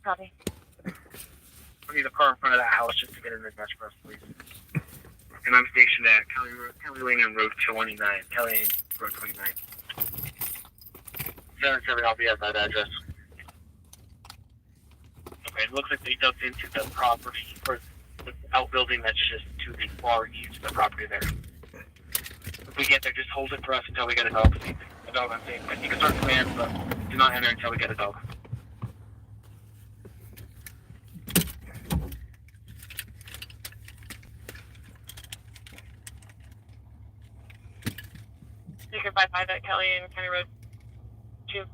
Copy. We need a car in front of that house just to get in the Dutch bus, please. And I'm stationed at Kelly Lane and Road 29. Kelly Lane, Road 29. 77, I'll be at that address. Okay, it looks like they dug into the property, or the outbuilding that's just to the far east of the property there. If we get there, just hold it for us until we get a dog. A dog on safe. You can start commands, but do not enter until we get a dog. You can 5-5 at Kelly and County Road 2.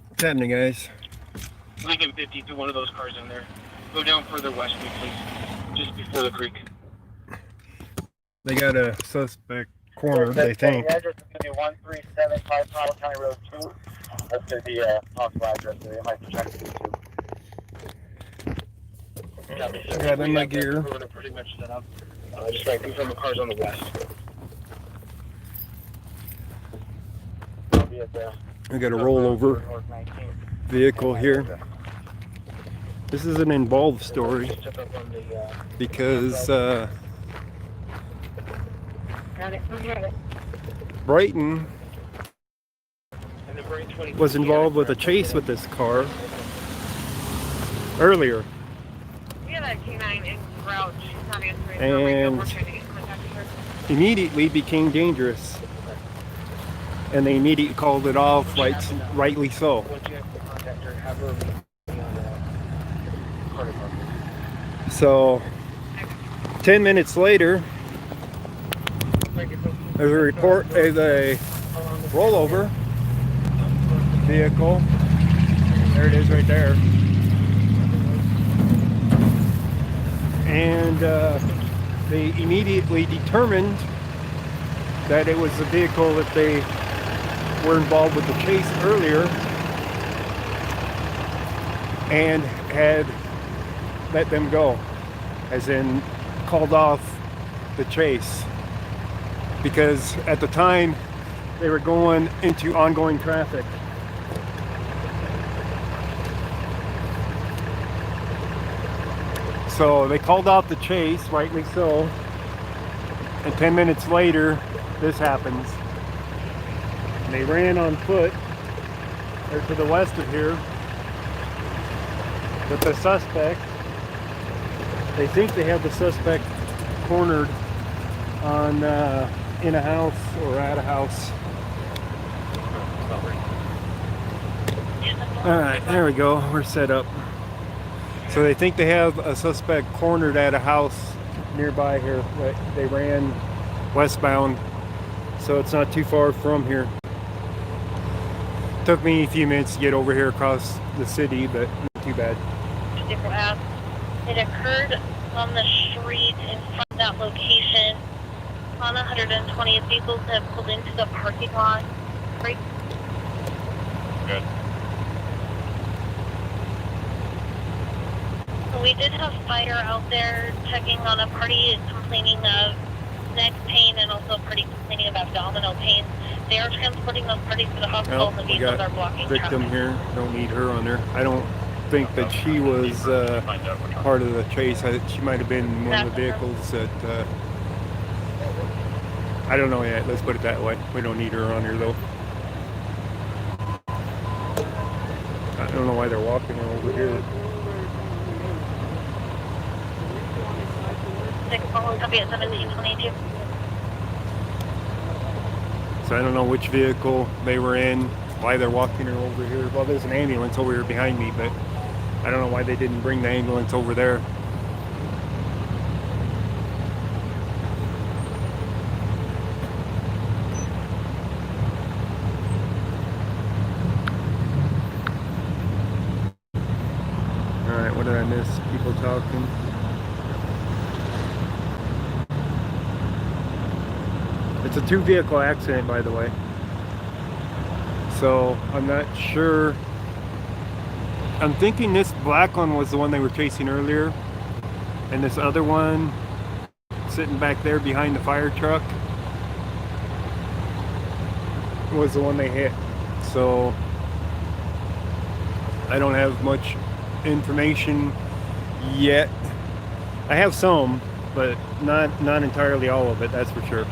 What's happening, guys? Lincoln 50 to one of those cars in there. Go down further west, please. Just before the creek. They got a suspect cornered, they think. The address is going to be 1375 Powell County Road 2. That's going to be a possible address there. They might be trying to do too. Grabbing my gear. We're going to pretty much set up. Just right from the cars on the west. I'll be at the I got a rollover vehicle here. This is an involved story because Brighton was involved with a chase with this car earlier. And immediately became dangerous. And they immediately called it off, rightly so. So, 10 minutes later, there's a report of a rollover vehicle. There it is right there. And they immediately determined that it was the vehicle that they were involved with the chase earlier and had let them go, as in called off the chase, because at the time they were going into ongoing traffic. So they called off the chase, rightly so, and 10 minutes later this happens. And they ran on foot, or to the west of here, with the suspect. They think they have the suspect cornered on in a house or at a house. Alright, there we go, we're set up. So they think they have a suspect cornered at a house nearby here. They ran westbound, so it's not too far from here. Took me a few minutes to get over here across the city, but not too bad. It occurred on the street in front of that location. On 120th, vehicles have pulled into the parking lot. Right. Good. We did have fire out there checking on a party complaining of neck pain and also a party complaining of abdominal pain. They are transporting those parties to the hospital and the vehicles are blocking traffic. Victim here, don't need her on there. I don't think that she was part of the chase. She might have been one of the vehicles that, I don't know yet, let's put it that way. We don't need her on here though. I don't know why they're walking over here. Copy at 1722. So I don't know which vehicle they were in, why they're walking her over here. Well, there's an ambulance over here behind me, but I don't know why they didn't bring the ambulance over there. Alright, what did I miss? People talking. It's a 2-vehicle accident, by the way. So I'm not sure. I'm thinking this black one was the one they were chasing earlier, and this other one sitting back there behind the fire truck was the one they hit. So I don't have much information yet. I have some, but not entirely all of it, that's for sure.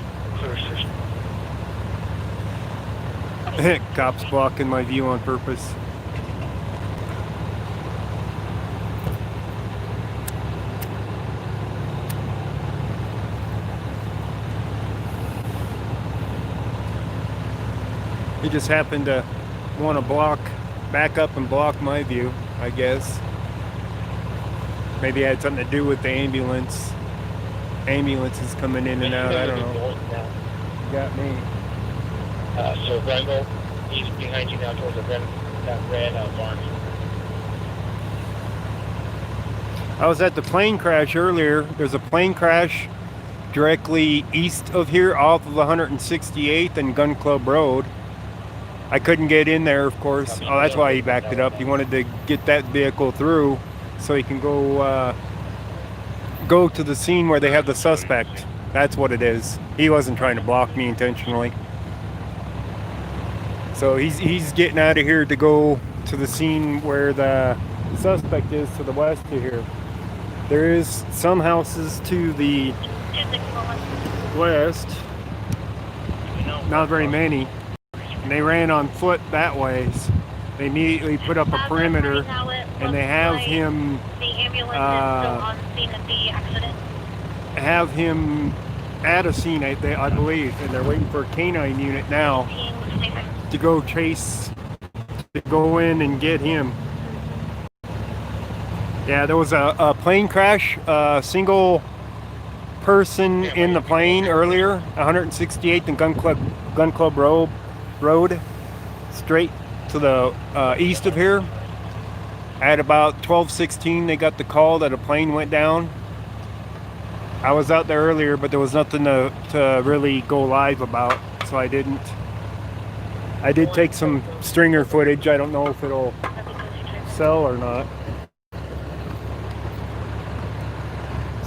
Cops blocking my view on purpose. He just happened to want to back up and block my view, I guess. Maybe it had something to do with the ambulance. Ambulances coming in and out, I don't know. You got me. So Randall, he's behind you now towards that red barn. I was at the plane crash earlier. There's a plane crash directly east of here off of 168th and Gun Club Road. I couldn't get in there, of course. Oh, that's why he backed it up. He wanted to get that vehicle through so he can go to the scene where they have the suspect. That's what it is. He wasn't trying to block me intentionally. So he's getting out of here to go to the scene where the suspect is to the west of here. There is some houses to the west, not very many, and they ran on foot that way. They immediately put up a perimeter, and they have him at a scene, I believe, and they're waiting for a canine unit now to go in and get him. Yeah, there was a plane crash, single person in the plane earlier, 168th and Gun Club Road, straight to the east of here. At about 12:16, they got the call that a plane went down. I was out there earlier, but there was nothing to really go live about, so I didn't. I did take some stringer footage. I don't know if it'll sell or not.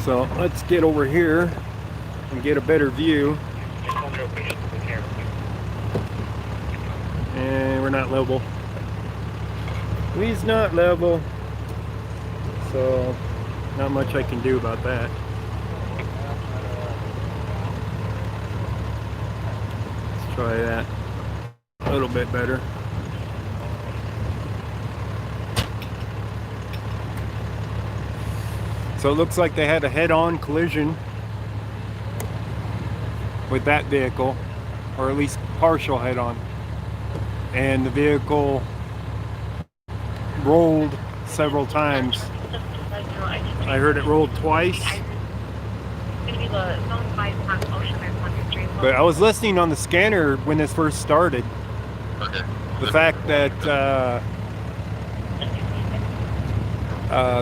So let's get over here and get a better view. And we're not level. He's not level. So not much I can do about that. Let's try that a little bit better. So it looks like they had a head-on collision with that vehicle, or at least partial head-on. And the vehicle rolled several times. I heard it rolled twice. But I was listening on the scanner when this first started. Okay. The fact that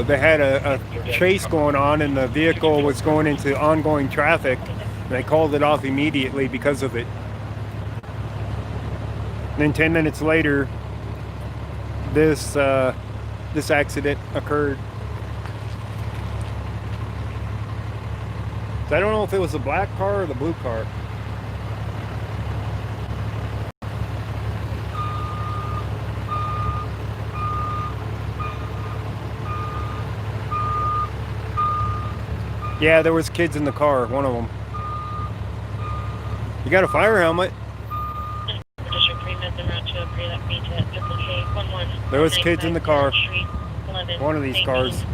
they had a chase going on and the vehicle was going into ongoing traffic. And they called it off immediately because of it. And then 10 minutes later, this accident occurred. So I don't know if it was the black car or the blue car. Yeah, there was kids in the car, one of them. You got a fire helmet? There was kids in the car. One of these cars.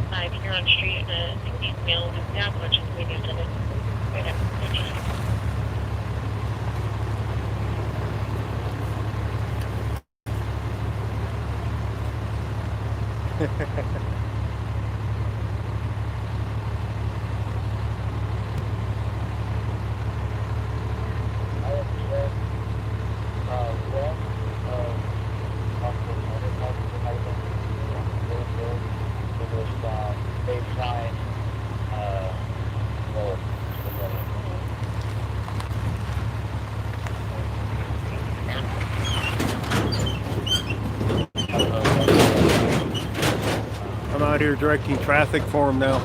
I'm out here directing traffic for them now.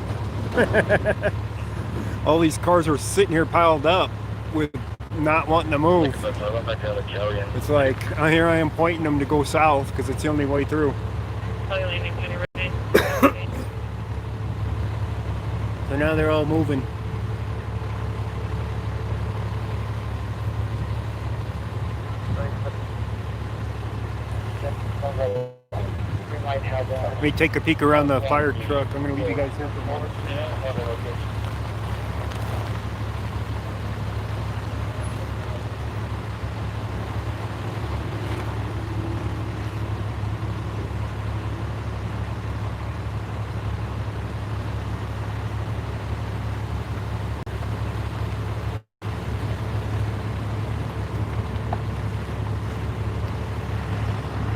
All these cars are sitting here piled up with not wanting to move. It's like, here I am pointing them to go south because it's the only way through. So now they're all moving. Let me take a peek around the fire truck. I'm going to leave you guys here for a moment.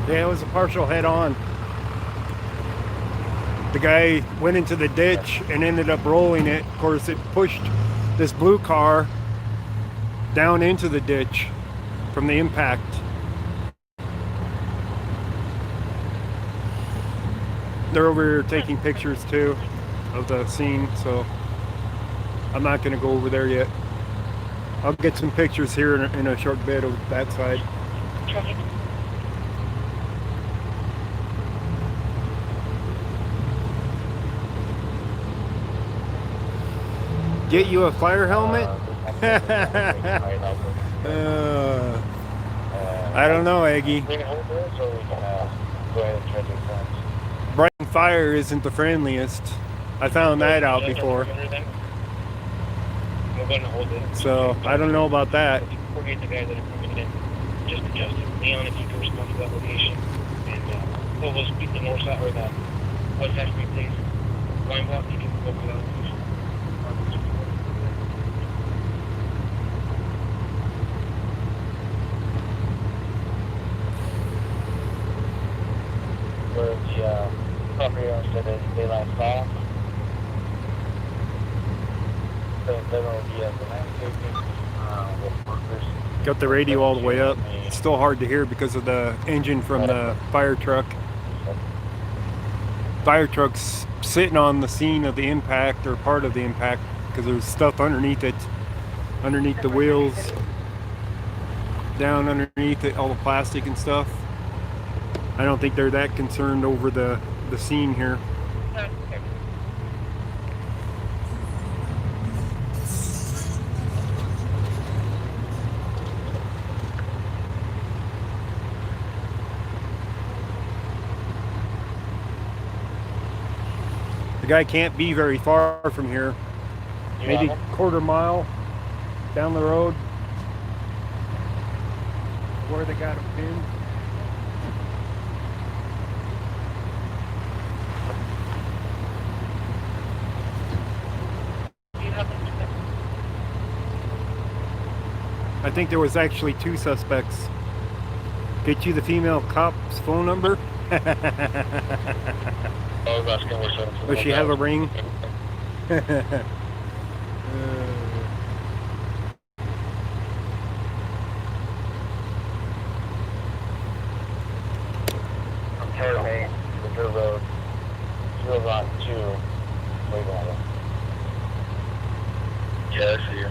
Yeah, it was a partial head-on. The guy went into the ditch and ended up rolling it. Of course, it pushed this blue car down into the ditch from the impact. They're over here taking pictures too of the scene, so I'm not going to go over there yet. I'll get some pictures here in a short bit of that side. Get you a fire helmet? I don't know, Aggie. Brighton Fire isn't the friendliest. I found that out before. So, I don't know about that. Just adjusted. Leon, if you can respond to that location. And we'll speak the north side or the west side street, please. Line block, you can go for that location. Where the property owner said that they last saw. So they're going to be at the landscaping with workers. Got the radio all the way up. It's still hard to hear because of the engine from the fire truck. Fire truck's sitting on the scene of the impact, or part of the impact, because there's stuff underneath it, underneath the wheels, down underneath it, all the plastic and stuff. I don't think they're that concerned over the scene here. The guy can't be very far from here. Maybe a quarter mile down the road where they got him pinned. I think there was actually 2 suspects. Get you the female cop's phone number? Does she have a ring? From Terra Main, the dirt road, 0.2, way down. Yeah, I see you.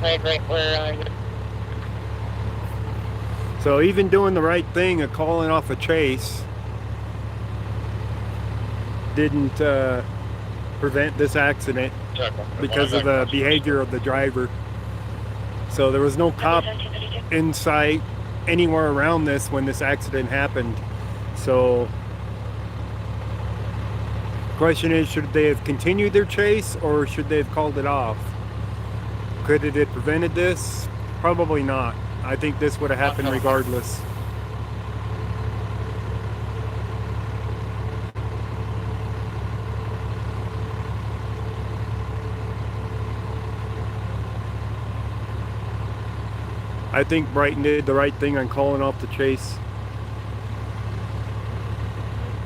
Right, where are you? So even doing the right thing of calling off a chase didn't prevent this accident because of the behavior of the driver. So there was no cop in sight anywhere around this when this accident happened. So the question is, should they have continued their chase or should they have called it off? Could it have prevented this? Probably not. I think this would have happened regardless. I think Brighton did the right thing on calling off the chase.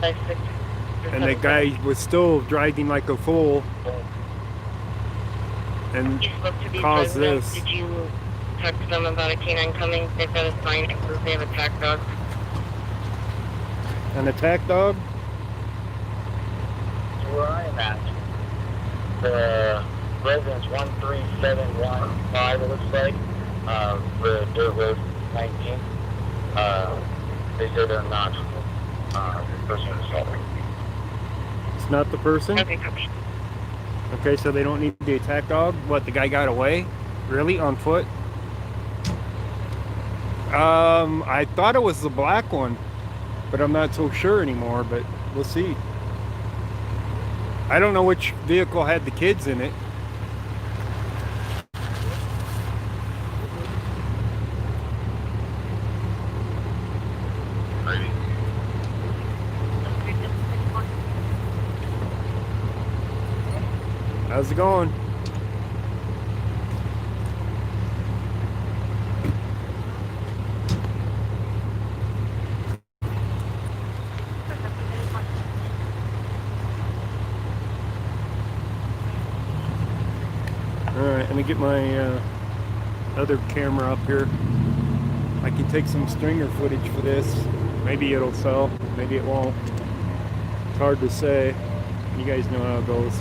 And the guy was still driving like a fool and caused this. Did you talk to them about a canine coming? They've got a sign that says they have a attack dog. An attack dog? where I am at. The residence 13715, it looks like, the dirt road 19. They say they're not the person who's assaulting. It's not the person? Okay, so they don't need the attack dog? What, the guy got away? Really? On foot? I thought it was the black one, but I'm not so sure anymore, but we'll see. I don't know which vehicle had the kids in it. How's it going? Alright, let me get my other camera up here. I can take some stringer footage for this. Maybe it'll sell, maybe it won't. It's hard to say. You guys know how it goes.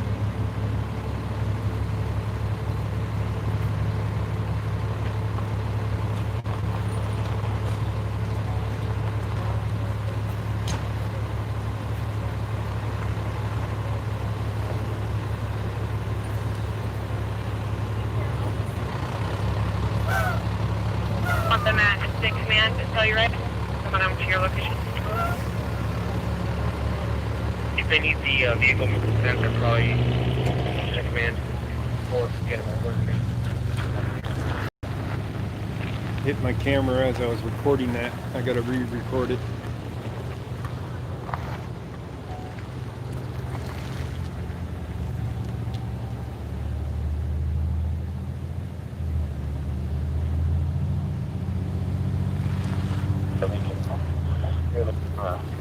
Want them at 6 man to tell you right? Coming over to your location. If they need the vehicle movement sensor, probably 6 man or get them over. Hit my camera as I was recording that. I gotta re-record it.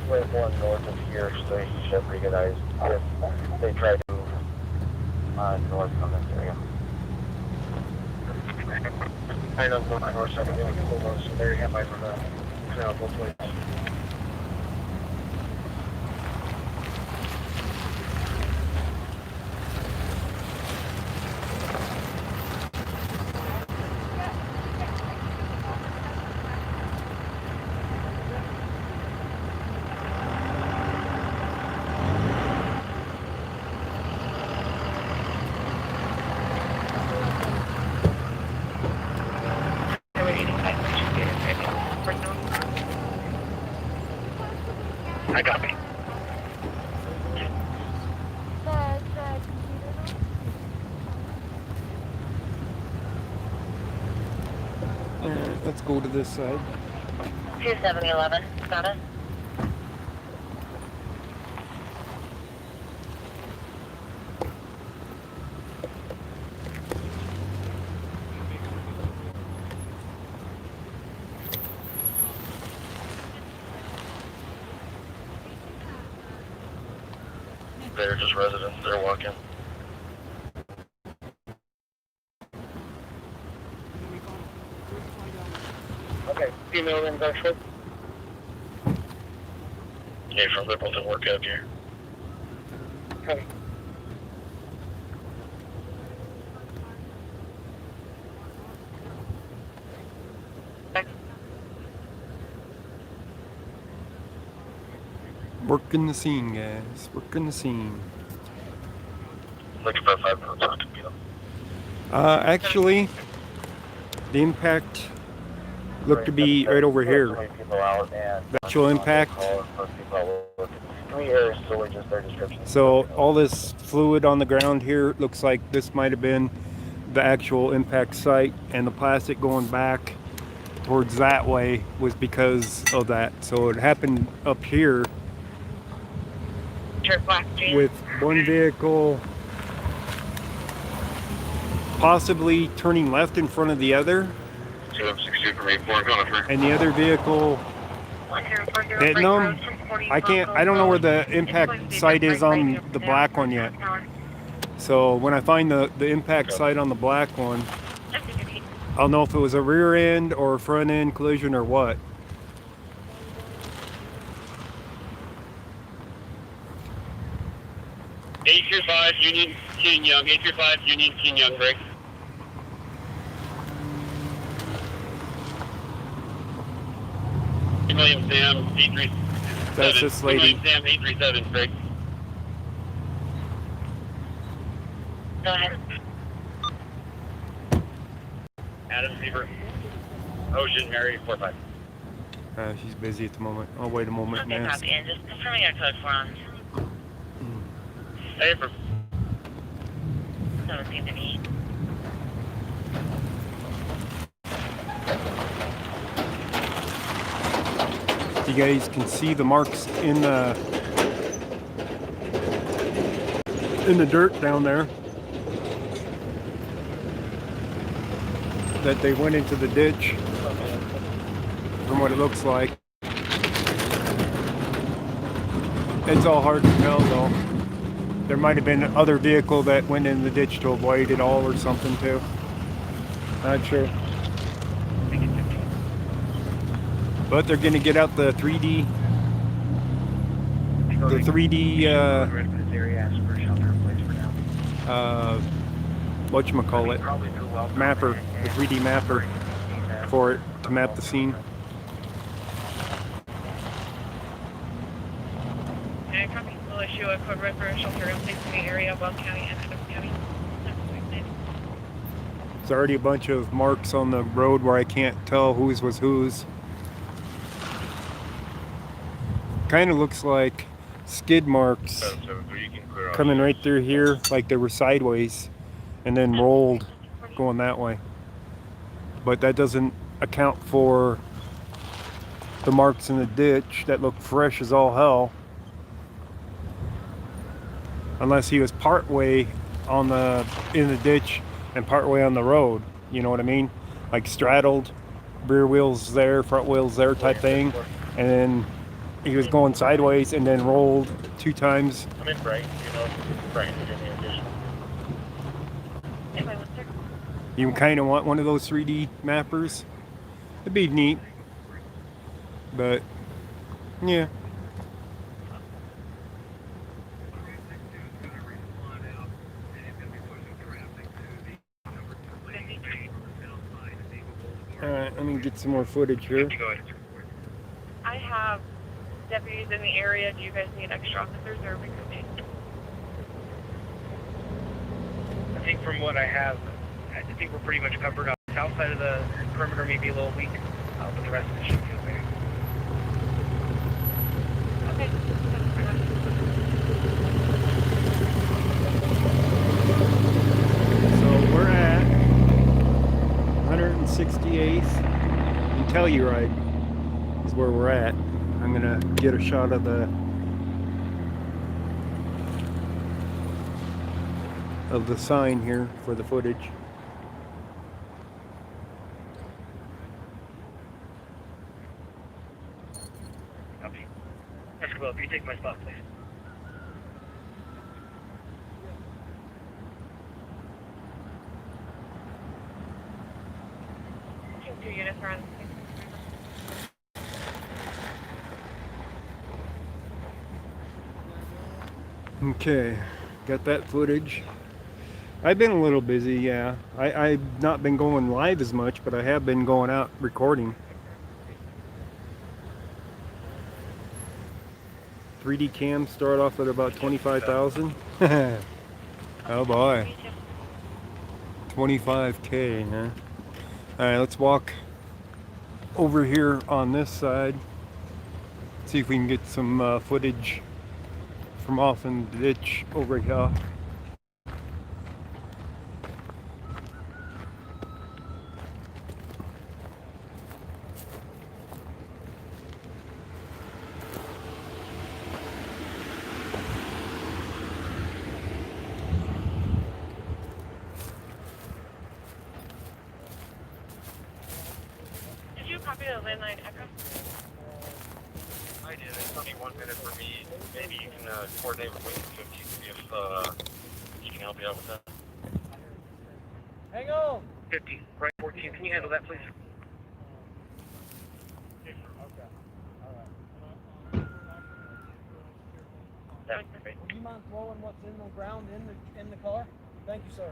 Way more north of here, so you should have pretty good eyes if they try to move north from this area. I know on my north side, I'm going to pull those, so they're hit by the canal both ways. I got me. Alright, let's go to this side. 2711, got it? They're just residents, they're walking. Okay, female rings actually. Yeah, from they're both at work out here. Okay. Working the scene, guys. Working the scene. Looking for 5 minutes on to be Actually, the impact looked to be right over here. The actual impact. So all this fluid on the ground here looks like this might have been the actual impact site, and the plastic going back towards that way was because of that. So it happened up here with one vehicle possibly turning left in front of the other, and the other vehicle hitting them. I don't know where the impact site is on the black one yet. So when I find the impact site on the black one, I'll know if it was a rear end or a front end collision or what. Union, King Young, 835, Union, King Young, break. William Sam, 837. That's this lady. William Sam, 837, break. Go ahead. Adam Beaver, Ocean, Mary, 45. She's busy at the moment. I'll wait a moment and Okay, ask. copy. And just confirming your code for us. Hey, for 17 You guys can see the marks in the dirt down there that they went into the ditch, from what it looks like. It's all hard to tell though. There might have been other vehicle that went in the ditch to avoid it all or something too. Not sure. But they're gonna get out the 3D whatchamacallit, mapper, the 3D mapper for it to map the scene. Okay, copy. We'll issue a code red for a shelter in place in the area of Wells County and Adams County. There's already a bunch of marks on the road where I can't tell whose was whose. Kind of looks like skid marks coming right through here, like they were sideways and then rolled going that way. But that doesn't account for the marks in the ditch that look fresh as all hell. Unless he was part way in the ditch and part way on the road, you know what I mean? Like straddled, rear wheels there, front wheels there type thing, and then he was going sideways and then rolled 2 times. I'm in Brighton, you know, Brighton, You kind of want one of those 3D mappers. It'd be neat, but yeah. Alright, let me get some more footage here. I have deputies in the area. Do you guys need extra officers or we could be? I think from what I have, I think we're pretty much covered up. South side of the perimeter may be a little weak, but the rest of it should be okay. Okay. So we're at 168th and Telluride is where we're at. I'm gonna get a shot of the sign here for the footage. Copy. Escobar, if you take my spot, please. 2 units are on the Okay, got that footage. I've been a little busy, yeah. I've not been going live as much, but I have been going out recording. 3D cams start off at about 25,000. Oh boy. 25K, huh? Alright, let's walk over here on this side. See if we can get some footage from off in the ditch over here. Did you copy the landline echo? I did. It's only 1 minute for me. Maybe you can coordinate with Wayne 50 if he can help you out with that. Hang on. 50, right 14. Can you handle that, please? Okay. All right. 733. Would you mind throwing what's in the ground in the car? Thank you, sir.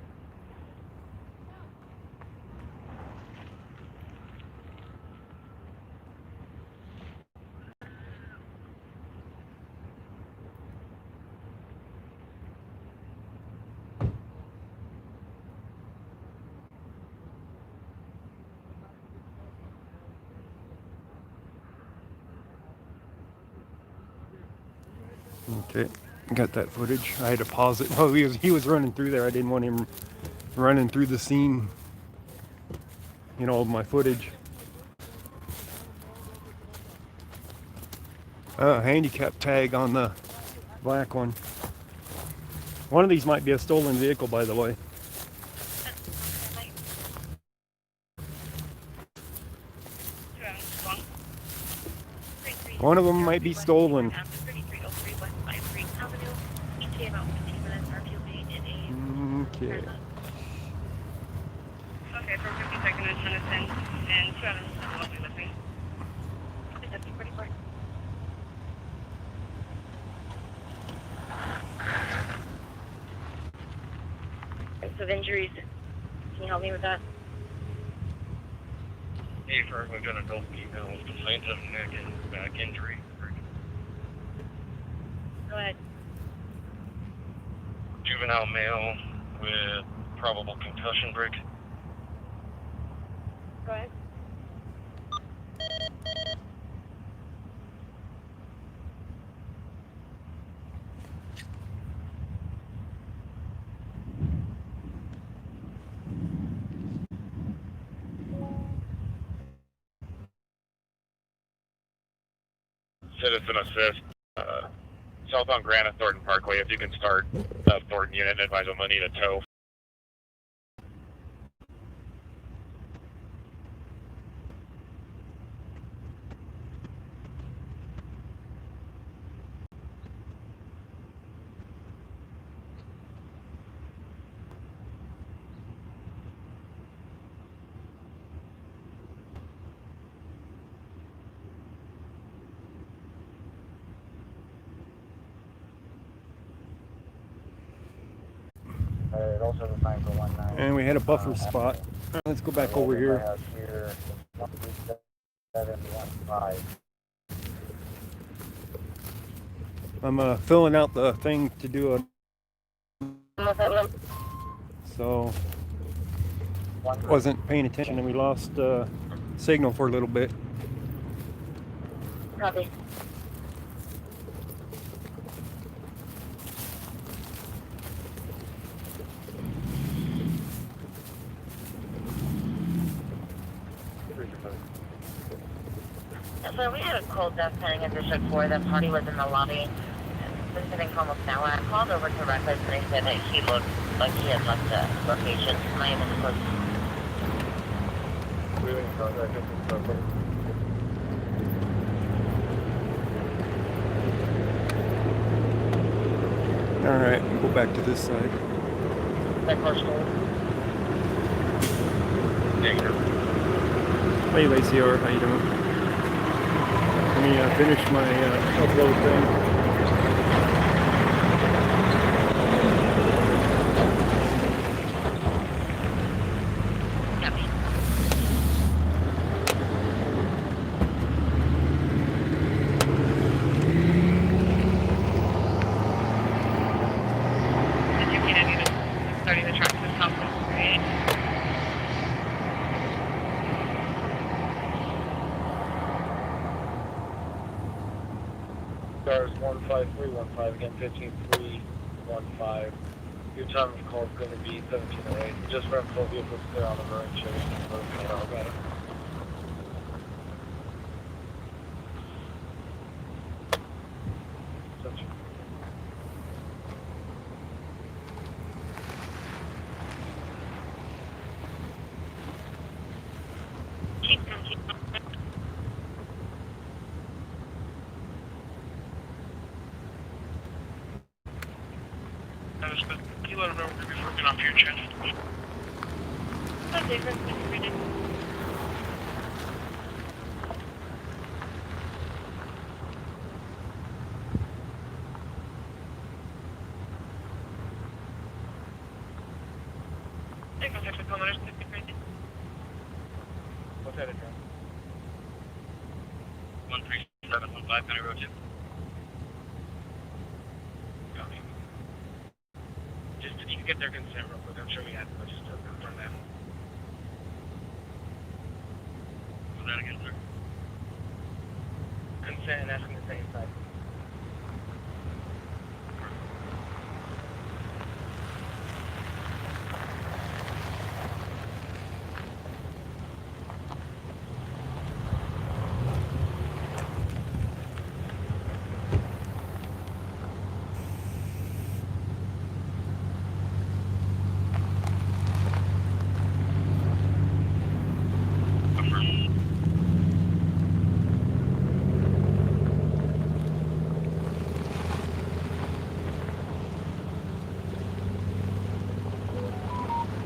Okay, got that footage. I had to pause it. Oh, he was running through there. I didn't want him running through the scene, you know, of my footage. Handicap tag on the black one. One of these might be a stolen vehicle, by the way. One of them might be stolen. Okay. Okay, for 52nd and Tennyson, and 207 will be with me. Is that 44? Of injuries. Can you help me with that? Hey, first we've got adult female with complaints of neck and back injury. Go ahead. Juvenile male with probable concussion break. Go ahead. Citizen assist. Southbound Granite Thornton Parkway. If you can start Thornton unit and advise them I need a tow. Also the 919. And we had a buffer spot. Let's go back over here. Here, 13715. I'm filling out the thing to do a. So wasn't paying attention and we lost signal for a little bit. Copy. So we had a cold death pending in District 4. That party was in the lobby. Visiting almost an hour. I called over to Wreckage and they said that he looked like he had left the location. Am I able to close? Alright, we'll go back to this side. That close hold. Hey Lacey, how you doing? Let me finish my upload thing. Copy. Did you get any of starting the truck to this complex, right? Stars 15315 again, 15315. Your time of call is going to be 1708. Just run full vehicles clear on the road and show you got it. You let them know we're going to be working off your chest. Okay, What's that address? 13715 County Road 2. Copy. Just if you can get their consent real quick, I'm sure we have to just to confirm that. Was that again, sir? Consent and asking to stay inside.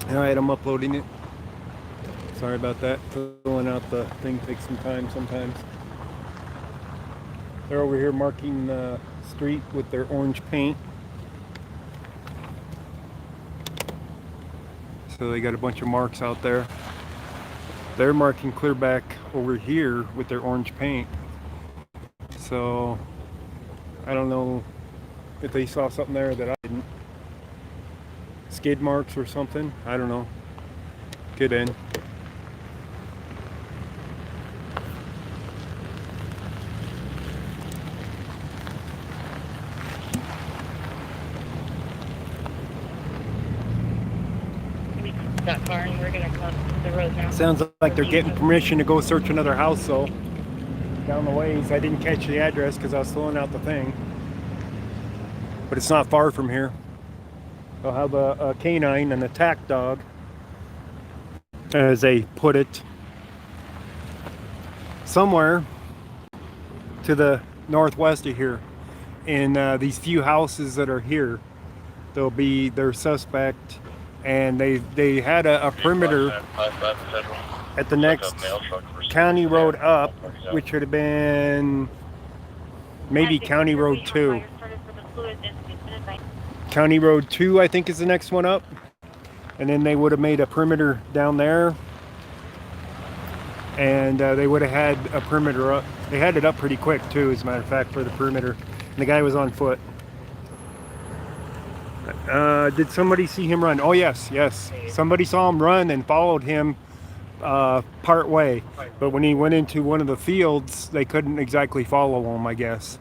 All right, I'm uploading it. Sorry about that. Filling out the thing takes some time sometimes. They're over here marking the street with their orange paint. So they got a bunch of marks out there. They're marking clear back over here with their orange paint. So I don't know if they saw something there that I didn't. Skid marks or something. I don't know. Get in. That far, and we're gonna come to the road now. Sounds like they're getting permission to go search another house though. Down the ways. I didn't catch the address because I was filling out the thing. But it's not far from here. They'll have a canine, an attack dog, as they put it, somewhere to the northwest of here. In these few houses that are here, there'll be their suspect, and they had a perimeter at the next county road up, which would have been maybe County Road 2. County Road 2, I think, is the next one up. And then they would have made a perimeter down there. And they would have had a perimeter up. They had it up pretty quick, too, as a matter of fact, for the perimeter. And the guy was on foot. Did somebody see him run? Oh, yes, yes. Somebody saw him run and followed him part way. But when he went into one of the fields, they couldn't exactly follow him, I guess.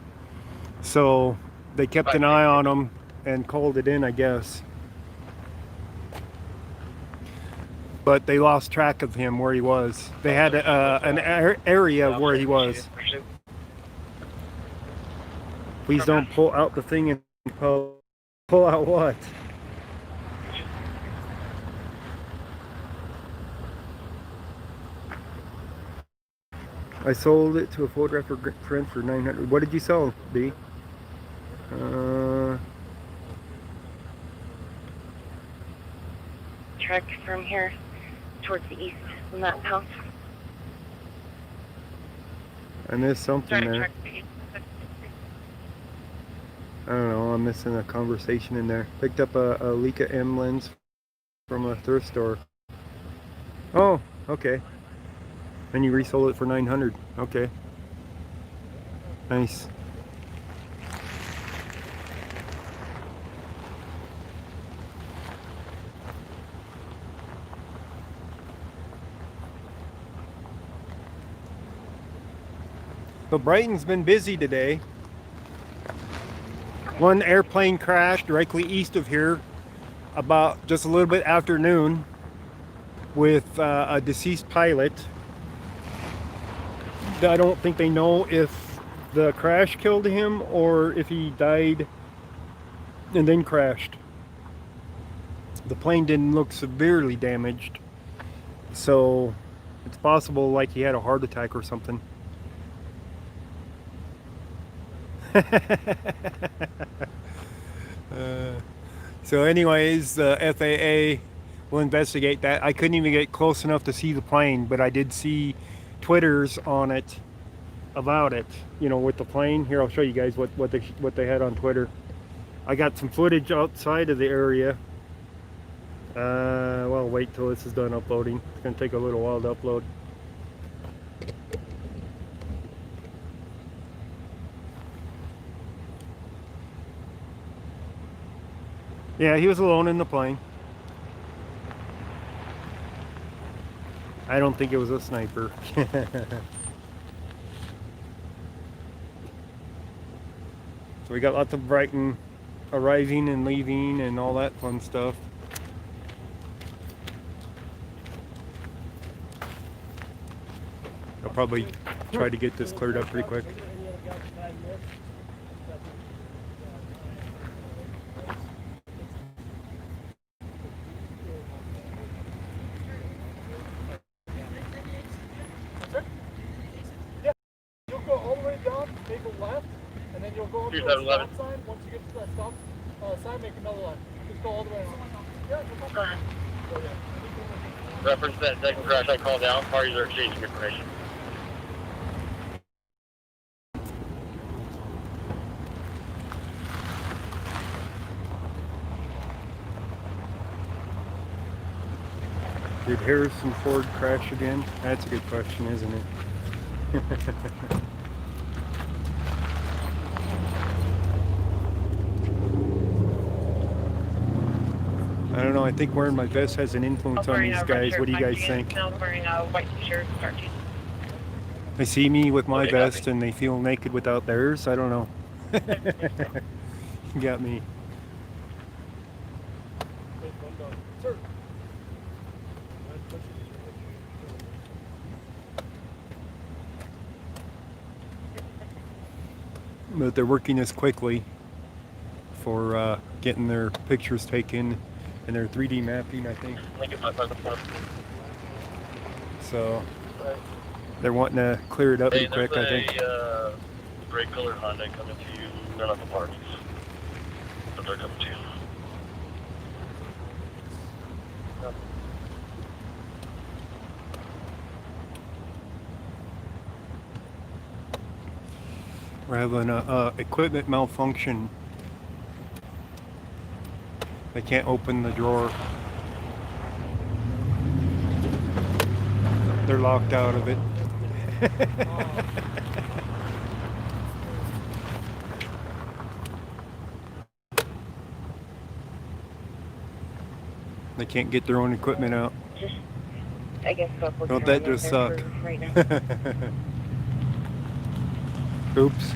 So they kept an eye on him and called it in, I guess. But they lost track of him where he was. They had an area where he was. Please don't pull out the thing and pull out what? I sold it to a photographer friend for $900. What did you sell, B? Truck from here towards the east from that house. I missed something there. I don't know, I'm missing a conversation in there. Picked up a Leica M lens from a thrift store. Oh, okay. And you resold it for $900. Okay. Nice. So Brighton's been busy today. One airplane crashed directly east of here about just a little bit after noon with a deceased pilot. I don't think they know if the crash killed him or if he died and then crashed. The plane didn't look severely damaged, so it's possible like he had a heart attack or something. So anyways, the FAA will investigate that. I couldn't even get close enough to see the plane, but I did see Twitters on it about it, you know, with the plane. Here, I'll show you guys what they had on Twitter. I got some footage outside of the area Well, wait till this is done uploading. It's gonna take a little while to upload. Yeah, he was alone in the plane. I don't think it was a sniper. So we got lots of Brighton arriving and leaving and all that fun stuff. I'll probably try to get this cleared up pretty quick. You'll go all the way down, make a left, and then you'll go up to the stop sign. Once you get to that stop sign, make another left. Just go all the way around. Yeah, Go ahead. so, yeah. Reference that second crash I called out. Parties are exchanging information. Did Harrison Ford crash again? That's a good question, isn't it? I don't know. I think wearing my vest has an influence on these guys. What do you guys think? Wearing a white t-shirt, start to. They see me with my vest and they feel naked without theirs. I don't know. You got me. Sir. But they're working this quickly for getting their pictures taken and their 3D mapping, I think. So they're wanting to clear it up pretty quick, I think. Gray color Honda coming to you. They're not the parties, but they're coming to you. We're having a equipment malfunction. They can't open the drawer. They're locked out of it. They can't get their own equipment out. I guess Don't that just suck? Right now. Oops.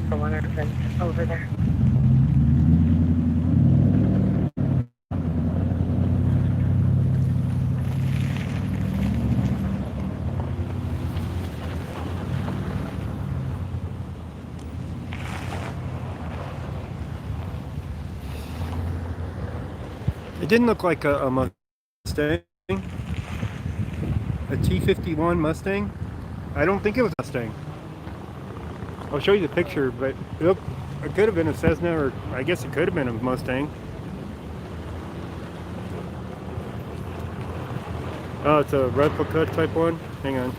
For one of our friends over there. It didn't look like a Mustang. A T51 Mustang? I don't think it was a Mustang. I'll show you the picture, but it could have been a Cessna, or I guess it could have been a Mustang. Oh, it's a replica type one? Hang on.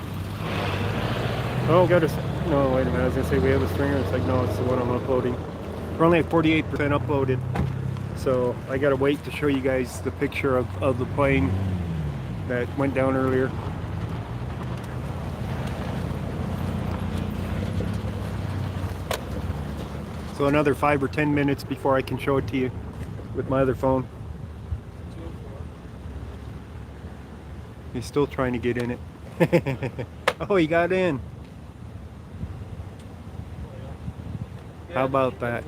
Oh, no, wait a minute. I was going to say we have a stringer. It's like, no, it's the one I'm uploading. We're only at 48% uploaded. So I got to wait to show you guys the picture of the plane that went down earlier. So another 5 or 10 minutes before I can show it to you with my other phone. He's still trying to get in it. Oh, he got in. How about that?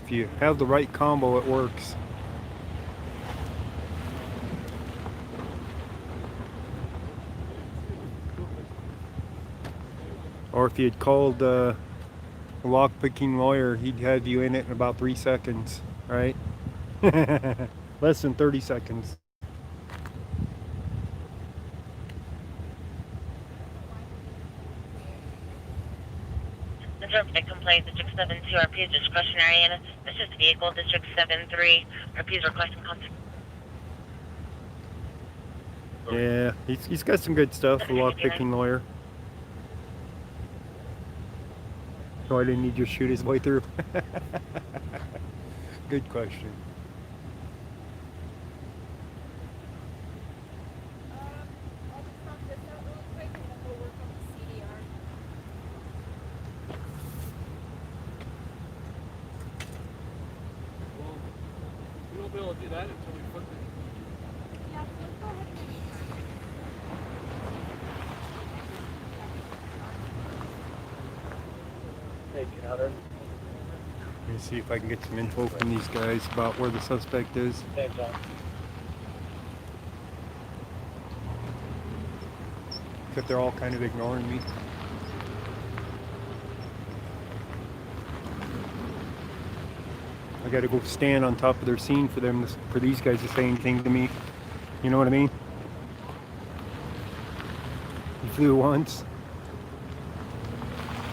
If you have the right combo, it works. Or if you had called a lock-picking lawyer, he'd have you in it in about 3 seconds, right? Less than 30 seconds. Interpreted complaint, District 7-2, RP is discretionary, and this is the vehicle, District 7-3, RP is requesting contact. Yeah, he's got some good stuff, a lock-picking lawyer. Why didn't he just shoot his way through? Good question. I'll just knock this out really quick and then we'll work on the CDR. Well, we won't be able to do that until we put the. Yeah, so let's go ahead and get started. Hey, Hunter. Let me see if I can get some info from these guys about where the suspect is. Same time. Except they're all kind of ignoring me. I gotta go stand on top of their scene for them, for these guys to say anything to me. You know what I mean? You flew once.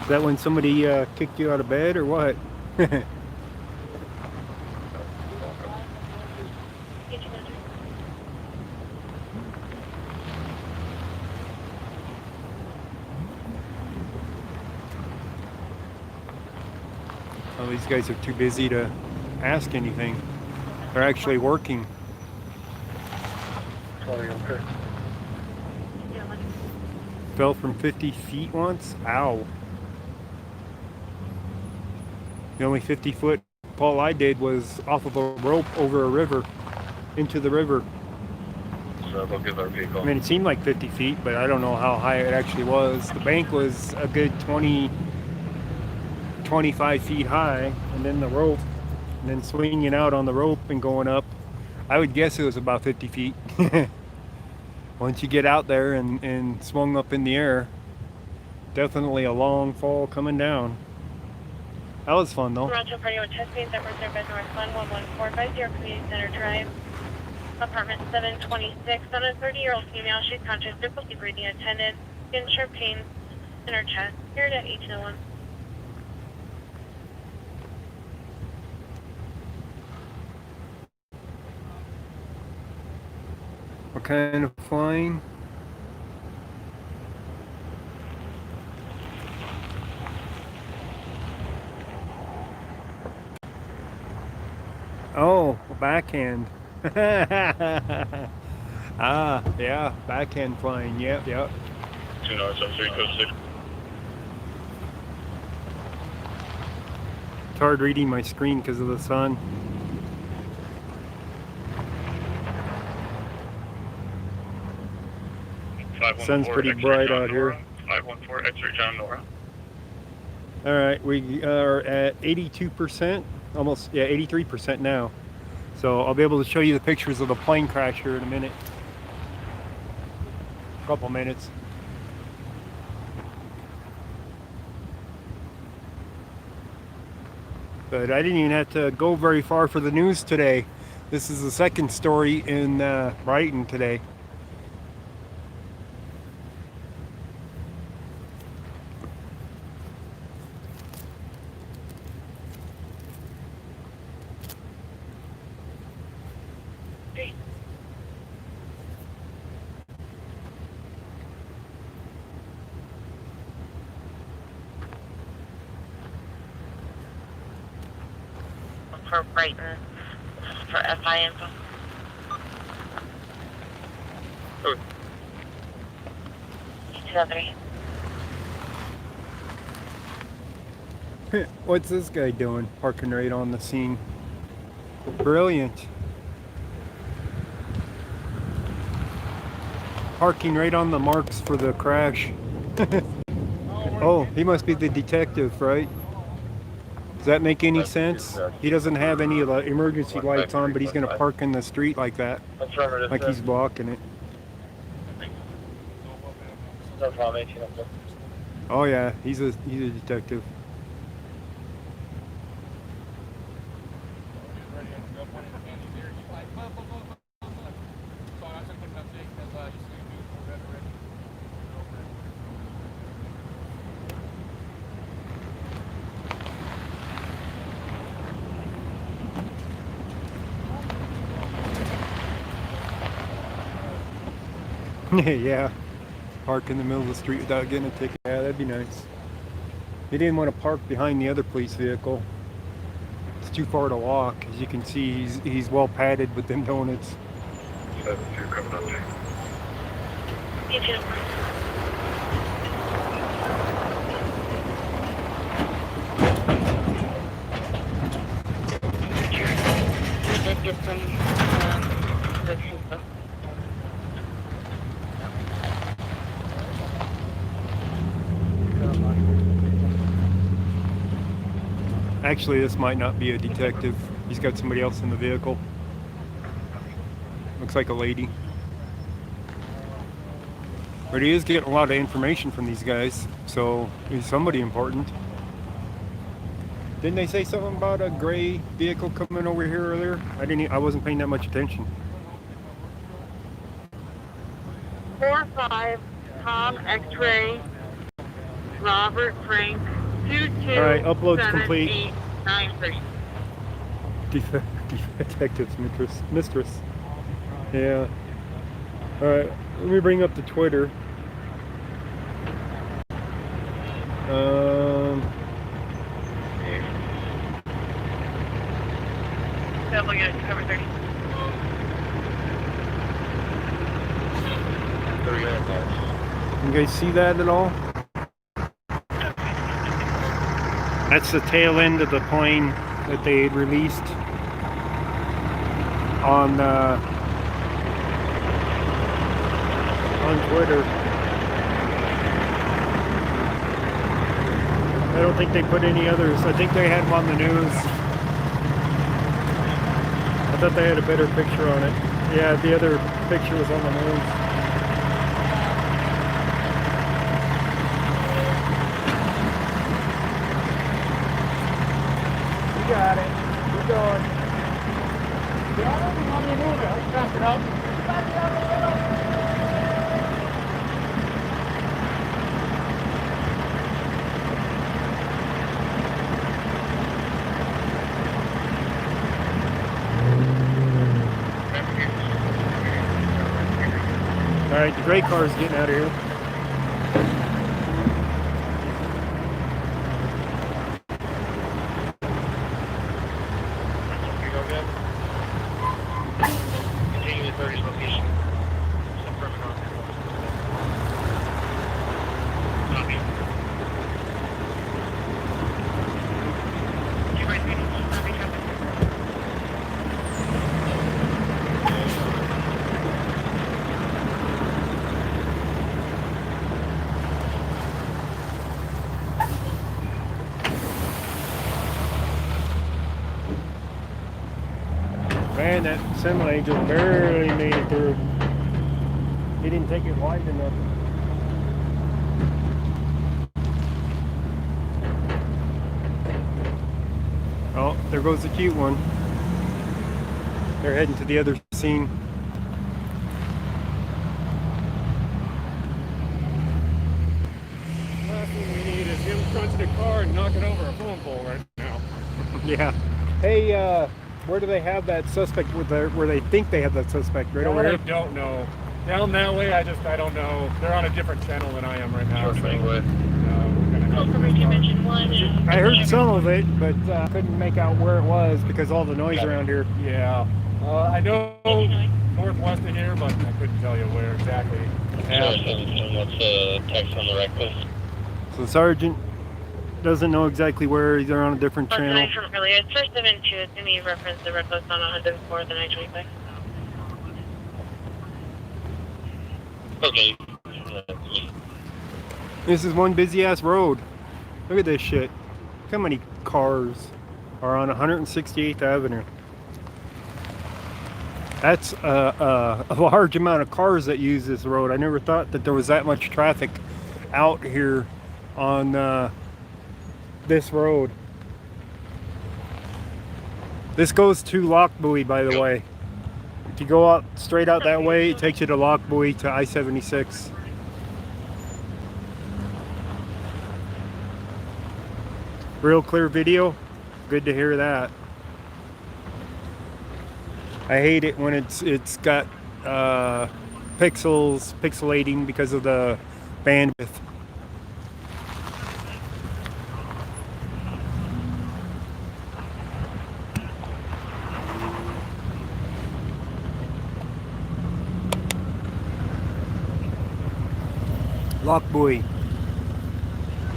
Is that when somebody kicked you out of bed or what? Well, these guys are too busy to ask anything. They're actually working. Sorry, okay. Fell from 50 feet once? Ow. The only 50-foot fall I did was off of a rope over a river, into the river. So they'll give our vehicle. I mean, it seemed like 50 feet, but I don't know how high it actually was. The bank was a good 25 feet high, and then the rope, and then swinging out on the rope and going up. I would guess it was about 50 feet. Once you get out there and swung up in the air, definitely a long fall coming down. That was fun though. Toronto Party with chest pains at reserve at North 11450 Community Center Drive. Apartment 726 on a 30-year-old female. She's conscious, difficulty breathing, attendant, skin sharp pains in her chest. Here at 1801. What kind of flying? Oh, backhand. Ah, yeah, backhand flying. Yep, yep. 2 north, 7306. It's hard reading my screen because of the sun. Sun's pretty bright out here. 514 X-ray John Nora. All right, we are at 82%, almost, yeah, 83% now. So I'll be able to show you the pictures of the plane crash here in a minute. A couple minutes. But I didn't even have to go very far for the news today. This is the second story in Brighton today. For Brighton, for FI info. Oh. 203. What's this guy doing? Parking right on the scene. Brilliant. Parking right on the marks for the crash. Oh, he must be the detective, right? Does that make any sense? He doesn't have any emergency lights on, but he's going to park in the street like that. Affirmative. Like he's blocking it. No problem, 1804. Oh yeah, he's a detective. Yeah, park in the middle of the street without getting a ticket. Yeah, that'd be nice. He didn't want to park behind the other police vehicle. It's too far to walk. As you can see, he's well padded with them donuts. 7-2 coming up, Jake. You too. Get some Actually, this might not be a detective. He's got somebody else in the vehicle. Looks like a lady. But he is getting a lot of information from these guys, so he's somebody important. Didn't they say something about a gray vehicle coming over here earlier? I wasn't paying that much attention. 4-5, Tom X-ray, Robert Frank, 22. All right, upload's 7, complete. 8, 9, 3. Detective's mistress. Yeah. All right, let me bring up the Twitter. Double unit cover 30. You guys see that at all? That's the tail end of the plane that they had released on Twitter. I don't think they put any others. I think they had them on the news. I thought they had a better picture on it. Yeah, the other picture was on the news. You got it. Keep going. Yeah, I don't think I'm gonna move it. I'll back it up. All right, the gray car is getting out of here. Continue to 30's location. Confirming on copy. You guys need to copy, copy. Man, that semi just barely made it through. He didn't take it wide enough. Oh, there goes the cute one. They're heading to the other scene. Last thing we need is him crunching a car and knocking over a phone pole right now. Yeah. Hey, where do they have that suspect where they think they have that suspect? Right over I here? don't know. Down that way, I don't know. They're on a different channel than I am right now. So, we're gonna have to Confirmation mention 1. I heard some of it, but couldn't make out where it was because all the noise around here. Yeah. I know northwest of here, but I couldn't tell you where exactly. Yeah. 17, what's the text on the rec list? So the sergeant doesn't know exactly where. He's on a different channel. From earlier, it's 472. It's going to reference the red post on 104 the 925. Okay. This is one busy ass road. Look at this shit. Look how many cars are on 168th Avenue. That's a large amount of cars that use this road. I never thought that there was that much traffic out here on this road. This goes to Lockbuoy, by the way. If you go out straight out that way, it takes you to Lockbuoy to I-76. Real clear video. Good to hear that. I hate it when it's got pixelating because of the bandwidth. Lockbuoy.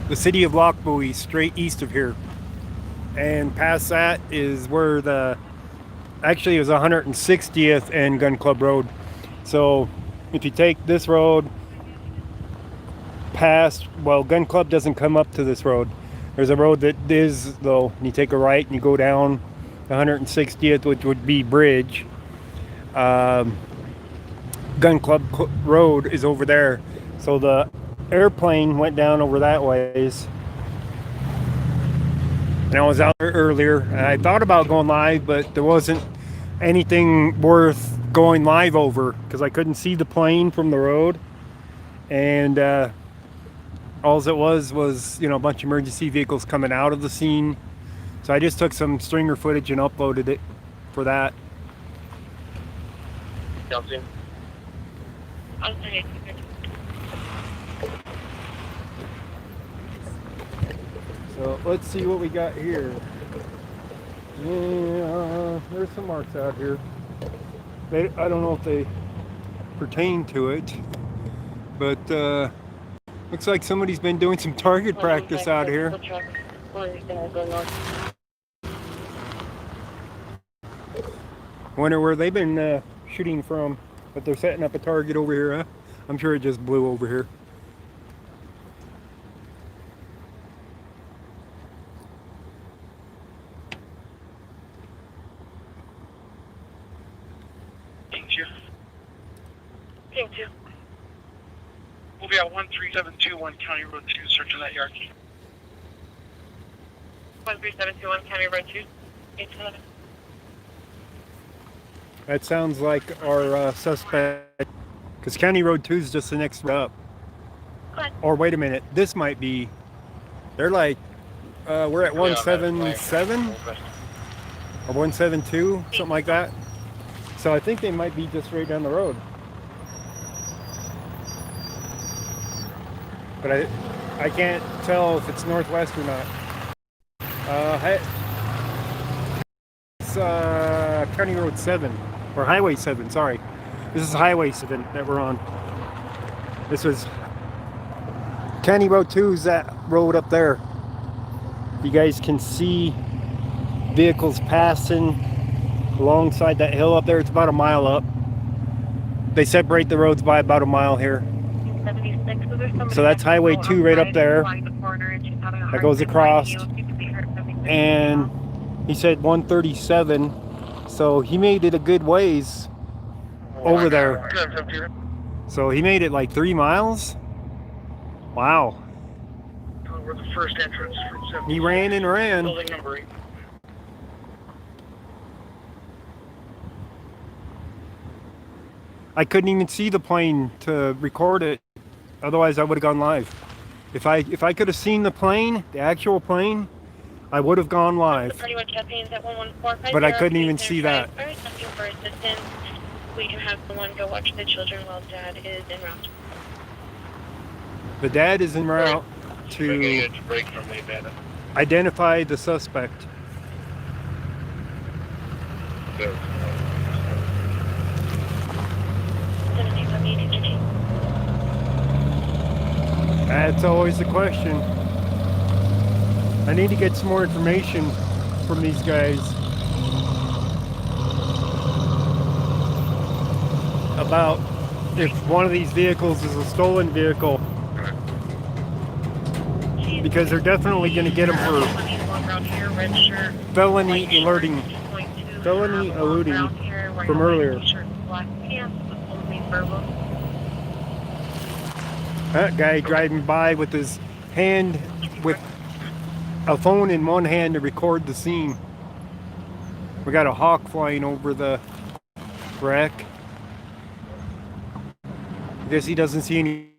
The city of Lockbuoy, straight east of here. And past that is where actually it was 160th and Gun Club Road. So if you take this road past, well, Gun Club doesn't come up to this road. There's a road that is, though, and you take a right and you go down 160th, which would be Bridge. Gun Club Road is over there. So the airplane went down over that ways. And I was out there earlier, and I thought about going live, but there wasn't anything worth going live over because I couldn't see the plane from the road. And all it was, you know, a bunch of emergency vehicles coming out of the scene. So I just took some stringer footage and uploaded it for that. Kelsey. Okay. So let's see what we got here. Yeah, there's some marks out here. I don't know if they pertain to it, but looks like somebody's been doing some target practice out here. Wonder where they've been shooting from, but they're setting up a target over here, huh? I'm sure it just blew over here. Thank you. We'll be at 13721 County Road 2, searching that yard key. 13721 County Road 2, 811. That sounds like our suspect, because County Road 2 is just the next road up. Or wait a minute, this might be, they're like, we're at 177 or 172, something like that. So I think they might be just right down the road. But I can't tell if it's northwest or not. It's County Road 7, or Highway 7, sorry. This is Highway 7 that we're on. This was County Road 2 is that road up there. You guys can see vehicles passing alongside that hill up there. It's about a mile up. They separate the roads by about a mile here. So that's Highway 2 right up there. That goes across. And he said 137. So he made it a good ways over there. So he made it like 3 miles. Wow. We're the first entrance from 7. He ran and ran. Building number 8. I couldn't even see the plane to record it. Otherwise, I would have gone live. If I could have seen the plane, the actual plane, I would have gone live. Pretty much Japanese at 11450. But I couldn't even see that. Looking for assistance. We can have someone go watch the children while Dad is en route. The dad is en route to identify the suspect. That's always the question. I need to get some more information from these guys about if one of these vehicles is a stolen vehicle, because they're definitely going to get them for felony eluding from earlier. That guy driving by with his hand, with a phone in one hand to record the scene. We got a hawk flying over the wreck. I guess he doesn't see any.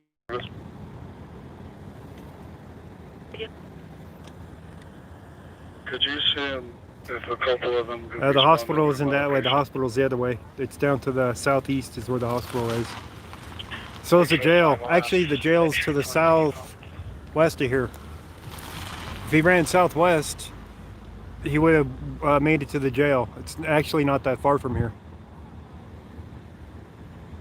Could you send if a couple of them? The hospital isn't that way. The hospital's the other way. It's down to the southeast is where the hospital is. So is the jail. Actually, the jail's to the southwest of here. If he ran southwest, he would have made it to the jail. It's actually not that far from here.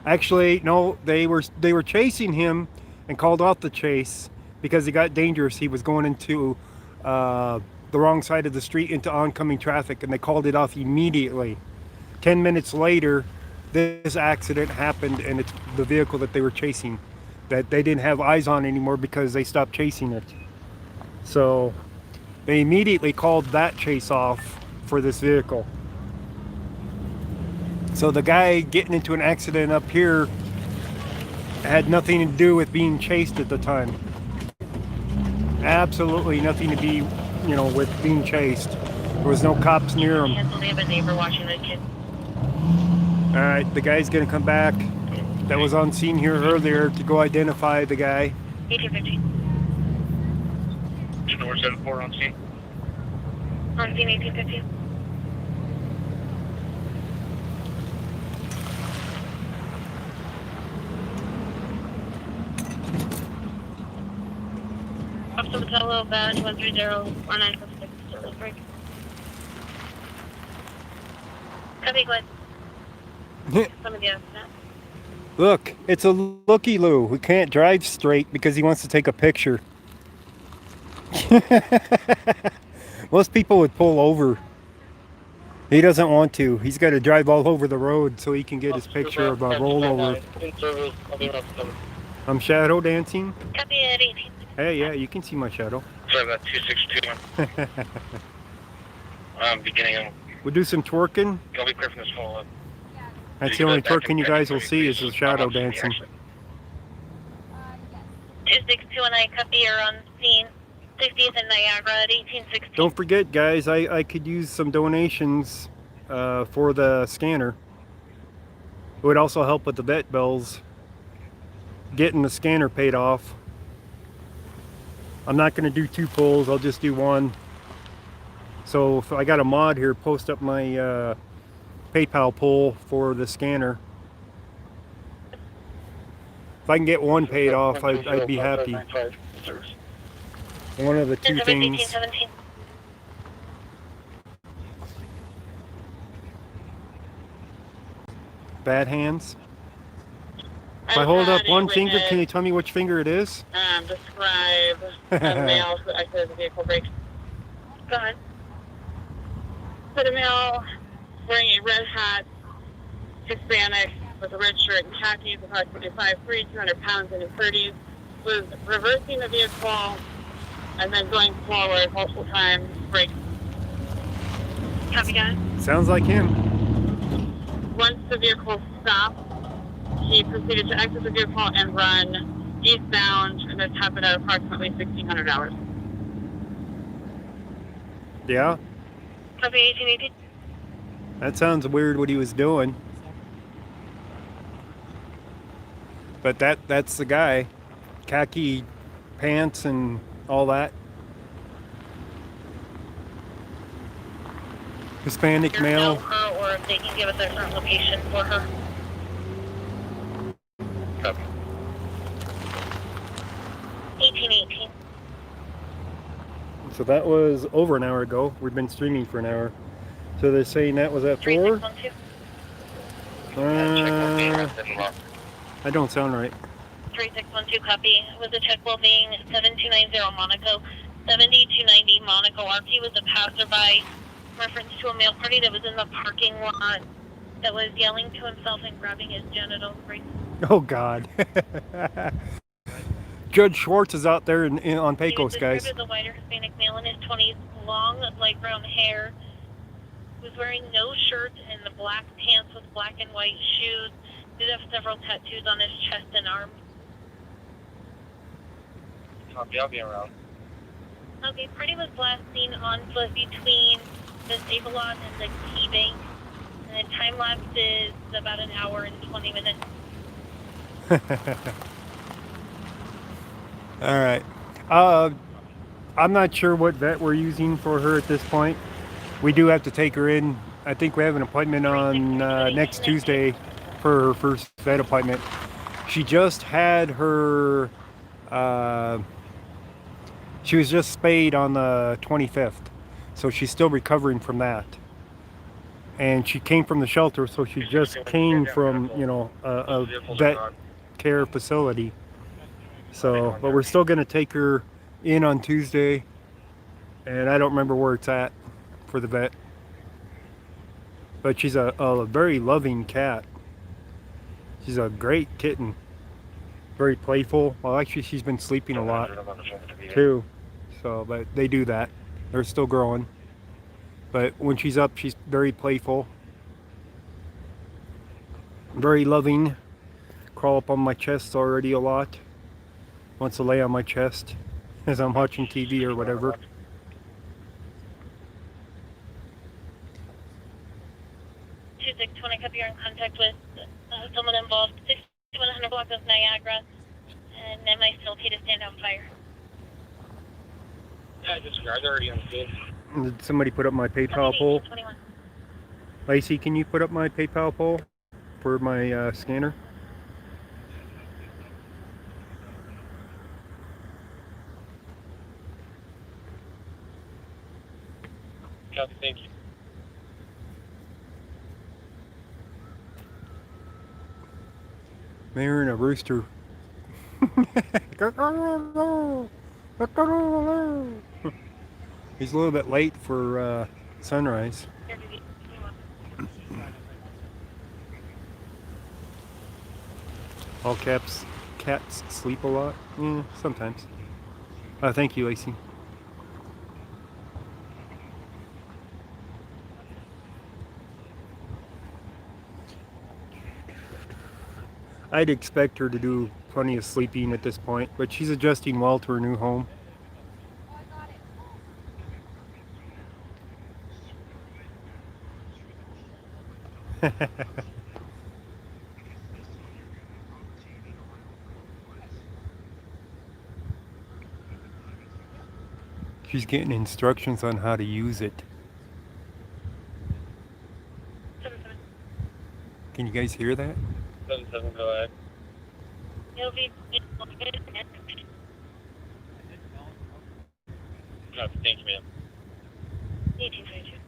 Actually, no, they were chasing him and called off the chase because it got dangerous. He was going into the wrong side of the street into oncoming traffic, and they called it off immediately. 10 minutes later, this accident happened, and it's the vehicle that they were chasing that they didn't have eyes on anymore because they stopped chasing it. So they immediately called that chase off for this vehicle. So the guy getting into an accident up here had nothing to do with being chased at the time. Absolutely nothing to be, with being chased. There was no cops near him. They have a neighbor watching the kid. All right, the guy's gonna come back. That was on scene here earlier to go identify the guy. 1815. North 74 on scene. On scene 1815. Up to Mattello, badge 130-1956. Service break. Copy, Glenn. Some of the accident. Look, it's a looky-loo who can't drive straight because he wants to take a picture. Most people would pull over. He doesn't want to. He's got to drive all over the road so he can get his picture of a rollover. I'm shadow dancing. Copy at 18. Hey, yeah, you can see my shadow. Sorry about 262. Beginning of. We'll do some twerking. I'll be clear from this follow-up. That's the only twerking you guys will see is the shadow dancing. 2629, copy, you're on scene. 60th and Niagara at 1816. Don't forget, guys, I could use some donations for the scanner. It would also help with the vet bills, getting the scanner paid off. I'm not going to do 2 pulls, I'll just do 1. So if I got a mod here, post up my PayPal pull for the scanner. If I can get 1 paid off, I'd be happy. One of the 2 things. 17. Bad hands. If I hold up one finger, can you tell me which finger it is? Describe a male who exited the vehicle brake. Go ahead. Put a male wearing a red hat, Hispanic, with a red shirt and khakis, approximately 5'3", 200 pounds in his 30s, was reversing the vehicle and then going forward multiple times, brakes. Copy, guys. Sounds like him. Once the vehicle stopped, he proceeded to exit the vehicle and run eastbound, and this happened at approximately 1600 hours. Yeah? Copy, 1818. That sounds weird what he was doing. But that's the guy. Khaki pants and all that. Hispanic male. Know her, or if they can give us a certain location for her. Copy. 1818. So that was over an hour ago. We've been streaming for an hour. So they're saying that was at 4? 3612. I don't sound right. 3612, copy. Was a check well being 7290 Monaco, 7290 Monaco. RP was a passerby, reference to a male party that was in the parking lot that was yelling to himself and grabbing his genitals. Oh, God. Judge Schwartz is out there on Pecos, guys. He was a whiter Hispanic male in his 20s, long, light brown hair, was wearing no shirt and the black pants with black and white shoes. Did have several tattoos on his chest and arm. Copy, I'll be around. Okay, Pretty was last seen on foot between the Save-A-Lot and the Key Bank. And the time lapse is about an hour and 20 minutes. All right. I'm not sure what vet we're using for her at this point. We do have to take her in. I think we have an appointment on next Tuesday for her first vet appointment. She just had her, she was just spayed on the 25th. So she's still recovering from that. And she came from the shelter, so she just came from, a vet care facility. So, but we're still gonna take her in on Tuesday, and I don't remember where it's at for the vet. But she's a very loving cat. She's a great kitten. Very playful. Well, actually, she's been sleeping a lot too. So, but they do that. They're still growing. But when she's up, she's very playful. Very loving. Crawl up on my chest already a lot. Wants to lay on my chest as I'm watching TV or whatever. When I could be in contact with someone involved, 6100 block of Niagara, and am I still okay to stand on fire? Yeah, disregard. They're already on the field. Did somebody put up my PayPal poll? 21. Lacey, can you put up my PayPal poll for my scanner? Copy, thank you. Mayor and a rooster. He's a little bit late for sunrise. All caps. Cats sleep a lot? Sometimes. Thank you, Lacey. I'd expect her to do plenty of sleeping at this point, but she's adjusting well to her new home. She's getting instructions on how to use it. Can you guys hear that? 7-7, go ahead. It'll be Copy, thank you, ma'am. 1822.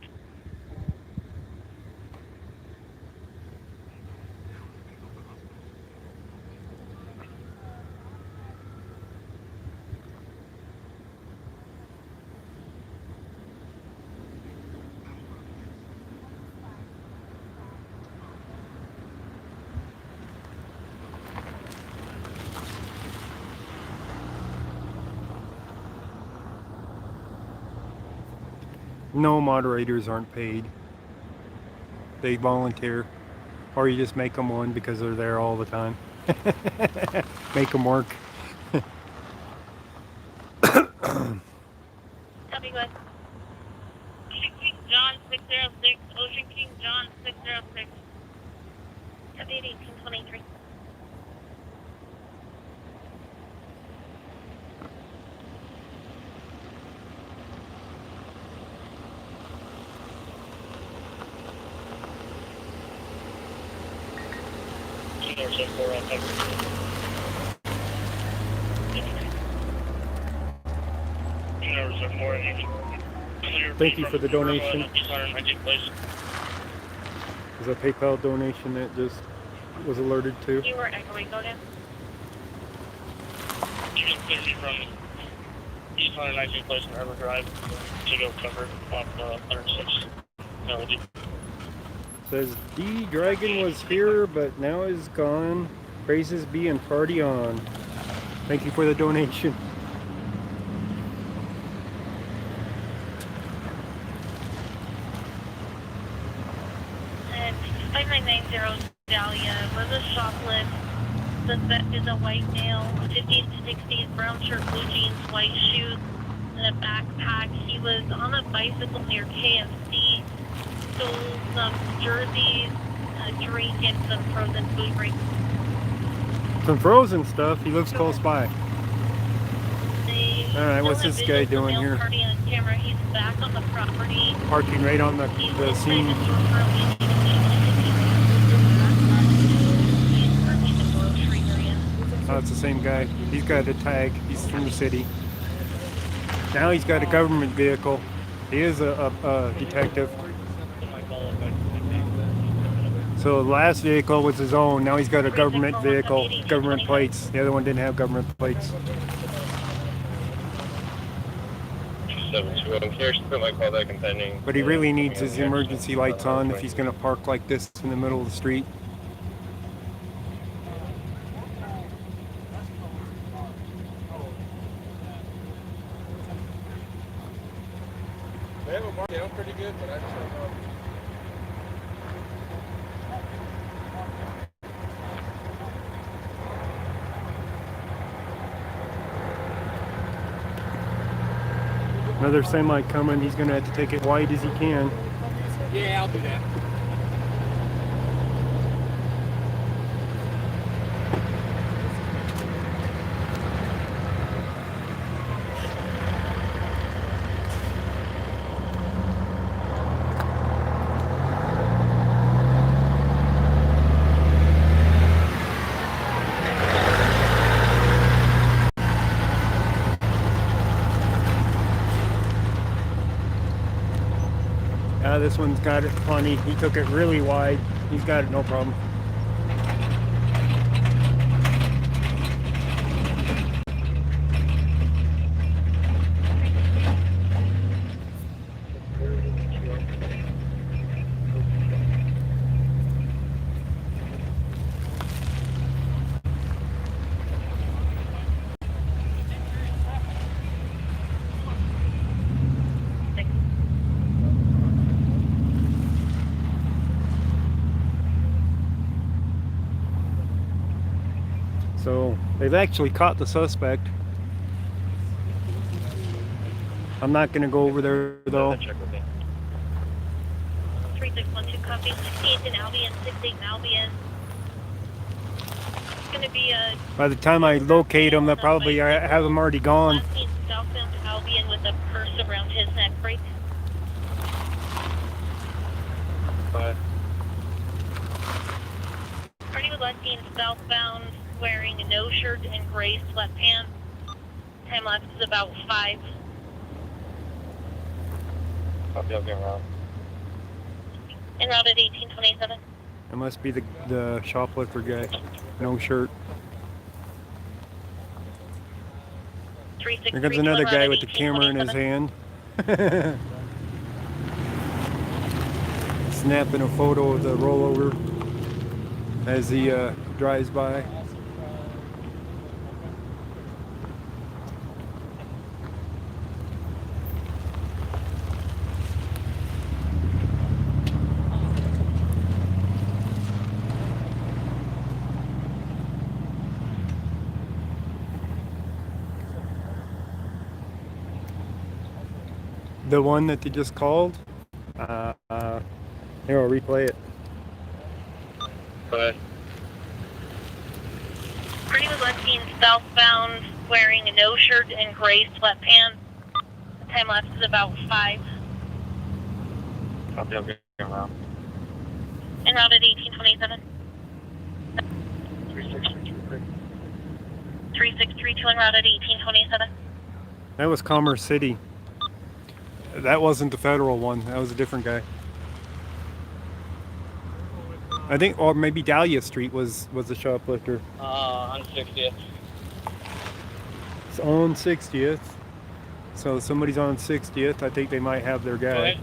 No, moderators aren't paid. They volunteer. Or you just make them one because they're there all the time. Make them work. Copy, go ahead. Ocean King John 606. Ocean King John 606. Copy 1823. Thank you for the donation. Is a PayPal donation that just was alerted to. You were echoing, go down. You can clear me from East 119 Place and Harbor Drive to go cover off 106. Melody. Says D Dragon was here but now is gone. Praises be and party on. Thank you for the donation. And 5990 Dahlia was a shoplift. Suspect is a white male, 50s to 60s, brown shirt, blue jeans, white shoes, and a backpack. He was on a bicycle near KFC. Stole some jerseys, a drink, and some frozen food drinks. Some frozen stuff. He lives close by. They Alright, what's still this have guy visual doing male here? Party on camera. He's back on the property. Parking right on the He's scene. He's currently in the grocery area. Oh, it's the same guy. He's got a tag. He's from the city. Now he's got a government vehicle. He is a detective. So the last vehicle was his own. Now he's got a government vehicle, government plates. The other one didn't have government plates. 272. I'm curious to put my call back in pending. But he really needs his emergency lights on if he's going to park like this in the middle of the street. They have it marked down pretty good, but I just don't know. Another semi coming. He's going to have to take it wide as he can. Yeah, I'll do that. This one's got it funny. He took it really wide. He's got it no problem. So they've actually caught the suspect. I'm not going to go over there though. 3612 copy. 68 in Albion, 68 in Albion. It's going to be a... By the time I locate them, they'll probably have them already gone. Last seen southbound Albion with a purse around his neck. Break. Bye. Party was last seen southbound wearing a no shirt and gray sweatpants. Time lapse is about 5. I'll be around. En route at 1827. It must be the shoplifter guy. No shirt. 363. Here comes another guy with the camera in his hand. Snapping a photo of the rollover as he drives by. The one that they just called. Here, I'll replay it. Bye. Pretty was last seen southbound wearing a no shirt and gray sweatpants. Time lapse is about 5. I'll be around. En route at 1827. 3632 en route at 1827. That was Commerce City. That wasn't the federal one. That was a different guy. I think, or maybe Dahlia Street was the shoplifter. On 60th. It's on 60th. So somebody's on 60th. I think they might have their guy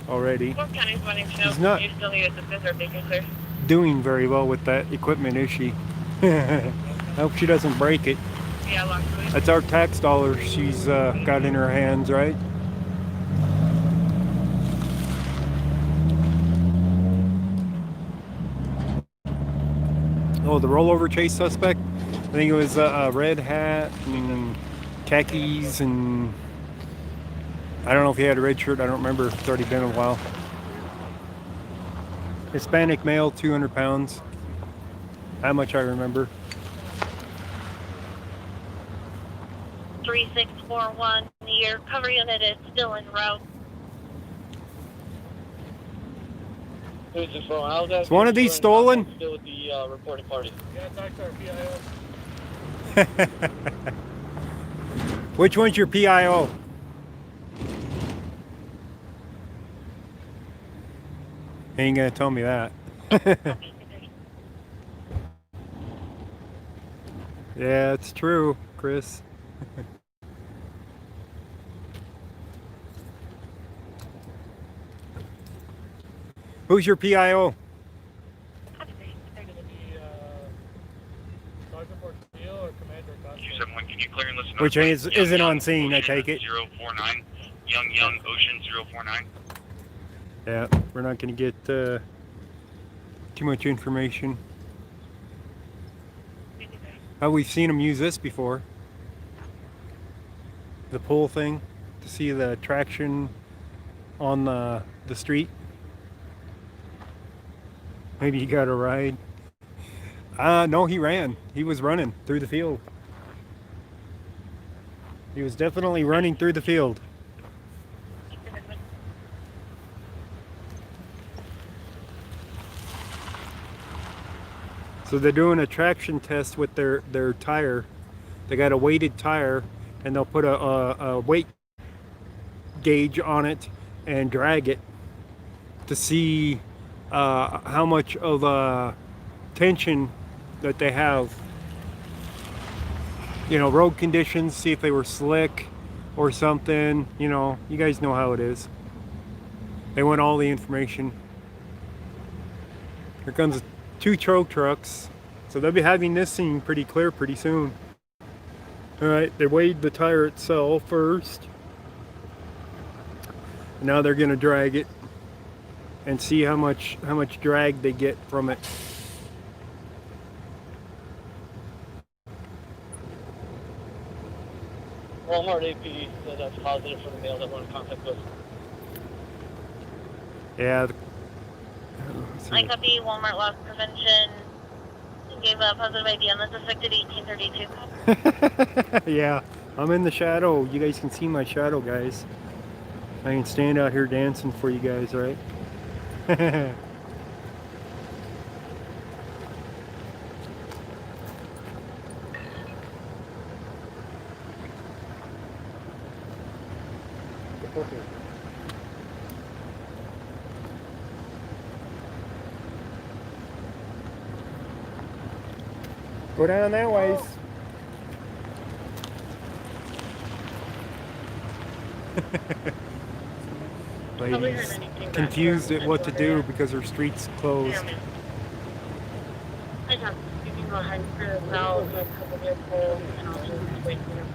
already. What county's running show? He's not You still need assistance or taking clear? doing very well with that equipment, is she? I hope she doesn't break it. Yeah, long sleeve. That's our tax dollars she's got in her hands, right? Oh, the rollover chase suspect? I think it was a red hat and khakis, and I don't know if he had a red shirt. I don't remember. It's already been a while. Hispanic male, 200 pounds. How much I remember. 3641. Your cover unit is still en route. Is one of these stolen? Still with the reporting party. Yeah, talk to our PIO. Which one's your PIO? He ain't gonna tell me that. Yeah, it's true, Chris. Who's your PIO? Sergeant Portillo or Commander Costa? 271, can you clear and listen? Which isn't on scene, I take it. 049, Young Ocean 049. Yeah, we're not going to get too much information. We've seen them use this before. The pull thing to see the traction on the street. Maybe he got a ride. No, he ran. He was running through the field. He was definitely running through the field. So they're doing a traction test with their tire. They got a weighted tire, and they'll put a weight gauge on it and drag it to see how much of tension that they have. You know, road conditions, see if they were slick or something. You know, you guys know how it is. They want all the information. Here comes 2 tow trucks. So they'll be having this scene pretty clear pretty soon. Alright, they weighed the tire itself first. Now they're gonna drag it and see how much drag they get from it. Walmart AP said that's positive for the male that we're in contact with. Yeah. I copy Walmart loss prevention. Gave a positive ID on the suspected 1832. Yeah, I'm in the shadow. You guys can see my shadow, guys. I can stand out here dancing for you guys, right? Go down that ways. Lady's confused at what to do because her street's closed. I have. You can go ahead and clear this out with a couple vehicles, and I'll just wait for them.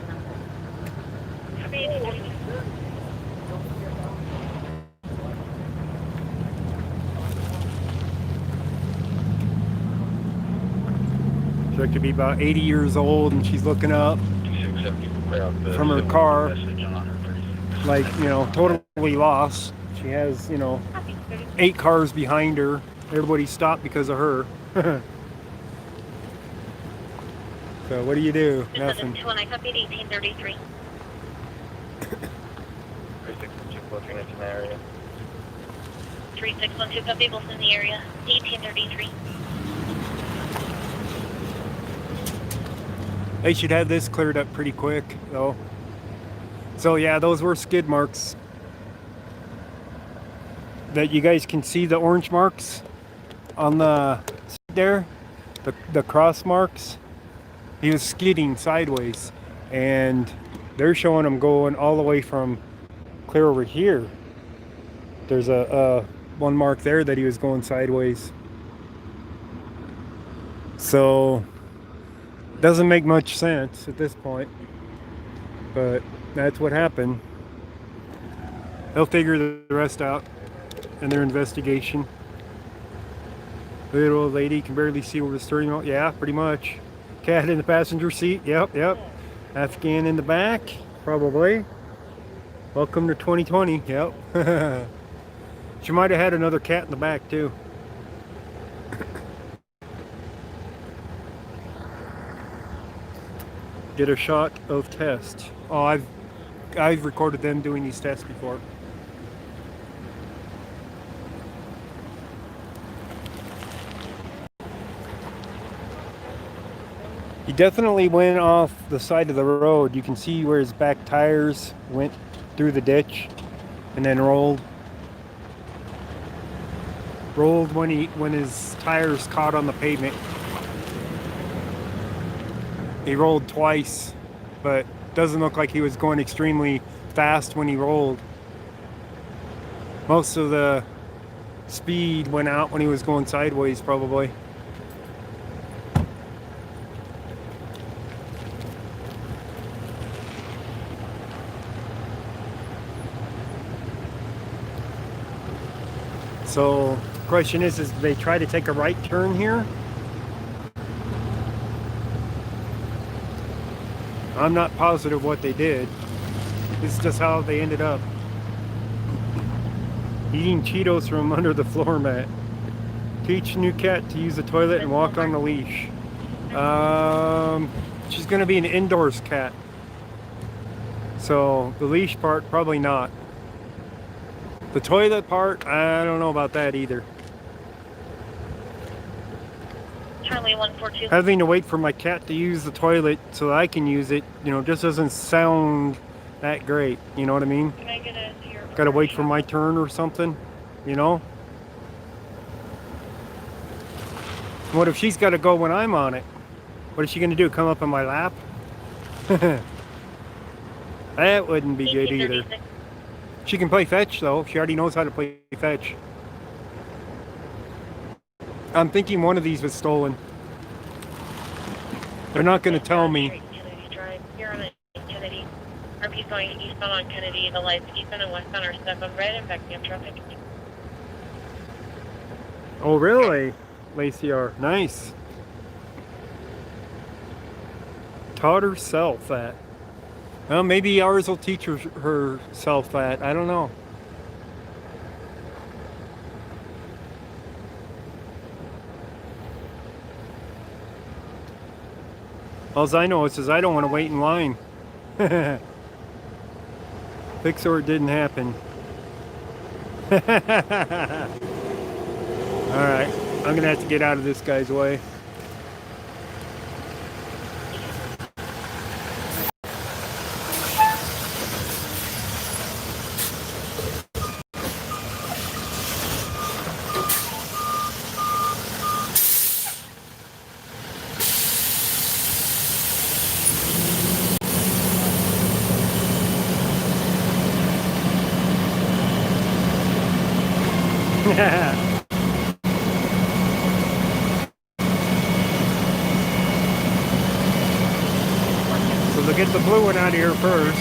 She could be about 80 years old, and she's looking up from her car, like, you know, totally lost. She has, you know, 8 cars behind her. Everybody stopped because of her. So what do you do? Nothing. 2 I copied 1833. 3612 copy, both in the area. 1833. They should have this cleared up pretty quick, though. So yeah, those were skid marks. That you guys can see the orange marks on the there, the cross marks. He was skidding sideways, and they're showing him going all the way from clear over here. There's a one mark there that he was going sideways. So doesn't make much sense at this point, but that's what happened. They'll figure the rest out in their investigation. Little old lady can barely see over the steering wheel. Yeah, pretty much. Cat in the passenger seat. Yep. Afghan in the back. Probably. Welcome to 2020. Yep. She might have had another cat in the back too. Get a shot of test. Oh, I've recorded them doing these tests before. He definitely went off the side of the road. You can see where his back tires went through the ditch and then rolled. rolled when his tires caught on the pavement. He rolled twice, but doesn't look like he was going extremely fast when he rolled. Most of the speed went out when he was going sideways, probably. So, question is they try to take a right turn here? I'm not positive what they did. This is just how they ended up. Eating Cheetos from under the floor mat. Teach new cat to use the toilet and walk on the leash. She's gonna be an indoors cat. So the leash part, probably not. The toilet part, I don't know about that either. Charlie 142. Having to wait for my cat to use the toilet so that I can use it, you know, just doesn't sound that great. You know what I mean? Can I get your Gotta wait for my turn or something, you know? What if she's gotta go when I'm on it? What is she gonna do? Come up in my lap? That wouldn't be good either. She can play fetch though. She already knows how to play fetch. I'm thinking one of these was stolen. They're not going to tell me. Kennedy Drive. You're on Kennedy. RP's going eastbound on Kennedy. The lights eastbound and westbound are stuck on red and backed up traffic. Oh really? Lacey R. Nice. Taught herself that. Well, maybe ours will teach herself that. I don't know. All I know is I don't want to wait in line. Fix or it didn't happen. Alright, I'm going to have to get out of this guy's way. So they'll get the blue one out of here first.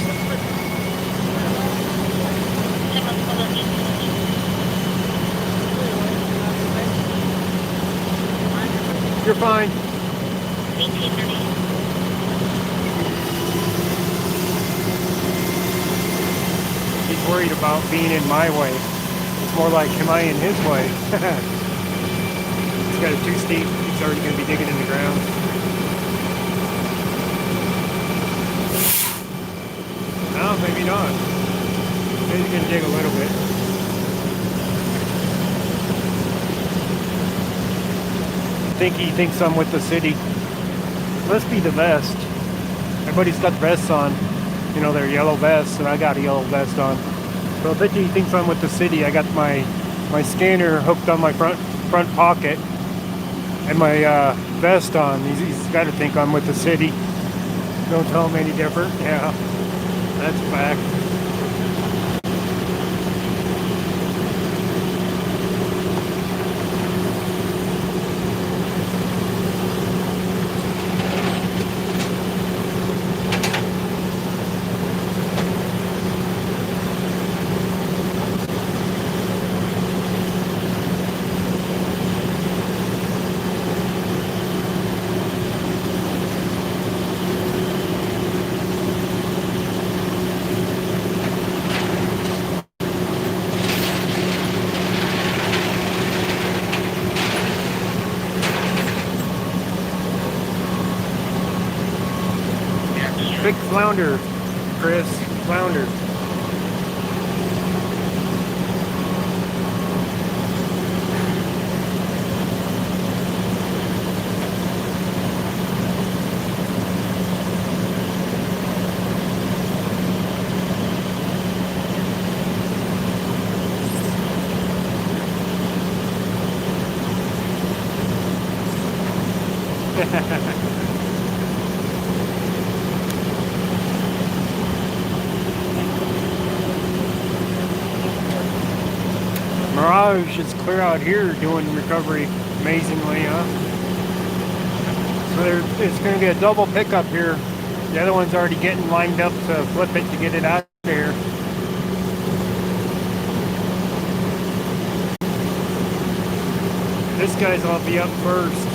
You're fine. 1830. He's worried about being in my way. It's more like, am I in his way? He's got it too steep. He's already going to be digging in the ground. No, maybe not. Maybe he's going to dig a little bit. I think he thinks I'm with the city. Must be the vest. Everybody's got vests on. You know, they're yellow vests, and I got a yellow vest on. So I bet he thinks I'm with the city. I got my scanner hooked on my front pocket and my vest on. He's got to think I'm with the city. Don't tell him any different. Yeah, that's a fact. Big flounder, Chris. Flounder. Mirage is clear out here doing recovery amazingly, huh? So it's going to be a double pickup here. The other one's already getting lined up to flip it to get it out there. This guy's will be up first.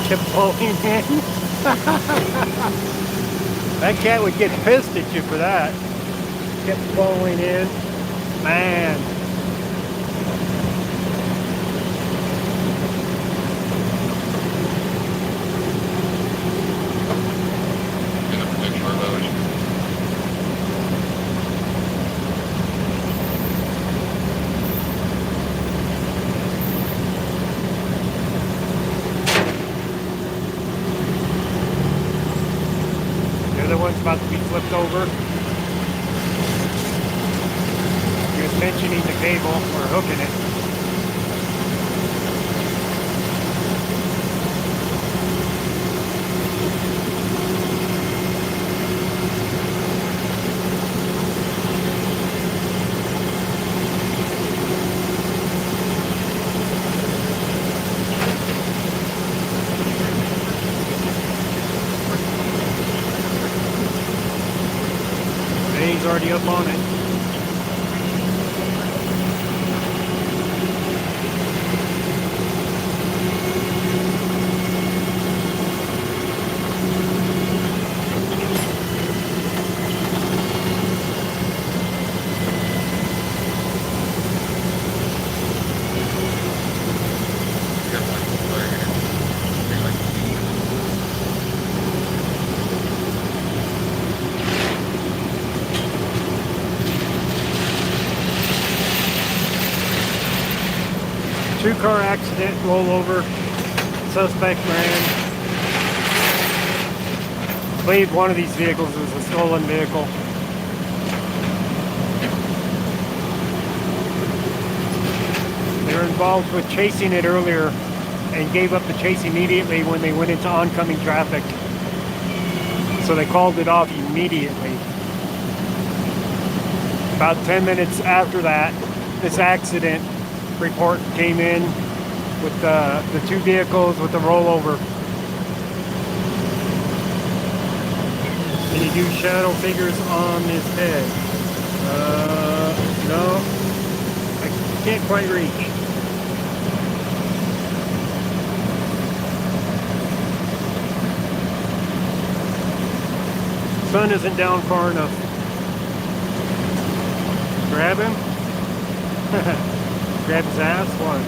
Kept blowing in. That cat would get pissed at you for that. Kept blowing in. Man. One's about to be flipped over. He was mentioning the cable or hooking it. He's already up on it. Two-car accident, rollover, suspect ran. I believe one of these vehicles is a stolen vehicle. They were involved with chasing it earlier and gave up the chase immediately when they went into oncoming traffic. So they called it off immediately. About 10 minutes after that, this accident report came in with the two vehicles with the rollover. Can you do shadow figures on his head? No, I can't quite reach. Sun isn't down far enough. Grab him? Grab his ass? What?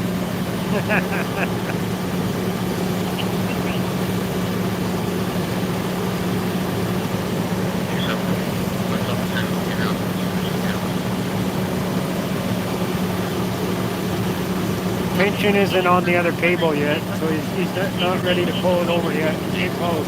Tension isn't on the other cable yet, so he's not ready to pull it over yet. He's getting close.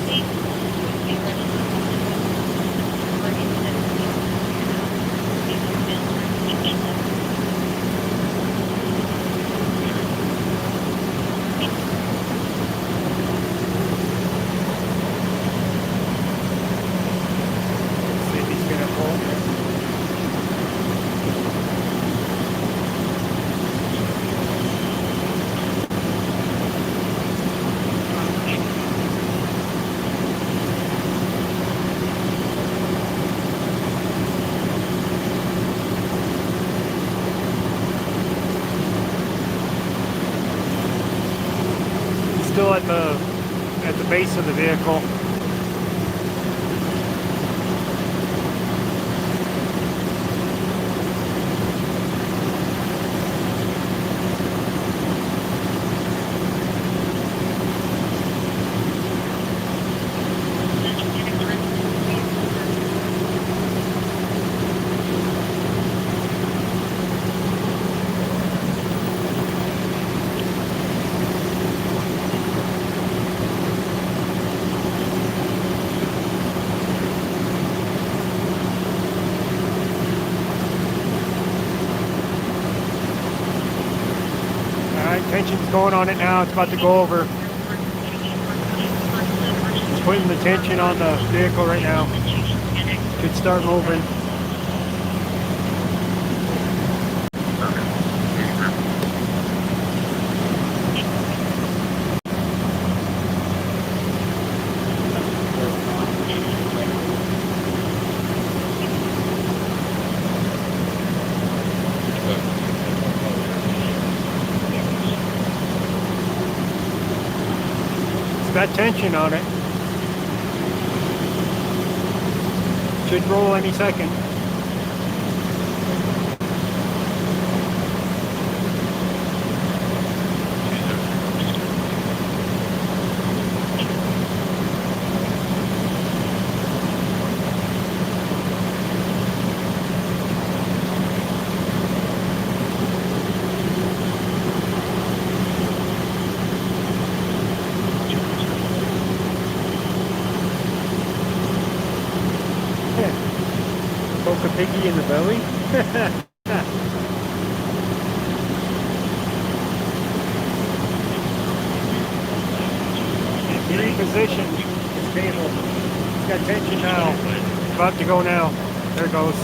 Still at the base of the vehicle. Tension's going on it now. It's about to go over. He's putting the tension on the vehicle right now. Should start moving. It's got tension on it. Should roll any second. Poke a piggy in the belly. He repositioned his cable. It's got tension now. It's about to go now. There it goes.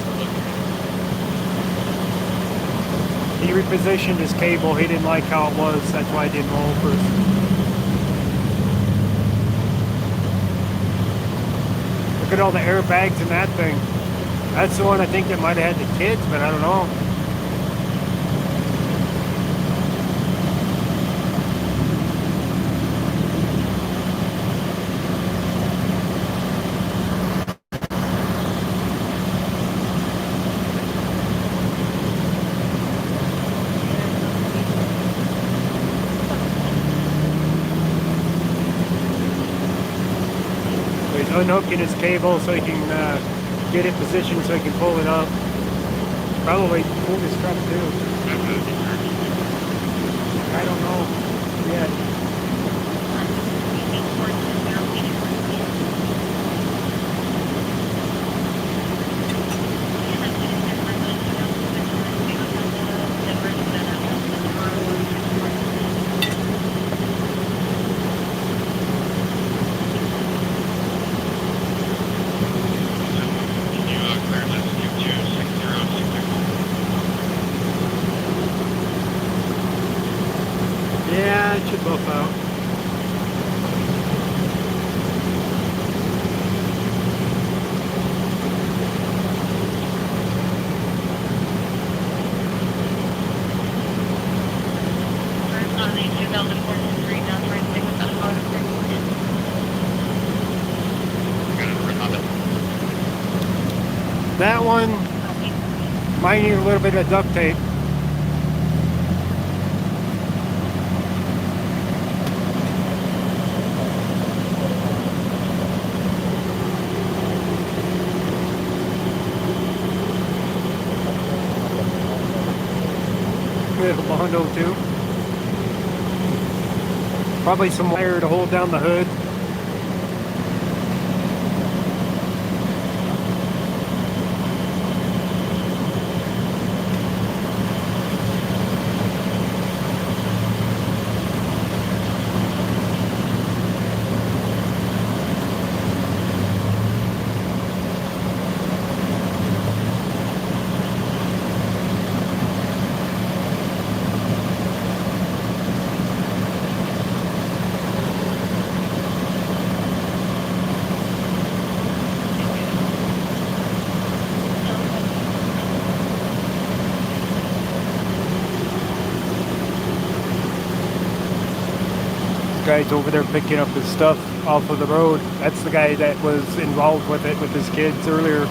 He repositioned his cable. He didn't like how it was. That's why it didn't roll first. Look at all the airbags in that thing. That's the one I think that might have had the kids, but I don't know. So he's unhooking his cable so he can get it positioned so he can pull it up. Probably pull his truck too. I don't know yet. Yeah, it should buff out. That one might need a little bit of duct tape. Little Bondo too. Probably some wire to hold down the hood. Guy's over there picking up his stuff off of the road. That's the guy that was involved with it with his kids earlier.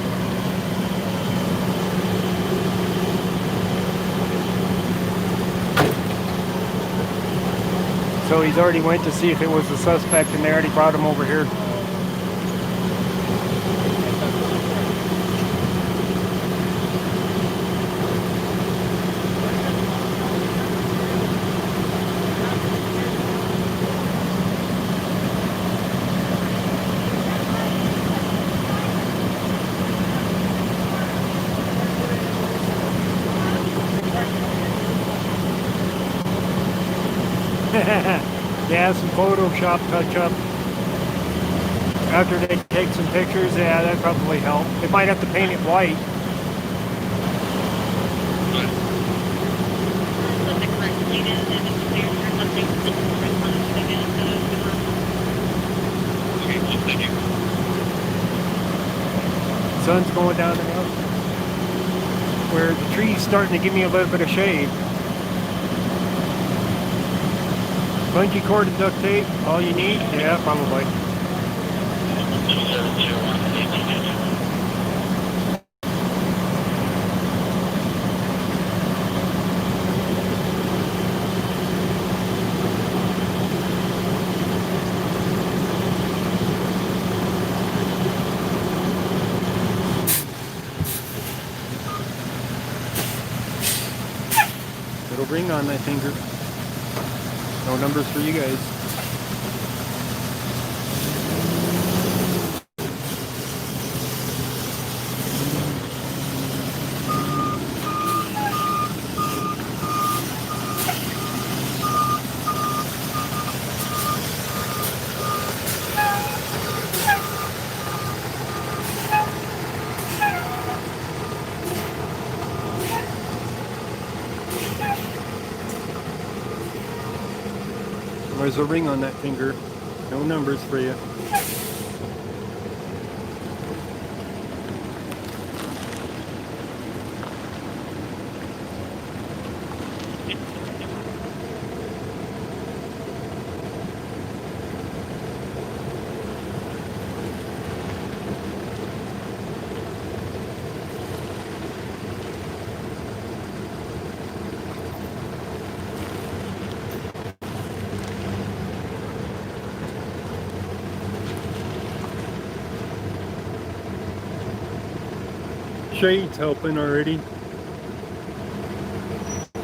So he's already went to see if it was the suspect and they already brought him over here. Yeah, some Photoshop touch-up. After they take some pictures, yeah, that'd probably help. They might have to paint it white. Put the correct plate in and it's clear for something to the correct one again. Thank you. Sun's going down the hill. Where the tree's starting to give me a little bit of shade. Bungee cord and duct tape, all you need? Yeah, probably. Little ring on that finger. No numbers for you guys. There's a ring on that finger. No numbers for you. Shade's helping already.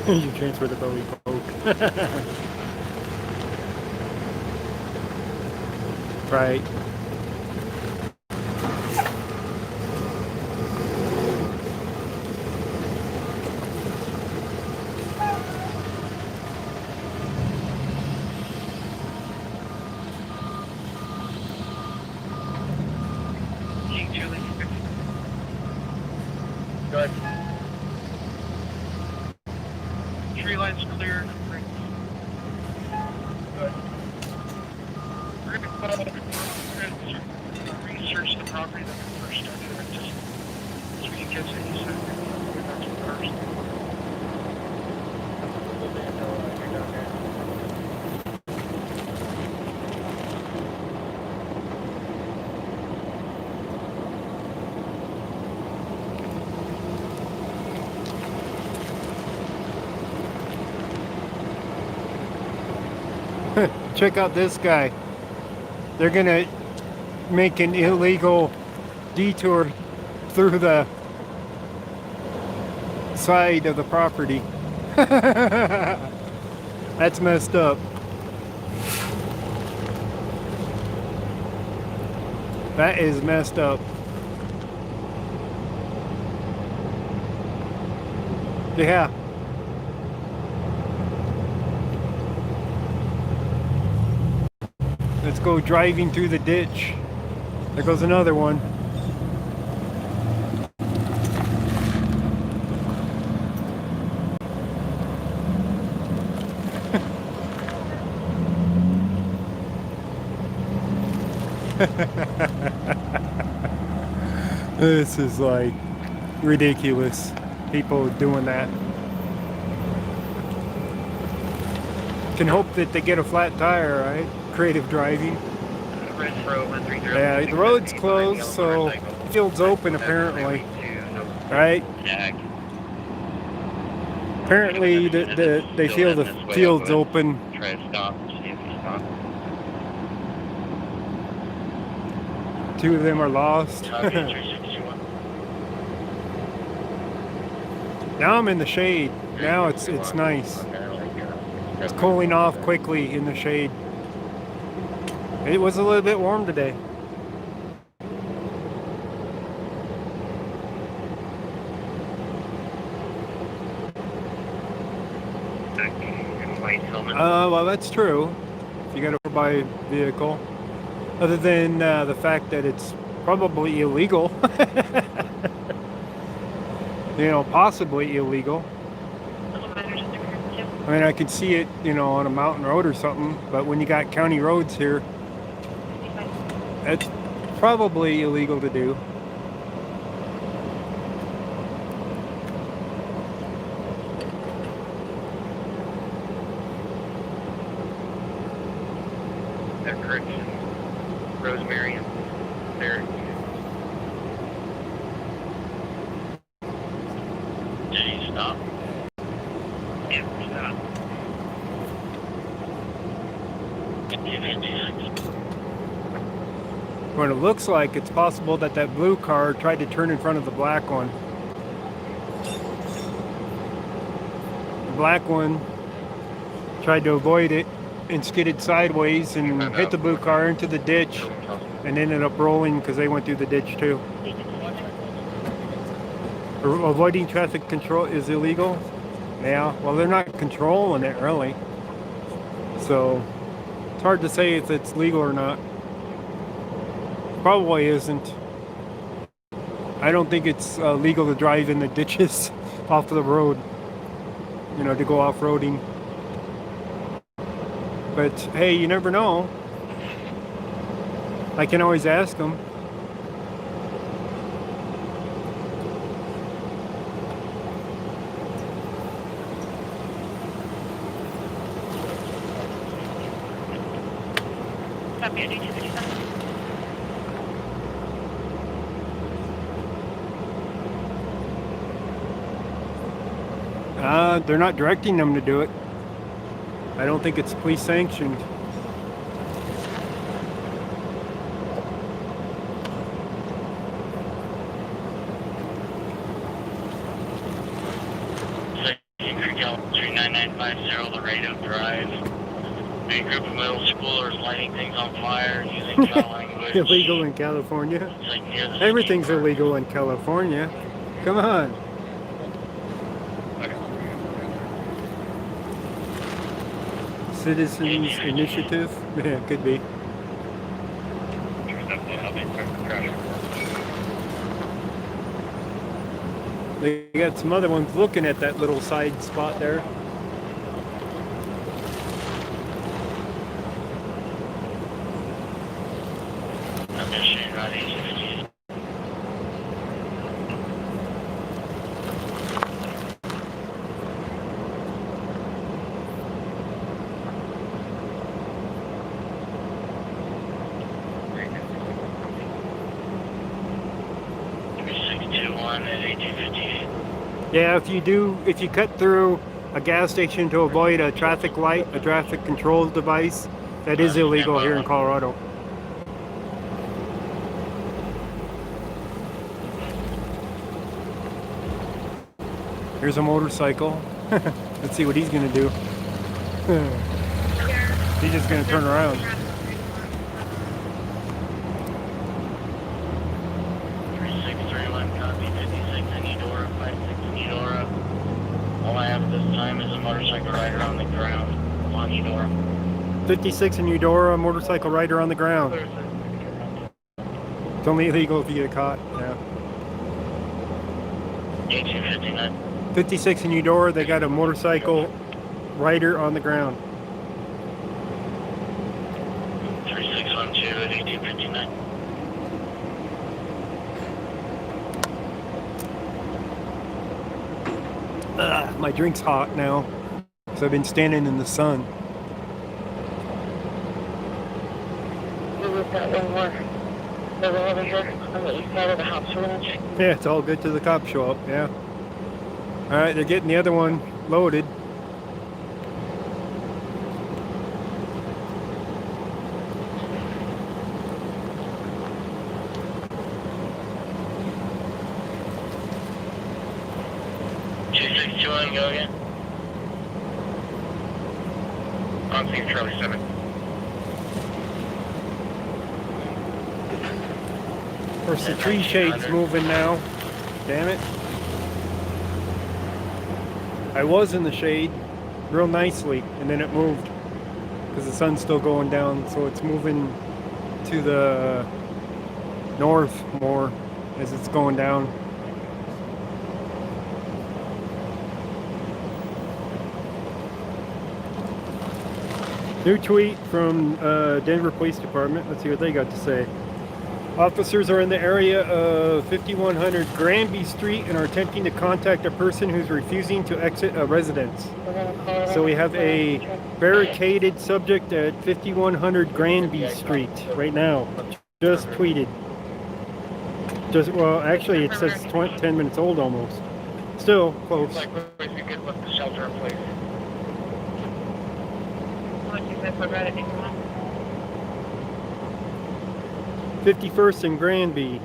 You transfer the belly poke. Right. Good. Tree line's clear. Good. We're going to follow research the property that we first started with, just so we can get to any second. That's the first. Check out this guy. They're gonna make an illegal detour through the side of the property. That's messed up. That is messed up. Yeah. Let's go driving through the ditch. There goes another one. This is like ridiculous. People doing that. Can hope that they get a flat tire, right? Creative driving. Yeah, the road's closed, so field's open apparently. Right? Apparently they feel the field's open. Try to stop, see if he stops. Two of them are lost. Now I'm in the shade. Now it's nice. It's cooling off quickly in the shade. It was a little bit warm today. Wayne Tillman. Well, that's true. If you got to buy a vehicle, other than the fact that it's probably illegal, possibly illegal. I mean, I could see it, on a mountain road or something, but when you got county roads here, it's probably illegal to do. That correction. Rosemary and Barrett. Did he stop? Yeah, stop. When it looks like it's possible that blue car tried to turn in front of the black one. The black one tried to avoid it and skidded sideways and hit the blue car into the ditch and ended up rolling because they went through the ditch too. Avoiding traffic control is illegal? Yeah, well, they're not controlling it really. So it's hard to say if it's legal or not. Probably isn't. I don't think it's legal to drive in the ditches off the road, to go off-roading. But hey, you never know. I can always ask them. Copy, 255. They're not directing them to do it. I don't think it's police sanctioned. Laredo Drive. Big group of middle schoolers lighting things on fire using foul language. Illegal in California? It's like near the Everything's skate park. illegal in California. Come on. Citizens Initiative? Yeah, could be. They got some other ones looking at that little side spot there. I'm just shooting right easy. Yeah, if you cut through a gas station to avoid a traffic light, a traffic control device, that is illegal here in Colorado. Here's a motorcycle. Let's see what he's gonna do. He's just gonna turn around. All I have this time is a motorcycle rider on the ground along Eudora. 56 in Eudora, motorcycle rider on the ground. It's only illegal if you get caught. Yeah. 1859. 56 in Eudora, they got a motorcycle rider on the ground. 3612 at 1859. My drink's hot now, so I've been standing in the sun. We've got one more. They're over here on the east side of the house ranch. Yeah, it's all good till the cops show up, yeah. Alright, they're getting the other one loaded. Go again. On Team Charlie 7. Of course, the tree shade's moving now. Damn it. I was in the shade. real nicely, and then it moved because the sun's still going down, so it's moving to the north more as it's going down. New tweet from Denver Police Department. Let's see what they got to say. Officers are in the area of 5100 Granby Street and are attempting to contact a person who's refusing to exit a residence. So we have a barricaded subject at 5100 Granby Street right now. Just tweeted. Well, actually it says 10 minutes old almost. Still close. Like, if you could put the shelter in place. 51st and Granby.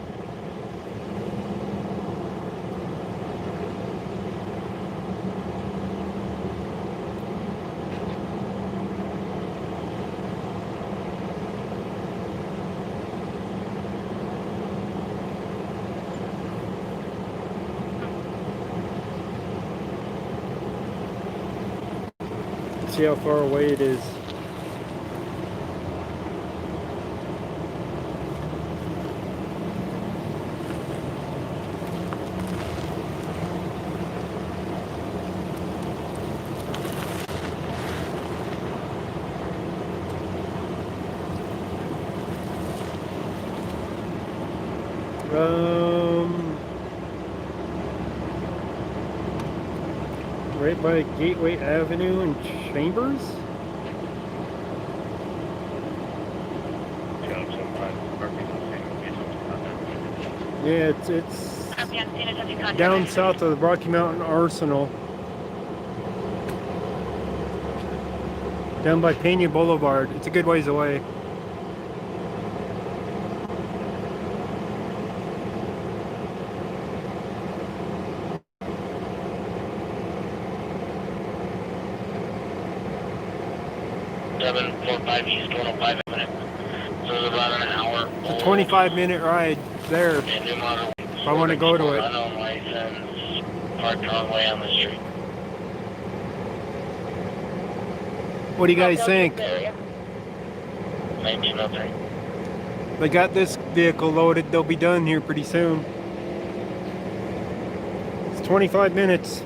See how far away it is. Right by Gateway Avenue and Chambers? Yeah, it's down south of the Rocky Mountain Arsenal. Down by Pena Boulevard. It's a good ways away. East 105 minutes. So it's about an hour. It's a 25-minute ride there. If I want to go to it. Unknown license, parked wrong way on the street. What do you guys think? 1903. They got this vehicle loaded. They'll be done here pretty soon. It's 25 minutes.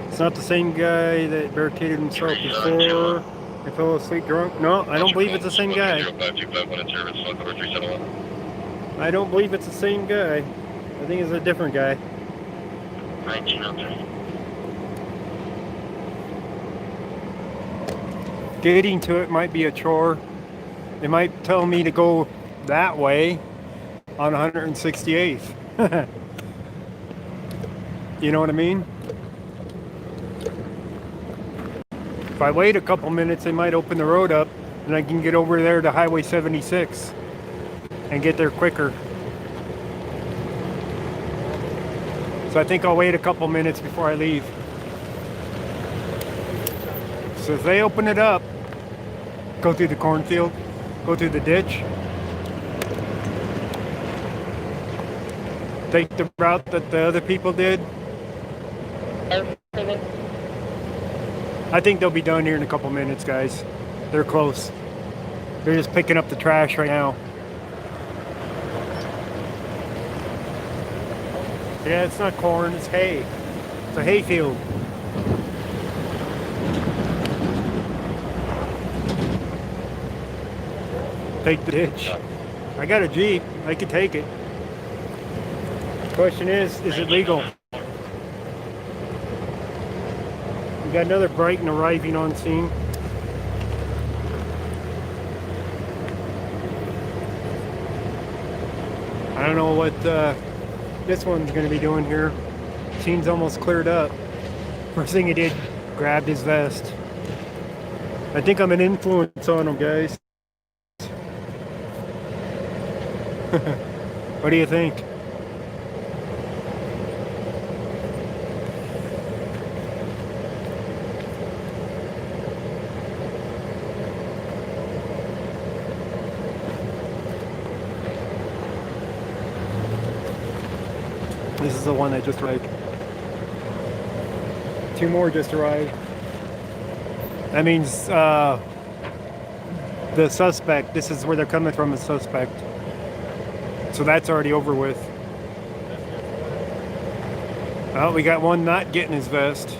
It's not the same guy that barricaded himself before. He fell asleep drunk. No, I don't believe it's the same guy. I don't believe it's the same guy. I think it's a different guy. 1903. Getting to it might be a chore. They might tell me to go that way on 168th. You know what I mean? If I wait a couple minutes, they might open the road up and I can get over there to Highway 76 and get there quicker. So I think I'll wait a couple minutes before I leave. So if they open it up, go through the cornfield, go through the ditch, take the route that the other people did, I think they'll be done here in a couple minutes, guys. They're close. They're just picking up the trash right now. Yeah, it's not corn, it's hay. It's a hay field. Take the ditch. I got a Jeep. I could take it. Question is it legal? We got another Brighton arriving on scene. I don't know what this one's going to be doing here. Scene's almost cleared up. First thing he did, grabbed his vest. I think I'm an influence on him, guys. What do you think? This is the one I just read. 2 more just arrived. That means the suspect, this is where they're coming from, the suspect. So that's already over with. Oh, we got one not getting his vest.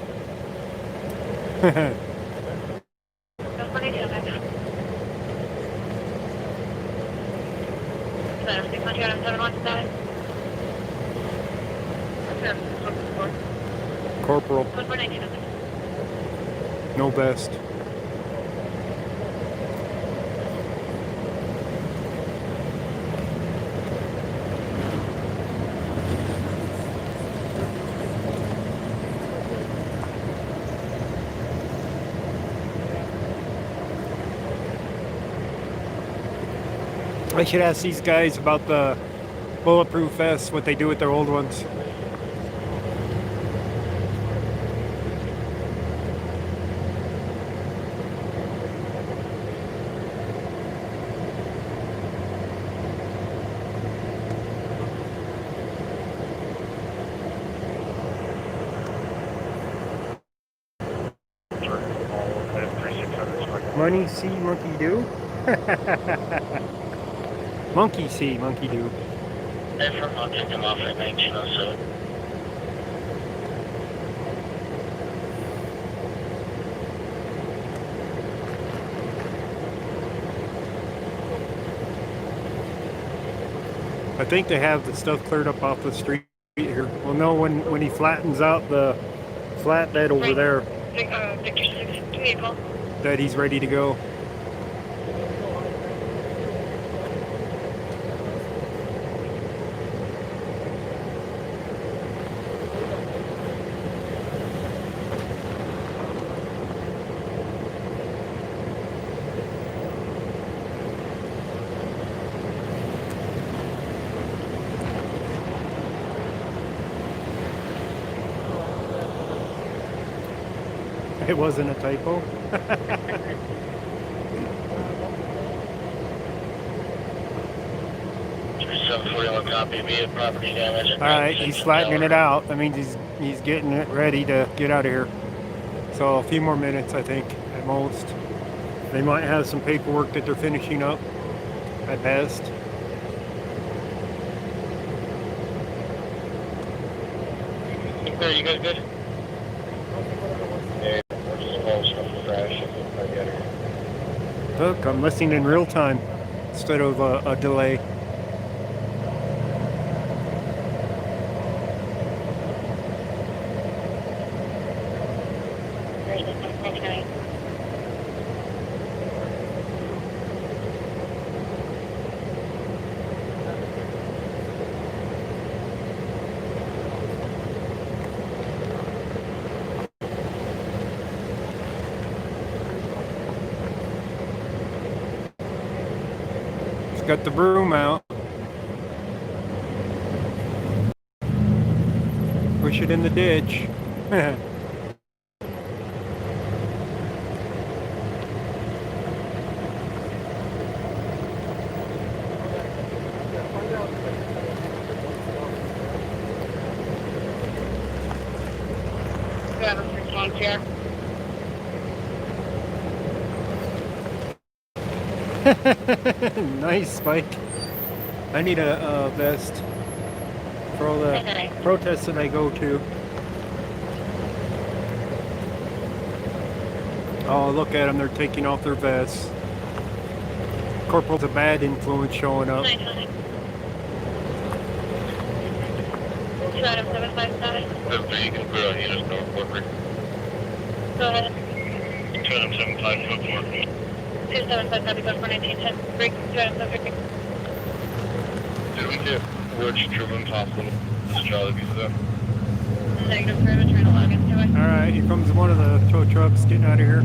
Corporal. No vest. I should ask these guys about the bulletproof vests, what they do with their old ones. Money see, monkey do. Monkey see, monkey do. I'll take them off at 1907. I think they have the stuff cleared up off the street here. We'll know when he flattens out the flatbed over there Victor 6, give me a call. that he's ready to go. It wasn't a typo. 741 copy, immediate property damage. All right, he's flattening it out. That means he's getting it ready to get out of here. So a few more minutes, I think, at most. They might have some paperwork that they're finishing up at best. There, you guys good? Yeah, we're just almost off the crash. Look, I'm listening in real time instead of a delay. Got the broom out. Push it in the ditch. Here. Nice, Spike. I need a vest for all the protests that I go to. Oh, look at them. They're taking off their vests. Corporal's a bad influence showing up. 2-757. You can put on units north corporate. Go ahead. 2-775 foot more. 2-757, go for 1910. Break 2-756. Did we get which Truman hospital this Charlie visa? Negative, sir. I'm trying to log into it. All right, here comes one of the tow trucks getting out of here.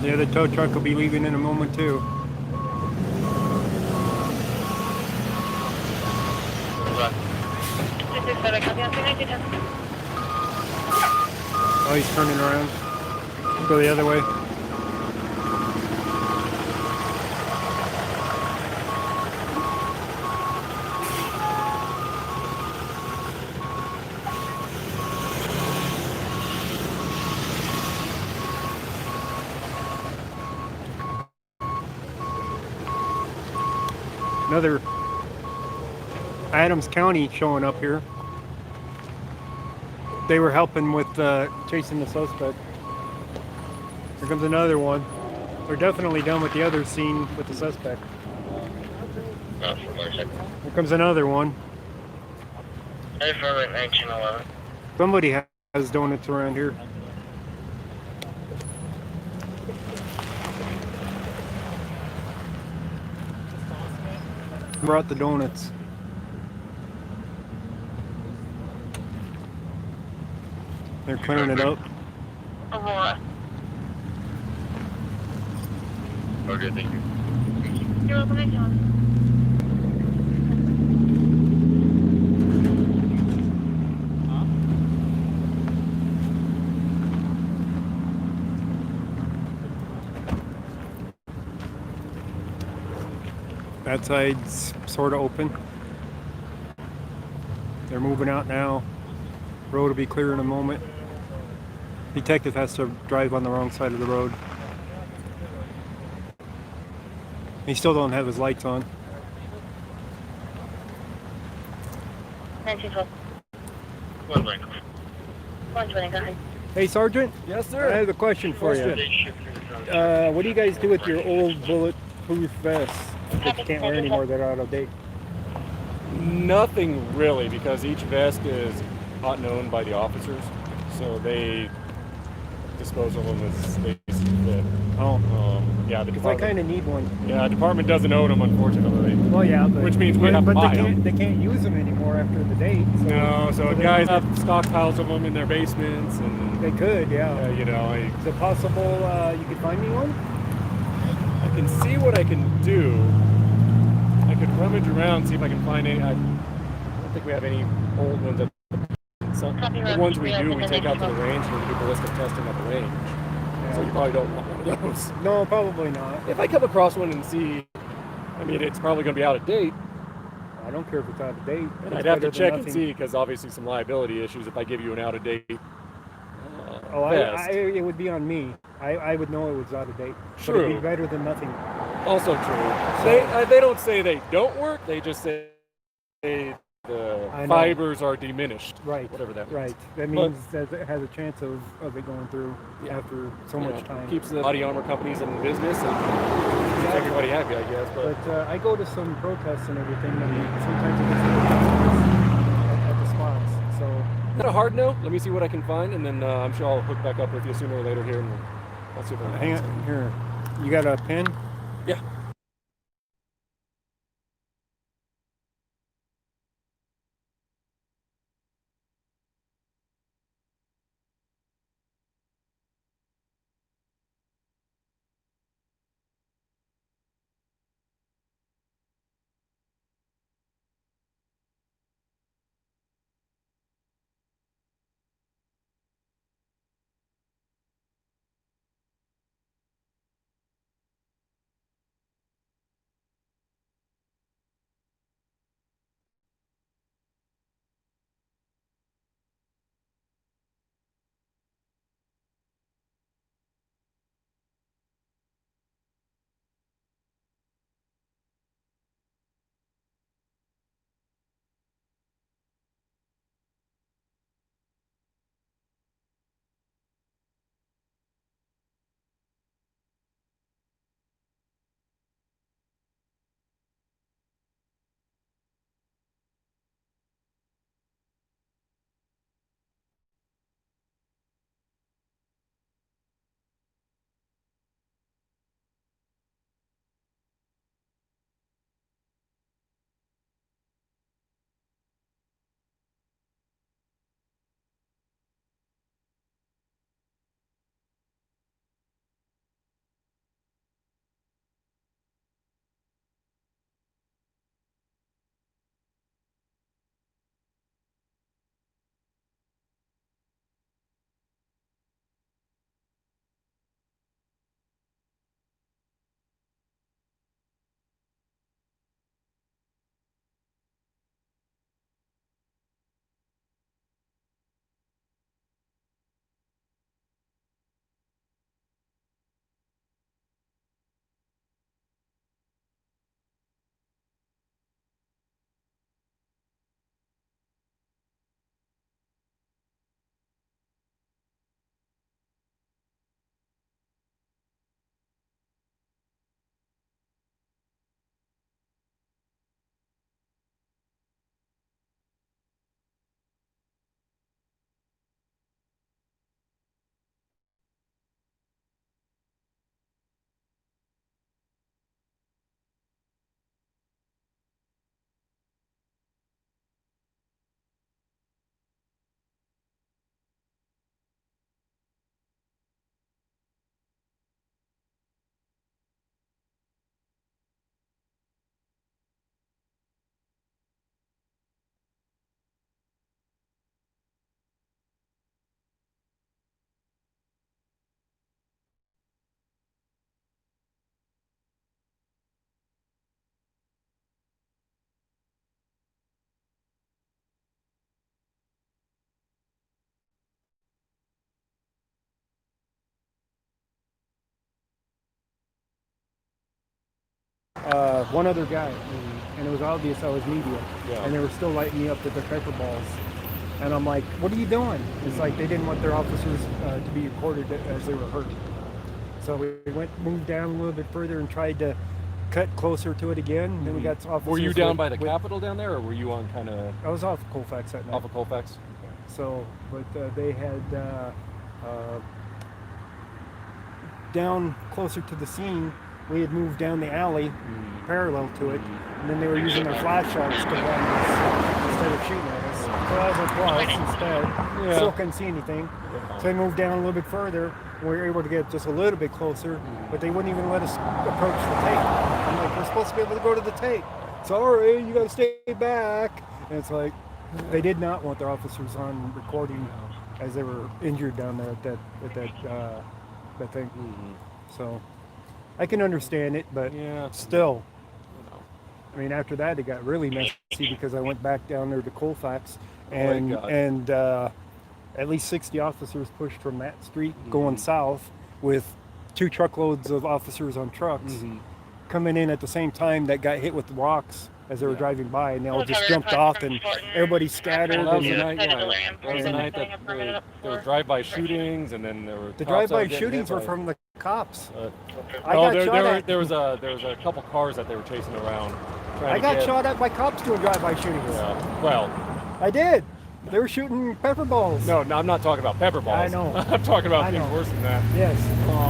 The other tow truck will be leaving in a moment too. Oh, he's turning around. Go the other way. Another Adams County showing up here. They were helping with chasing the suspect. Here comes another one. They're definitely done with the other scene with the suspect. Here comes another one. Affirmative 1911. Somebody has donuts around here. Brought the donuts. They're clearing it up. Aurora. Okay, thank you. You're welcome, John. That side's sort of open. They're moving out now. Road will be clear in a moment. Detective has to drive on the wrong side of the road. He still don't have his lights on. 1912. 120, go ahead. Hey, Sergeant. Yes, I sir. have a question for you. What do you guys do with your old bulletproof vests that you can't wear anymore that are out of date? Nothing really, because each vest is hot and owned by the officers, so they dispose of them as they see fit. Oh, Yeah, the because I department. kind of need one. Yeah, department doesn't own them, unfortunately. Well, yeah, but, Which means we have to but buy they 'em. can't, they can't use them anymore after the date. So No, so they guys don't have stockpiles of them in their basements, and They could, yeah. you know, Is it possible you could find me one? I can see what I can do. I could rummage around, see if I can find any. I don't think we have any old ones. The ones we do, we take out to the range and we do ballistic testing at the range. So you probably don't want one of those. No, probably not. If I come across one and see, I mean, it's probably going to be out of date. I don't care if it's out of date. And It's I'd have to better than check and nothing. see, because obviously some liability issues if I give you an out of date. It would be on me. I would know it was out of date. But it'd True. be better than nothing. Also true. They don't say they don't work. They just say the I know. fibers are diminished. Right. Whatever that means. Right. That means that it has a chance of it going through after so You much know, time. keeps the body armor companies in business and keeps everybody happy, I guess. But I go to some protests and everything, and sometimes it gets a little dangerous at the spots. So Not a hard no. Let me see what I can find, and then I'm sure I'll hook back up with you sooner or later here, and I'll see if I can hang find on here. You got a pen? Yeah. one other guy, and it was obvious I was media, Yeah. and they were still lighting me up with their pepper balls. And I'm like, what are you doing? It's like they didn't want their officers to be recorded as they were hurt. So we moved down a little bit further and tried to cut closer to it again. Then we got officers. Were you down by the Capitol down there, or were you on kind of? I was off Colfax that night. Off of Colfax. So, but they had down closer to the scene. We had moved down the alley parallel to it, and then they were using their flashlights to run us instead of shooting at us. So I was like, plus instead. Yeah. Still couldn't see anything. So they moved down a little bit further. We were able to get just a little bit closer, but they wouldn't even let us approach the tape. I'm like, we're supposed to be able to go to the tape. Sorry, you gotta stay back. And it's like, they did not want their officers on recording as they were injured down there at that thing. So I can understand it, but still. I mean, after that, it got really messy because I went back down there to Colfax, and at least 60 officers pushed from that street going south with 2 truckloads of officers on trucks coming in at the same time that got hit with rocks as they were driving by, and they all just jumped off and everybody scattered. Well, that was the night, that was the night that there were drive-by shootings, and then there were the drive-by shootings were from the cops. There was a couple cars that they were chasing around. I got shot at by cops doing drive-by shootings. Yeah. Well, I did. They were shooting pepper balls. No, I'm not talking about pepper balls. I know. I'm talking about things worse than that. Yes.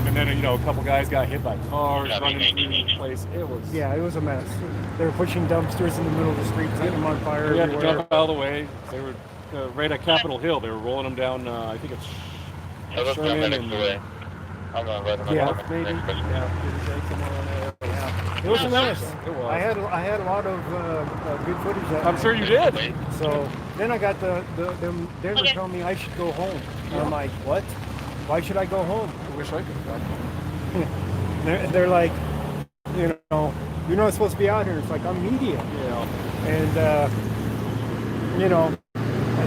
And then a couple guys got hit by cars running through the place. It was a mess. They were pushing dumpsters in the middle of the street, setting them on fire. We had to jump out of the way. They were right at Capitol Hill. They were rolling them down. I think it's Sherman and. Yeah, maybe. It was a mess. It was. I had a lot of good footage. I'm sure you did. So then I got them Denver telling me I should go home. And I'm like, what? Why should I go home? I wish I could have gone. They're like, you're not supposed to be out here. It's like, I'm media. Yeah. And that's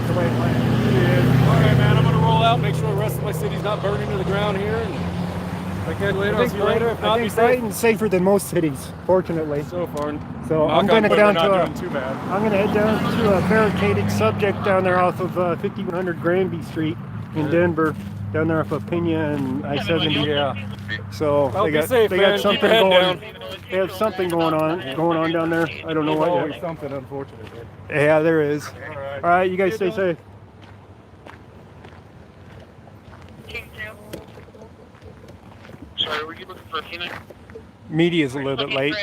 the way it went. Yeah. All right, man. I'm gonna roll out. Make sure the rest of my city's not burning to the ground here. And okay, later. I'll see you later. If not, I think Brighton's safer than most cities, fortunately. So far. So I'm going to head down to a barricaded subject down there off of 5100 Granby Street in Denver, down there off of Pena and I-70. Yeah. So they got something going. They have something going on down there. I don't know what. Always something, unfortunately. Yeah, there is. All right, you guys stay safe. Sorry, were you looking for a canine? Media's a little bit late.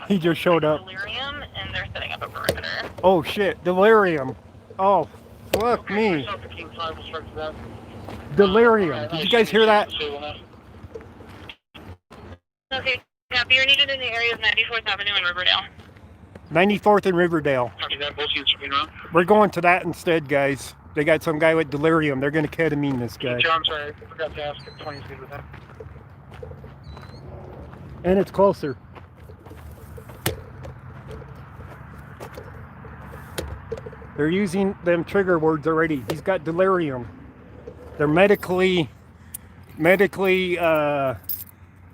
He just showed up. Delirium, and they're setting up a perimeter. Oh shit, delirium. Oh, fuck me. Delirium. Did you guys hear that? Okay, copy. You're needed in the area of 94th Avenue and Riverdale. 94th and Riverdale. Is that both you screen around? We're going to that instead, guys. They got some guy with delirium. They're going to ketamine this guy. John, sorry, I forgot to ask if 20's good with that. And it's closer. They're using them trigger words already. He's got delirium. They're medically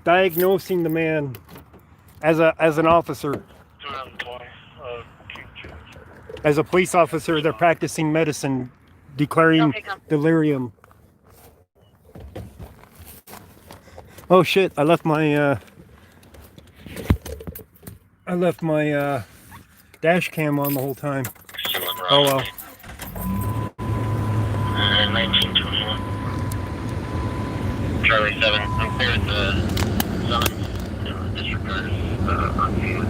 diagnosing the man as an officer. As a police officer, they're practicing medicine, declaring delirium. Oh shit! I left my dash cam on the whole time. Oh well. 1921. Charlie 7. I'm clear at the summons. Disregard on you.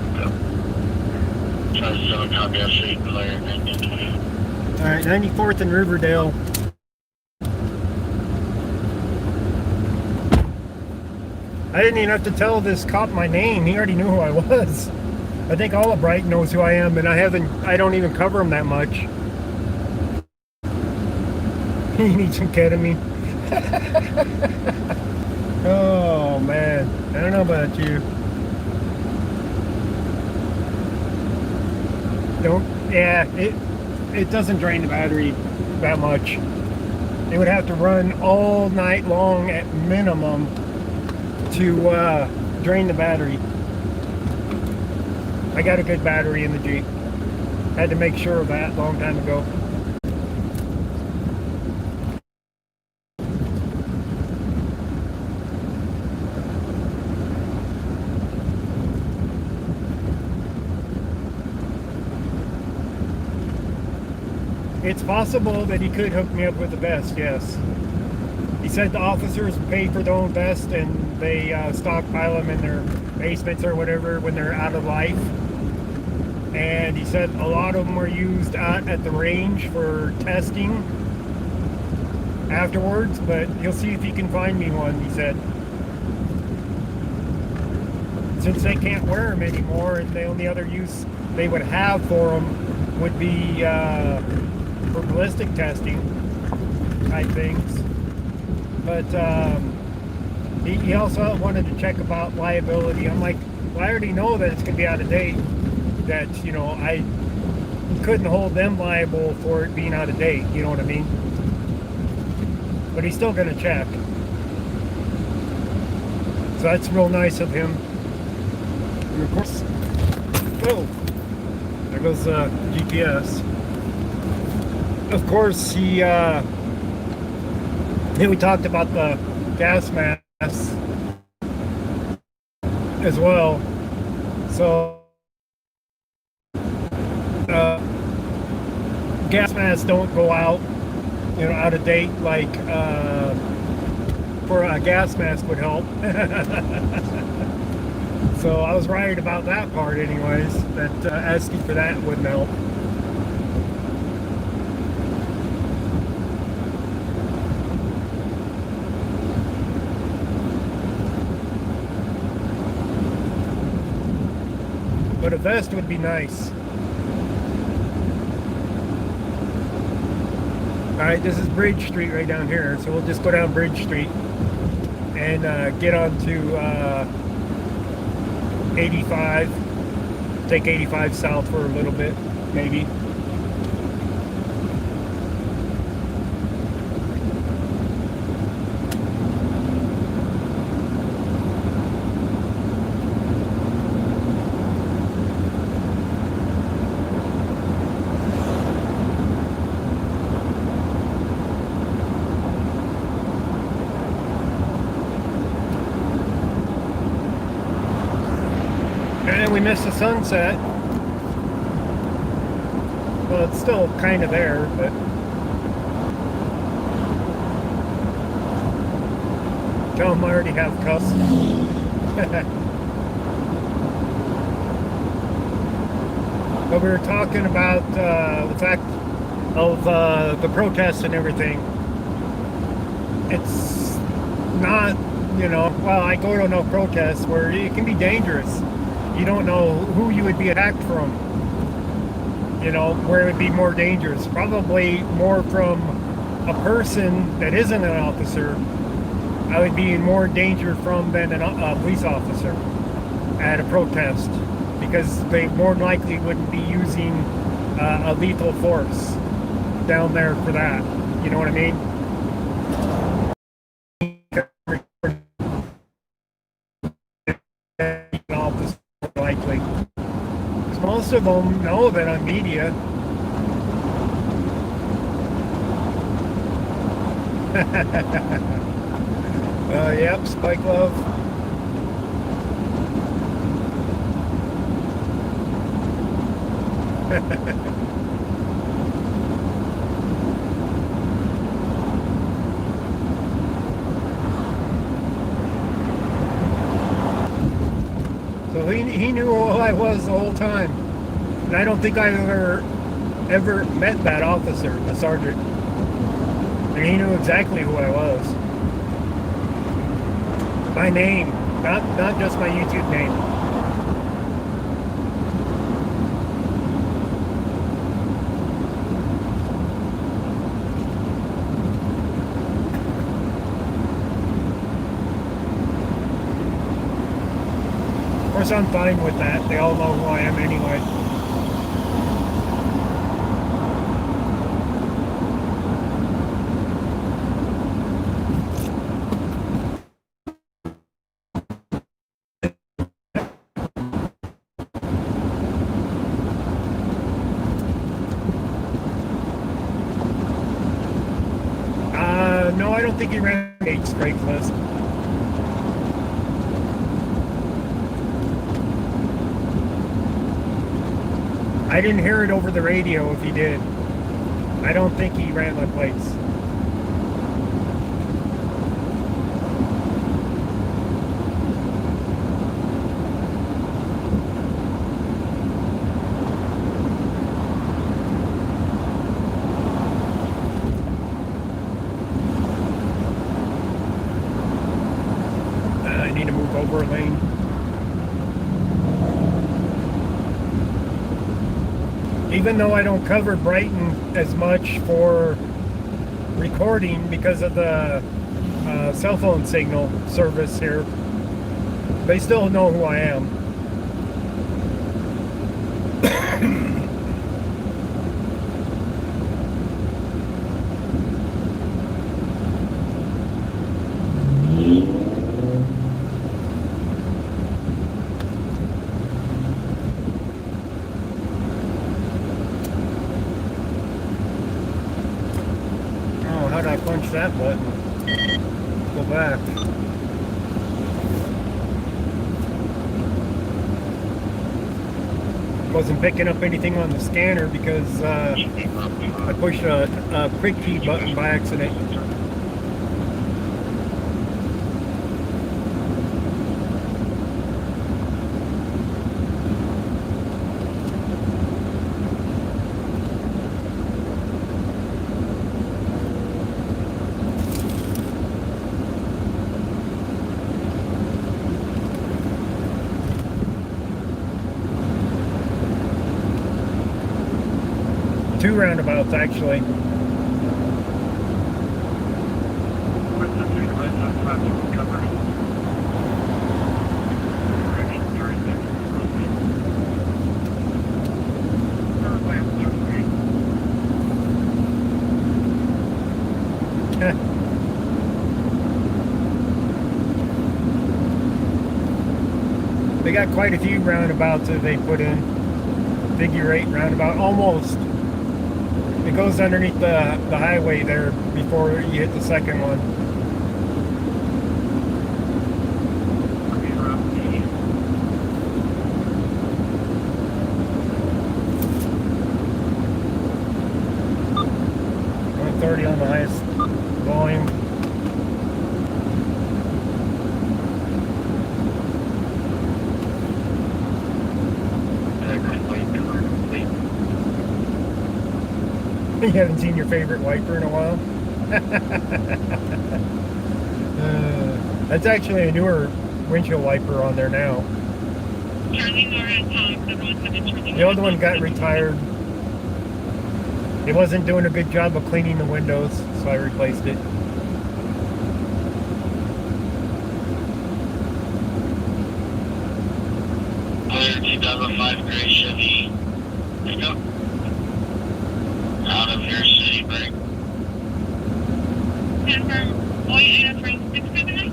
Charlie 7, copy. I'll show you clear 1920. Alright, 94th and Riverdale. I didn't even have to tell this cop my name. He already knew who I was. I think all of Brighton knows who I am, and I don't even cover him that much. He needs some ketamine. Oh man, I don't know about you. It doesn't drain the battery that much. It would have to run all night long at minimum to drain the battery. I got a good battery in the Jeep. Had to make sure of that a long time ago. It's possible that he could hook me up with a vest, yes. He said the officers pay for their own vest and they stockpile them in their basements or whatever when they're out of life. And he said a lot of them were used out at the range for testing afterwards, but he'll see if he can find me one, he said. Since they can't wear them anymore and the only other use they would have for them would be for ballistic testing type things. But he also wanted to check about liability. I'm like, well, I already know that it's going to be out of date. That, you know, I couldn't hold them liable for it being out of date. You know what I mean? But he's still going to check. So that's real nice of him. And of course, oh, there goes GPS. Of course, we talked about the gas mask as well. So gas masks don't go out, you know, out of date like for a gas mask would help. So I was right about that part anyways, that asking for that wouldn't help. But a vest would be nice. Alright, this is Bridge Street right down here, so we'll just go down Bridge Street and get onto 85, take 85 south for a little bit, maybe. And we missed the sunset. Well, it's still kind of there, but tell them I already have cuffs. But we were talking about the fact of the protests and everything. It's not, you know, well, I go to enough protests where it can be dangerous. You don't know who you would be attacked from, you know, where it would be more dangerous. Probably more from a person that isn't an officer. I would be in more danger from than a police officer at a protest, because they more than likely wouldn't be using a lethal force down there for that. You know what I mean? Likely. Because most of them know that I'm media. Yep, Spike Love. So he knew who I was the whole time. And I don't think I ever met that officer, the sergeant. And he knew exactly who I was. My name, not just my YouTube name. Of course, I'm fine with that. They all know who I am anyway. don't think he ran 8 Craigslist. I didn't hear it over the radio if he did. I don't think he ran the plates. I need to move over a lane. Even though I don't cover Brighton as much for recording because of the cell phone signal service here, they still know who I am. How did I punch that button? Go back. Wasn't picking up anything on the scanner because I pushed a quick key button by accident. Two roundabouts, actually. They got quite a few roundabouts that they put in. Figure 8 roundabout, almost. It goes underneath the highway there before you hit the second one. .130 on the highest volume. You haven't seen your favorite wiper in a while? That's actually a newer windshield wiper on there now. The other one got retired. It wasn't doing a good job of cleaning the windows, so I replaced it. Clear 2005 gray Chevy. Pickup. Out of your city break. Confirm. All you AS range 679?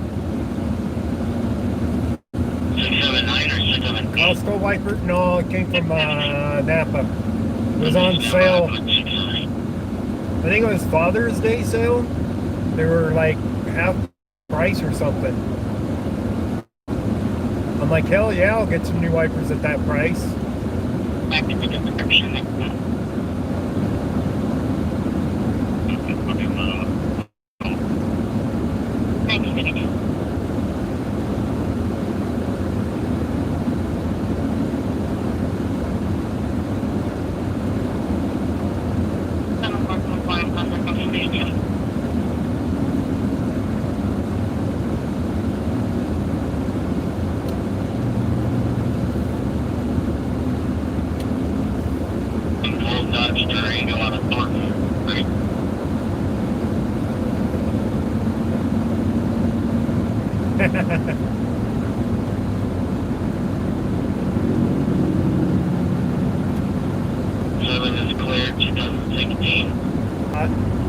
679 or 678? Costco wiper? No, it came from Napa. It was on sale. I think it was Father's Day sale. They were like half price or something. I'm like, hell yeah, I'll get some new wipers at that price. Back to the description.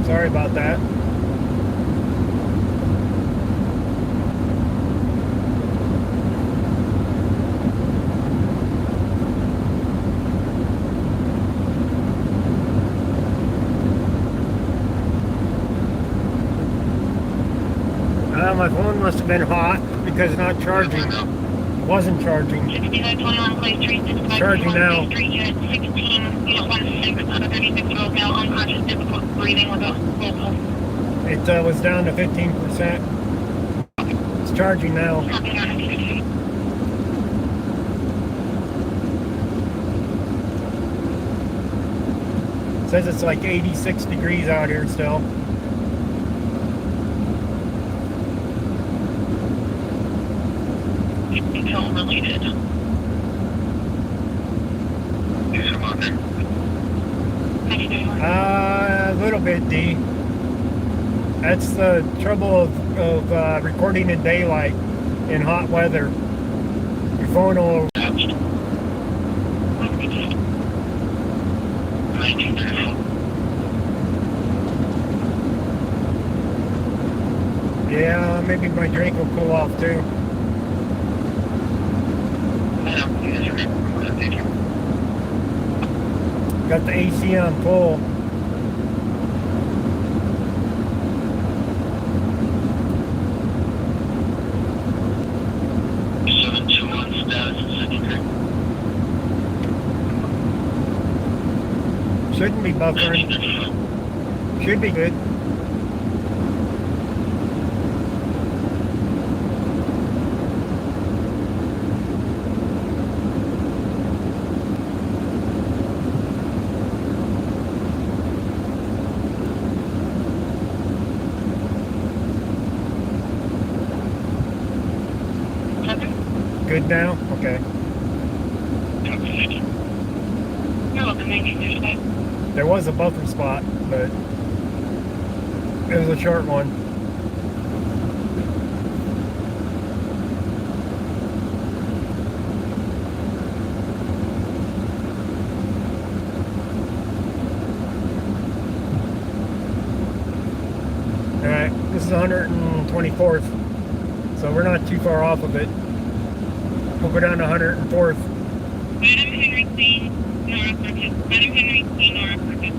Sorry about that. my phone must have been hot because it's not charging. Wasn't charging. 6521 Clay Street, 6521 Charging now. Clay Street, unit 16, unit 16, out of 36-year-old male, unconscious, difficult breathing with a full pulse. It was down to 15%. It's charging now. Copy that. Says it's like 86 degrees out here still. Intel related. Use them on there. A little bit, D. That's the trouble of recording in daylight in hot weather. Your phone will... Yeah, maybe my drink will cool off too. Got the AC on full. Shouldn't be buffering. Should be good. Good now? Okay. There was a buffer spot, but it was a short one. Alright, this is 124th, so we're not too far off of it. We'll go down to 104th. Madam Henry Queen, Nora Purchase. Madam Henry Queen, Nora Purchase.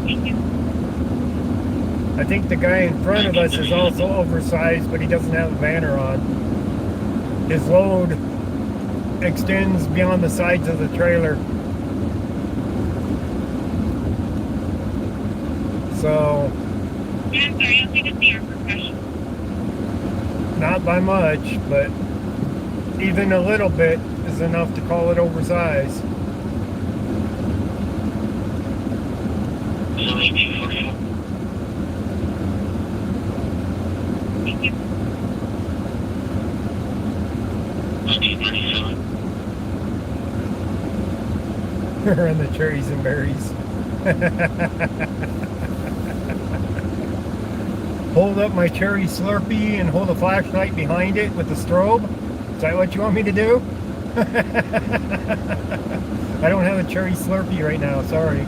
Thank you. I think the guy in front of us is also oversized, but he doesn't have a banner on. His load extends beyond the sides of the trailer. So, Yeah, I'm sorry, I'll take a seat or professional. not by much, but even a little bit is enough to call it oversized. Thank you. And the cherries and berries. Hold up my cherry Slurpee and hold a flashlight behind it with the strobe? Is that what you want me to do? I don't have a cherry Slurpee right now, sorry.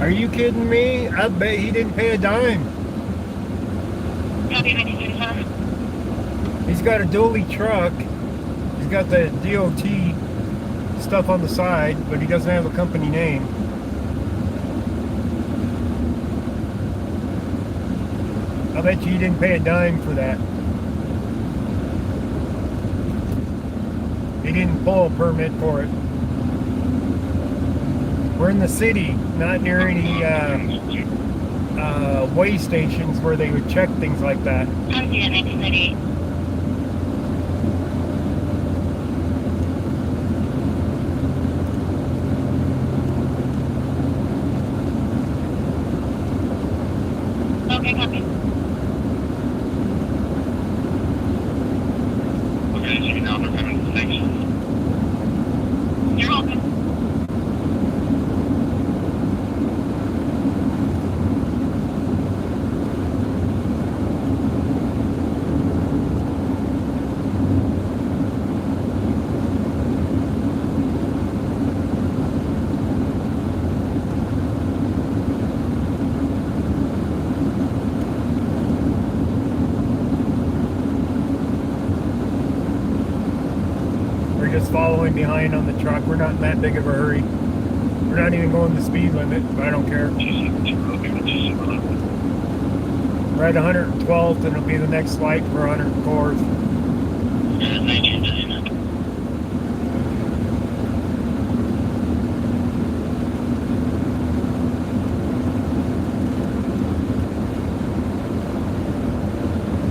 Are you kidding me? I bet he didn't pay a dime. Copy 1937. He's got a dually truck. He's got the DOT stuff on the side, but he doesn't have a company name. I bet you he didn't pay a dime for that. He didn't pull a permit for it. We're in the city, not near any way stations where they would check things like that. Copy that 1938. Okay, copy. Okay, so now they're coming to the station. You're welcome. following behind on the truck. We're not in that big of a hurry. We're not even going the speed limit. I don't care. We're at 112th, and it'll be the next light for 104th.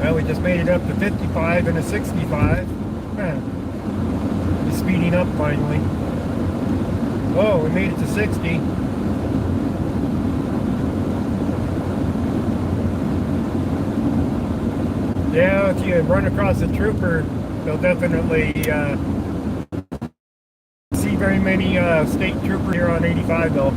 Well, we just made it up to 55 and a 65. We're speeding up finally. Oh, we made it to 60. Yeah, if you run across a trooper, they'll definitely see very many state troopers here on 85 though.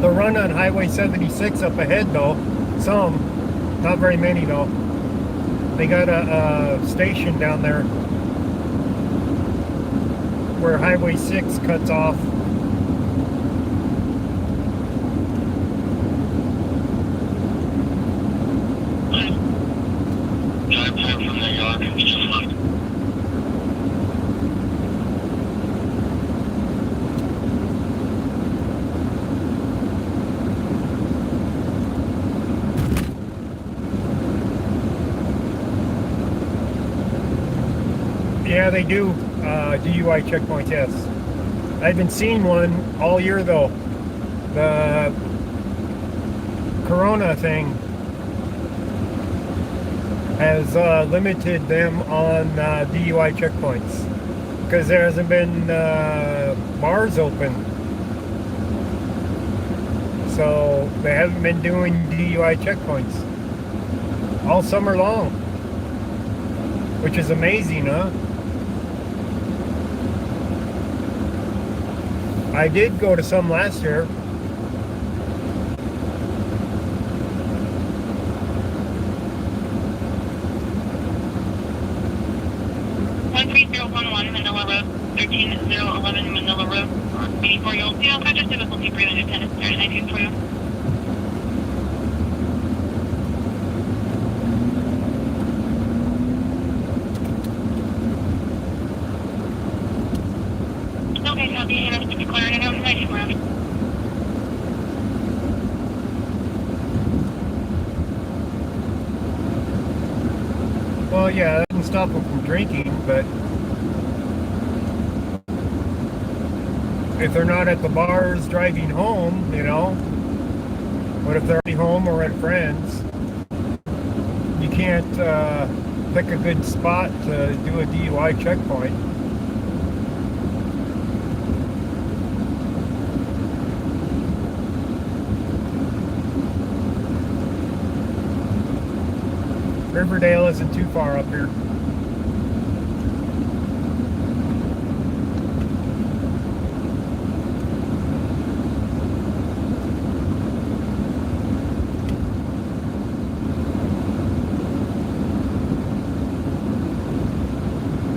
They'll run on Highway 76 up ahead though. Some, not very many though. They got a station down there where Highway 6 cuts off. Yeah, they do DUI checkpoints, yes. I haven't seen one all year though. The Corona thing has limited them on DUI checkpoints because there hasn't been bars open. So they haven't been doing DUI checkpoints all summer long, which is amazing, huh? I did go to some last year. Manila Road, 13011 Manila Road, 84-year-old female passenger, difficulty breathing attendant, 39 for you. Okay, copy, and to be cleared, and I'm 90 for you. Well, yeah, that doesn't stop them from drinking, but if they're not at the bars driving home, you know, but if they're already home or at friends, you can't pick a good spot to do a DUI checkpoint. Riverdale isn't too far up here.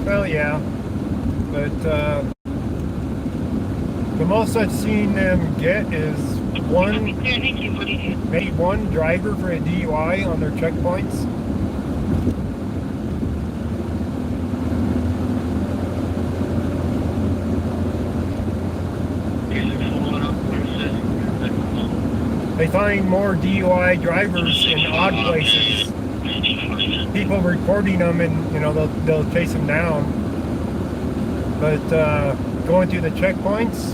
Well, yeah, but the most I've seen them get is maybe one driver for a DUI on their checkpoints. They find more DUI drivers in odd places. People reporting them, and you know they'll chase them down. But going through the checkpoints,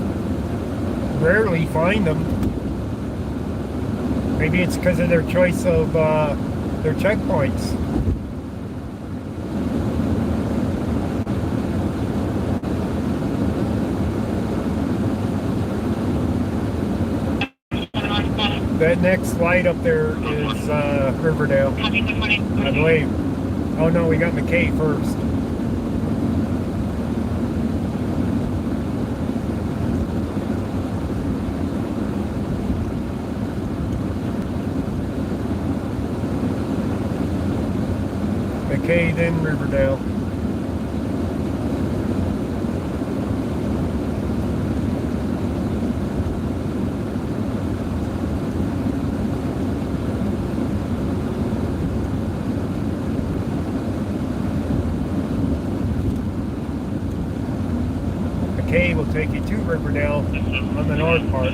rarely find them. Maybe it's because of their choice of their checkpoints. That next light up there is Riverdale, I believe. Oh no, we got McKay first. McKay, then Riverdale. K will take you to Riverdale on the north part.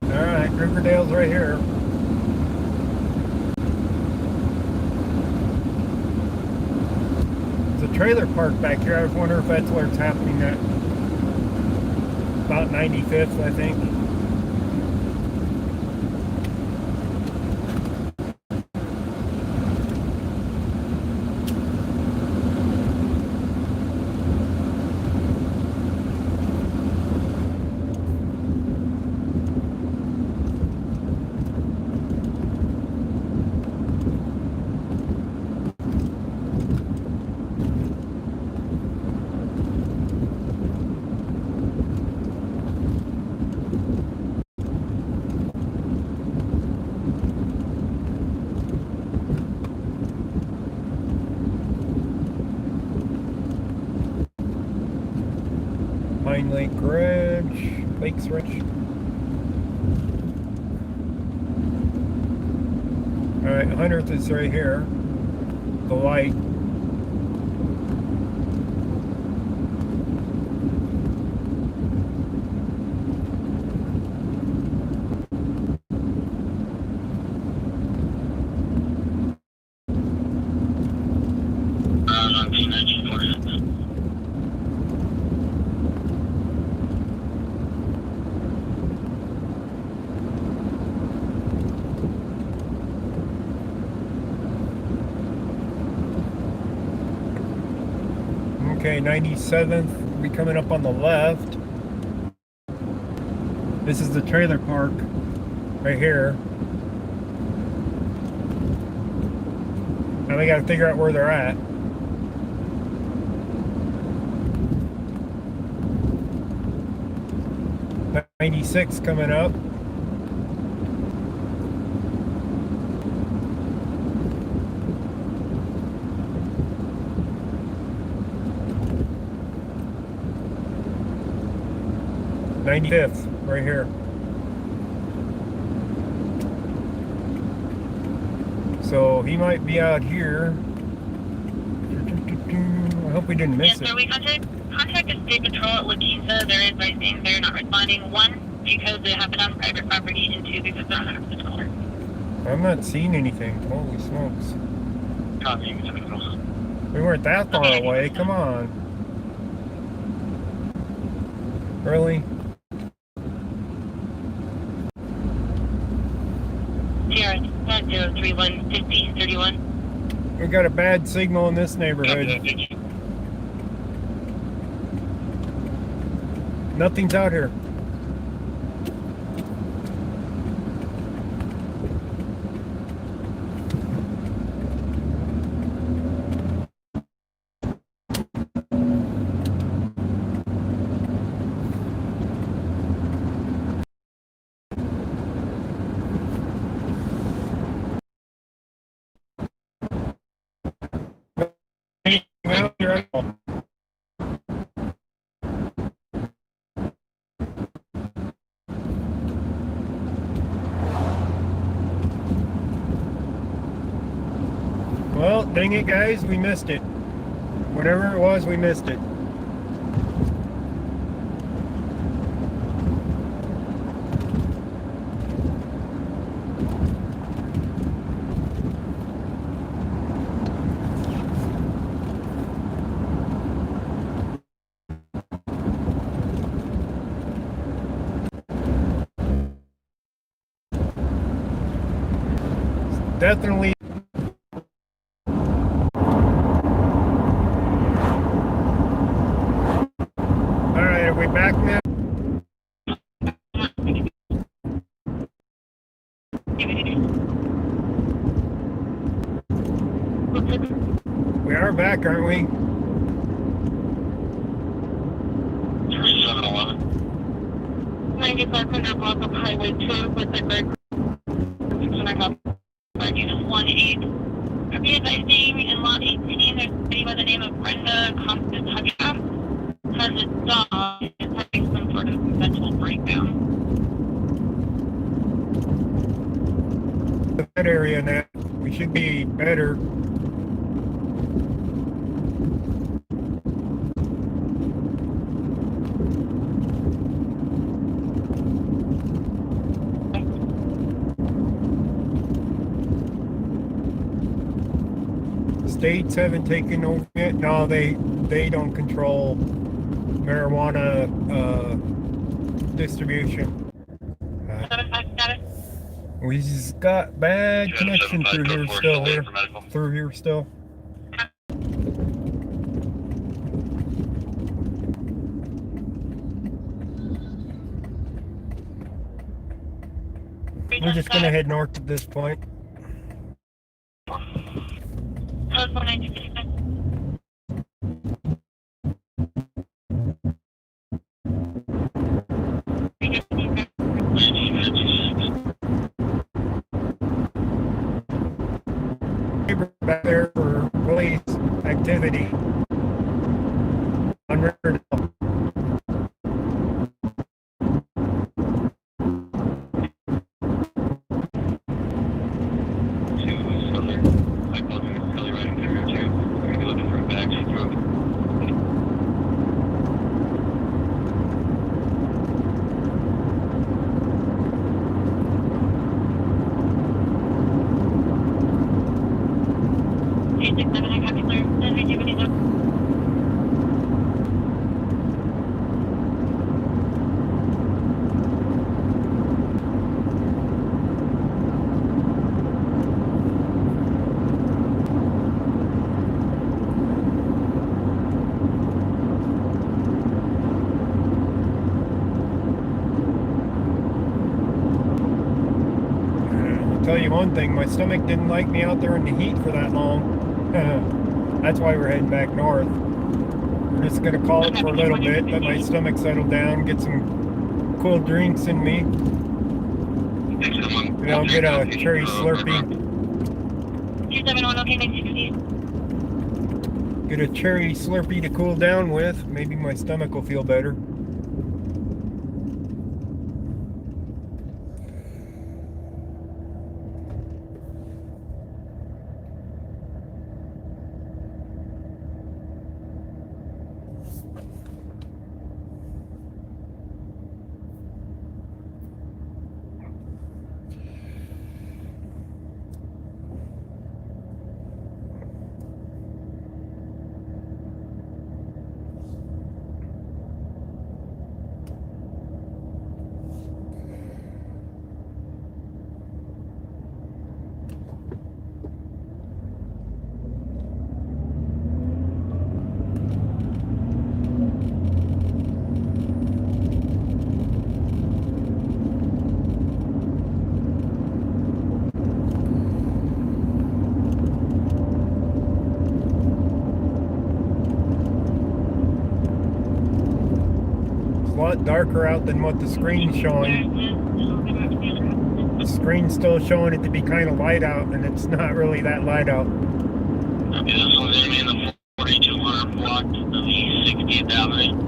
Alright, Riverdale's right here. There's a trailer park back here. I was wondering if that's where it's happening at. About 95th, I think. Pine Lake Garage, Lakes Ridge. Alright, 100th is right here. The light. Okay, 97th will be coming up on the left. This is the trailer park right here. Now we got to figure out where they're at. '96 coming up. '95th, right here. So he might be out here. I hope we didn't miss it. Yes, sir, we contacted State Patrol at Lakeisha. They're advising they're not responding. One, because they happen on private property, and two, because they're on 100% color. I'm not seeing anything. Holy smokes. Copy. We weren't that far away. Come on. Really? Sierra 031 5031. We got a bad signal in this neighborhood. Nothing's out here. Well, dang it, guys, we missed it. Whatever it was, we missed it. Definitely. Alright, are we back now? back, aren't we? 3711. 9500 block of Highway 2 with the grid. And I have unit 18. Be advising in lot 18, there's a lady by the name of Brenda Constance Huggingham. Has a dog and is having some sort of mental breakdown. That area now, we should be better. States haven't taken over yet. No, they don't control marijuana distribution. We just got bad connection through here still. Through here still. We're just gonna head north at this point. Back there for police activity on Riverdale. Tell you one thing, my stomach didn't like me out there in the heat for that long. That's why we're heading back north. We're just gonna call it for a little bit, let my stomach settle down, get some cool drinks in me. And I'll get a cherry Slurpee. 271, okay, next 60. Get a cherry Slurpee to cool down with. Maybe my stomach will feel better. A lot darker out than what the screen's showing. The screen's still showing it to be kind of light out, and it's not really that light out. Okay, this one's gonna be in the 4200 block of East 60th Avenue.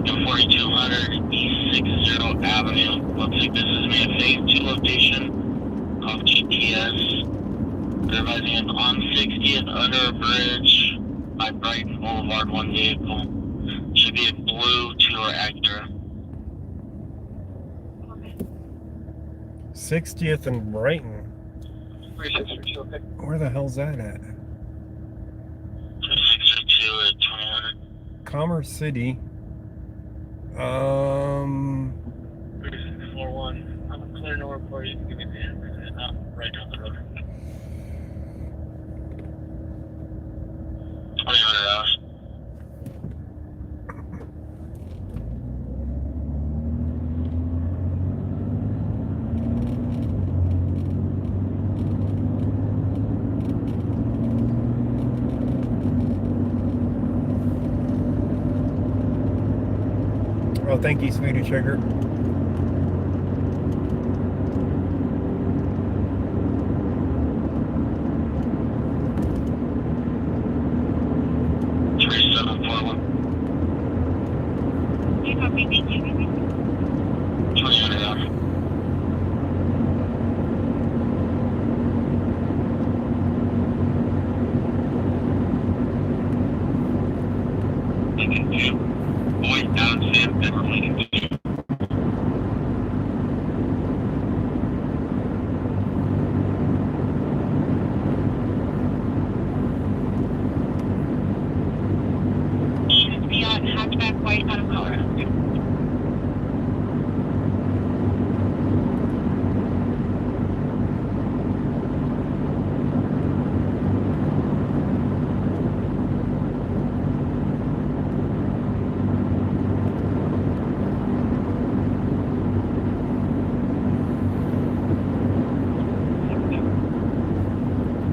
And 4200 East 60 Avenue. Looks like this is me a phase 2 location off GPS. They're advising on 60th under a bridge by Brighton Boulevard, one vehicle. Should be a blue 2-door Acura. 60th and Brighton. 3632, okay. Where the hell's that at? 632 at 2000. Commerce City. 3641. I'm clear north for you. Give me the answer. And I'm right down the road. 2000 hours. Oh, thank you, sweetie sugar. You copy, thank you. 20 off. Boy, down Sam, Beverly. Fiat hatchback white out of Colorado.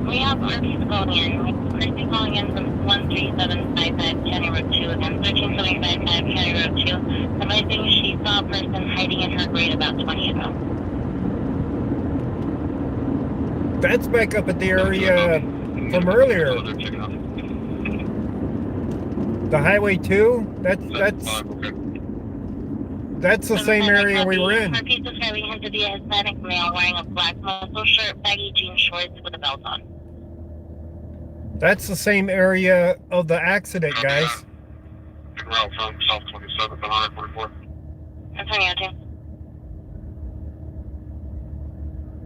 We have RPs calling in. RP calling in from 13755 County Road 2 again, 13755 County Road 2. Advising she saw a person hiding in her grate about 20 ago. That's back up at the area from earlier. The Highway 2. That's the same area we were in. RP describing him to be a Hispanic male wearing a black muscle shirt, baggy jean shorts with a belt on. That's the same area of the accident, guys. Route from South 27th and 144. That's on your team.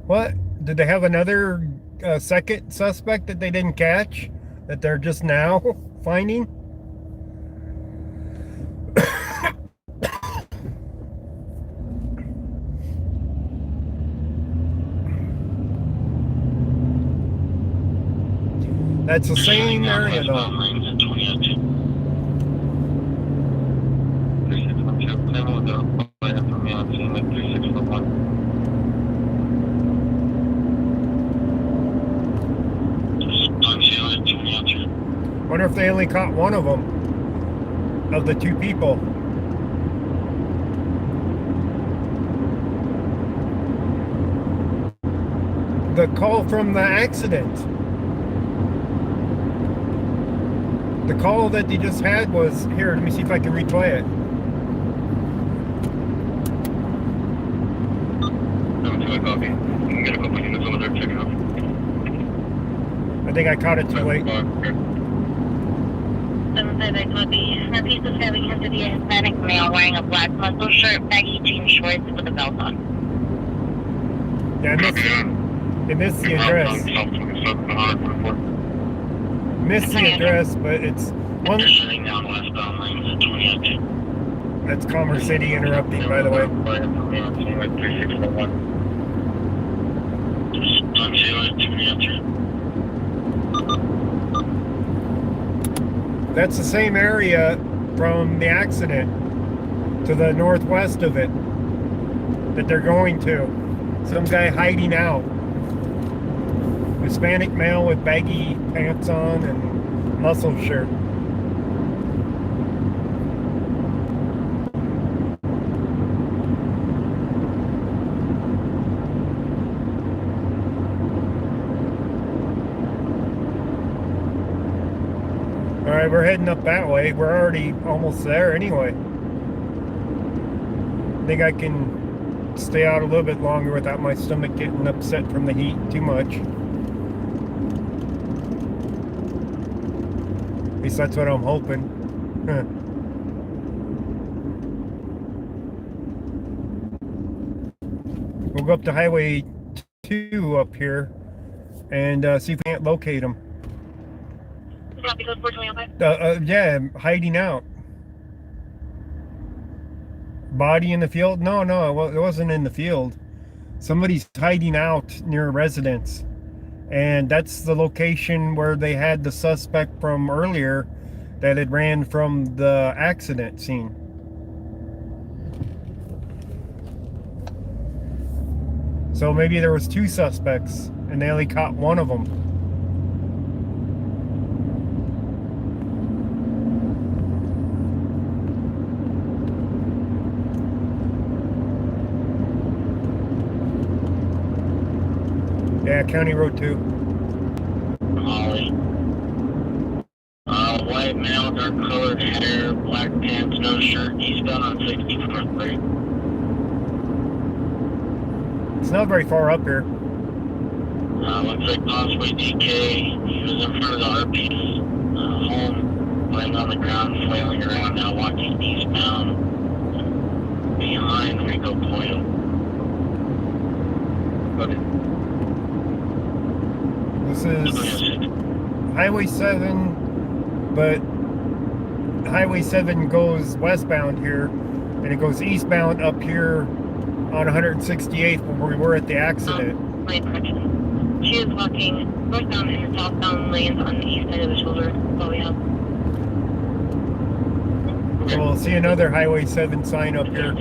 What? Did they have another second suspect that they didn't catch? That they're just now finding? That's the same area though. Wonder if they only caught one of them, of the two people. The call from the accident. The call that they just had was, here, let me see if I can replay it. I think I caught it too late. 758 copy. RP describing him to be a Hispanic male wearing a black muscle shirt, baggy jean shorts with a belt on. Yeah, I missed the address. Missed the address, but it's one. That's Commerce City interrupting, by the way. That's the same area from the accident to the northwest of it that they're going to. Some guy hiding out. Hispanic male with baggy pants on and muscle shirt. All right, we're heading up that way. We're already almost there anyway. I think I can stay out a little bit longer without my stomach getting upset from the heat too much. At least that's what I'm hoping. Huh. We'll go up to Highway 2 up here and see if we can't locate them. Yeah, hiding out. Body in the field? No, it wasn't in the field. Somebody's hiding out near a residence. And that's the location where they had the suspect from earlier that had ran from the accident scene. So maybe there was two suspects and they only caught one of them. Yeah, County Road 2. Molly. White male, dark colored hair, black pants, no shirt, eastbound on 64th Street. It's not very far up here. Looks like possibly DK. He was in front of the RP's home, laying on the ground, flailing around, now walking eastbound behind Rico Point. This is Highway 7, but Highway 7 goes westbound here, and it goes eastbound up here on 168th where we were at the accident. Lane correction. She is walking northbound in the southbound lanes on the east side of the shoulder. That's all we have. We'll see another Highway 7 sign up here.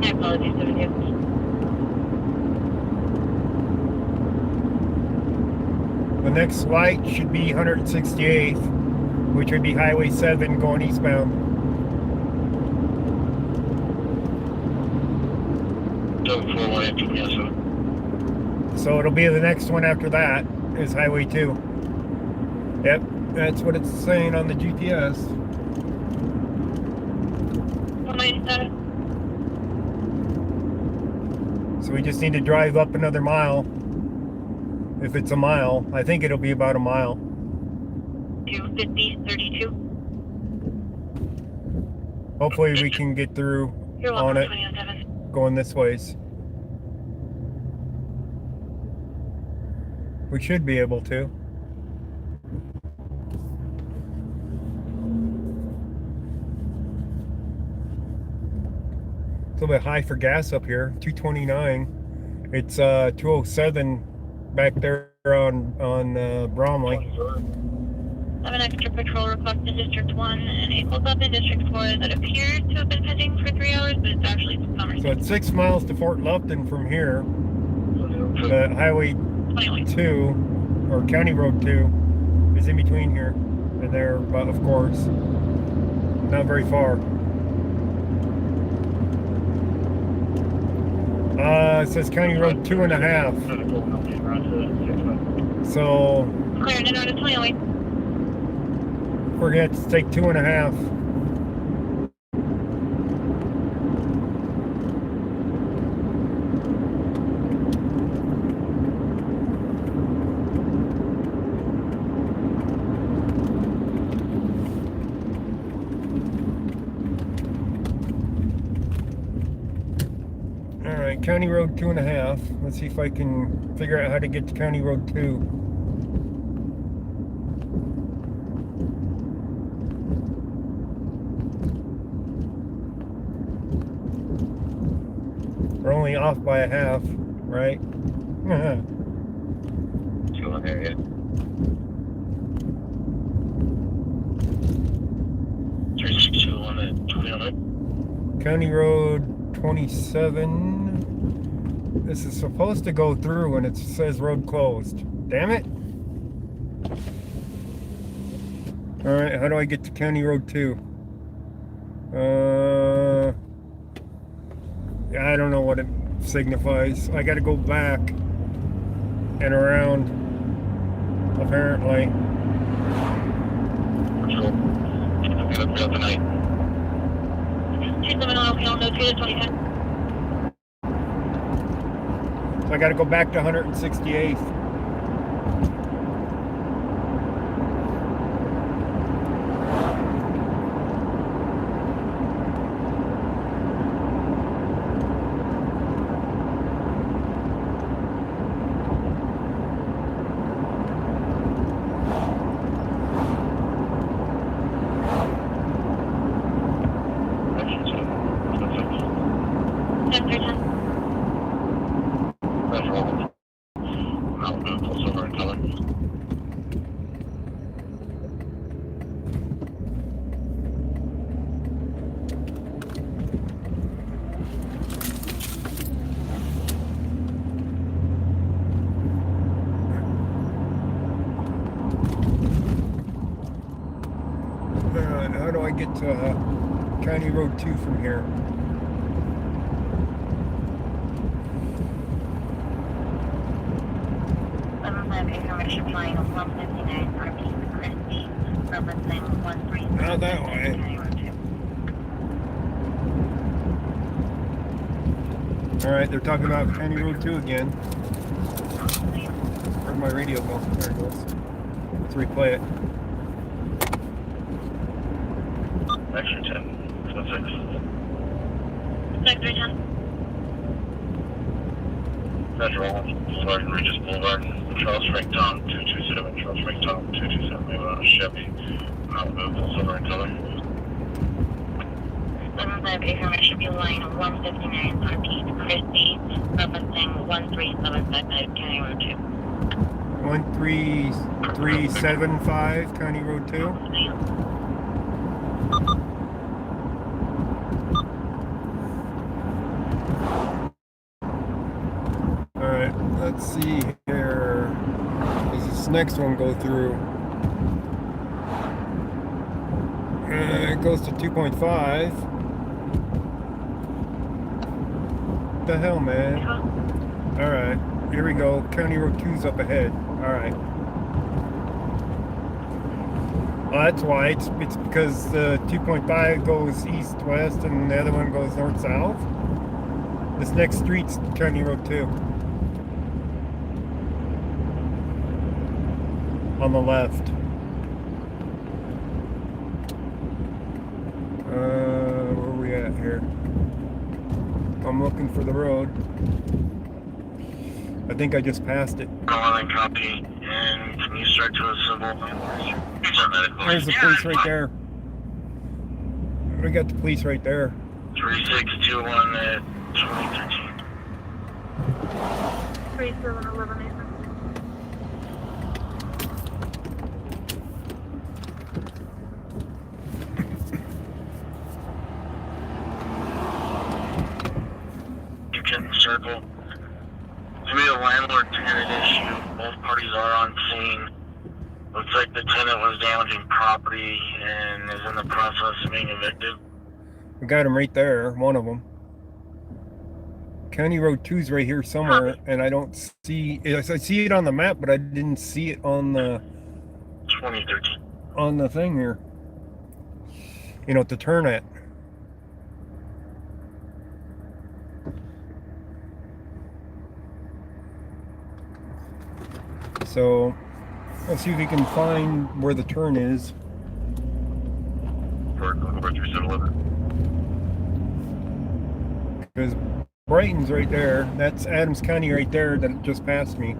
My apologies, 70. The next light should be 168th, which would be Highway 7 going eastbound. So it'll be the next one after that is Highway 2. Yep, that's what it's saying on the GPS. 197. So we just need to drive up another mile. If it's a mile, I think it'll be about a mile. 250, 32. Hopefully we can get through You're on welcome, it 27. going this ways. We should be able to. It's a little bit high for gas up here. 229. It's 207 back there on Bromley. 7 extra patrol request in District 1 and equals up in District 4 that appears to have been pending for 3 hours, but it's actually summer. So it's 6 miles to Fort Lupton from here. Highway 2 or County Road 2 is in between here and there, but of course, not very far. It says County Road 2.5. So Clearing it out of 20. we're gonna have to take 2.5. Alright, County Road 2.5. Let's see if I can figure out how to get to County Road 2. We're only off by a half, right? County Road 27. This is supposed to go through and it says road closed. Damn it. Alright, how do I get to County Road 2? I don't know what it signifies. I gotta go back and around, apparently. So I gotta go back to 168th. get to County Road 2 from here. Information line 159 RP Christie, referencing 13. Not that way. Alright, they're talking about County Road 2 again. Where'd my radio go? There it goes. Let's replay it. Extra 10, 6. 6310. Metro 1, Sergeant Regis Boulevard, Charles Frank Tom 227, Charles Frank Tom 227, we went on a Chevy, Malibu, silver in color. 758 should be line 159 RP Christie, referencing 13755 County Road 2. 13375 County Road 2. Alright, let's see here. Does this next one go through? It goes to 2.5. What the hell, man? Alright, here we go. County Road 2's up ahead. Alright. Well, that's why. It's because the 2.5 goes east-west and the other one goes north-south. This next street's County Road 2. On the left. Where are we at here? I'm looking for the road. I think I just passed it. Copy. And can you start to assemble? There's the police right there. We got the police right there. 3621 at 2013. 3711. Circle. To be a landlord-tenant issue, both parties are on scene. Looks like the tenant was damaging property and is in the process of being evicted. We got him right there, one of them. County Road 2's right here somewhere, and I don't see it. I see it on the map, but I didn't see it on the 2013. On the thing here. You know, to turn at. So let's see if we can find where the turn is. For 3711. Because Brighton's right there. That's Adams County right there that just passed me.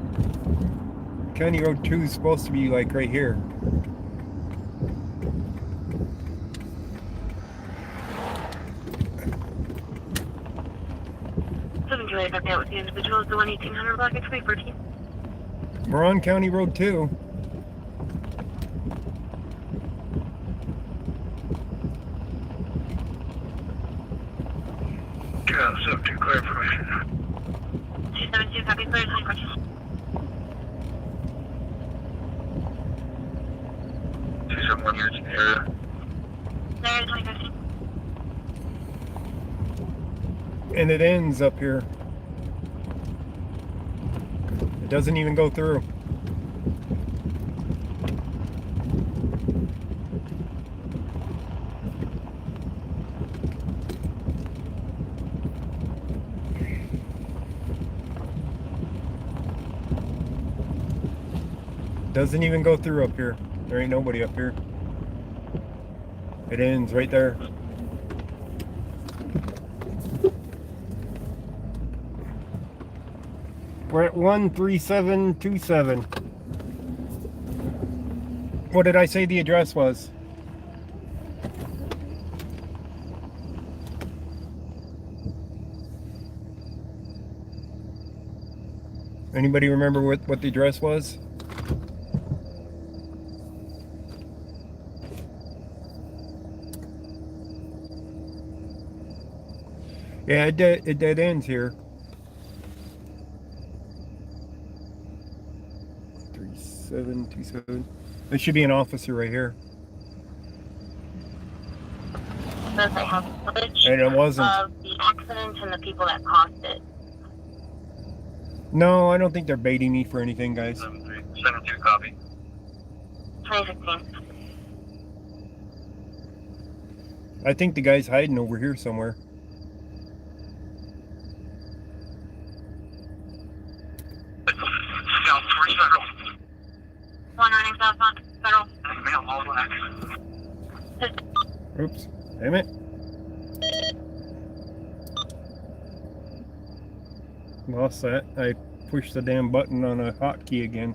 County Road 2 is supposed to be like right here. With the individuals, the 11800 block at 2014. We're on County Road 2. Yeah, subject clear information. 272, copy, clear, 2014. 271 units in the area. There, 2015. And it ends up here. It doesn't even go through. Doesn't even go through up here. There ain't nobody up here. It ends right there. We're at 13727. What did I say the address was? Anybody remember what the address was? Yeah, it dead ends here. 3727. There should be an officer right here. says I have footage And it wasn't. of the accident and the people that caused it. No, I don't think they're baiting me for anything, guys. 72 copy. 2016. I think the guy's hiding over here somewhere. South towards Federal. One running south on Federal. Male all black. Oops. Damn it. Lost that. I pushed the damn button on a hotkey again.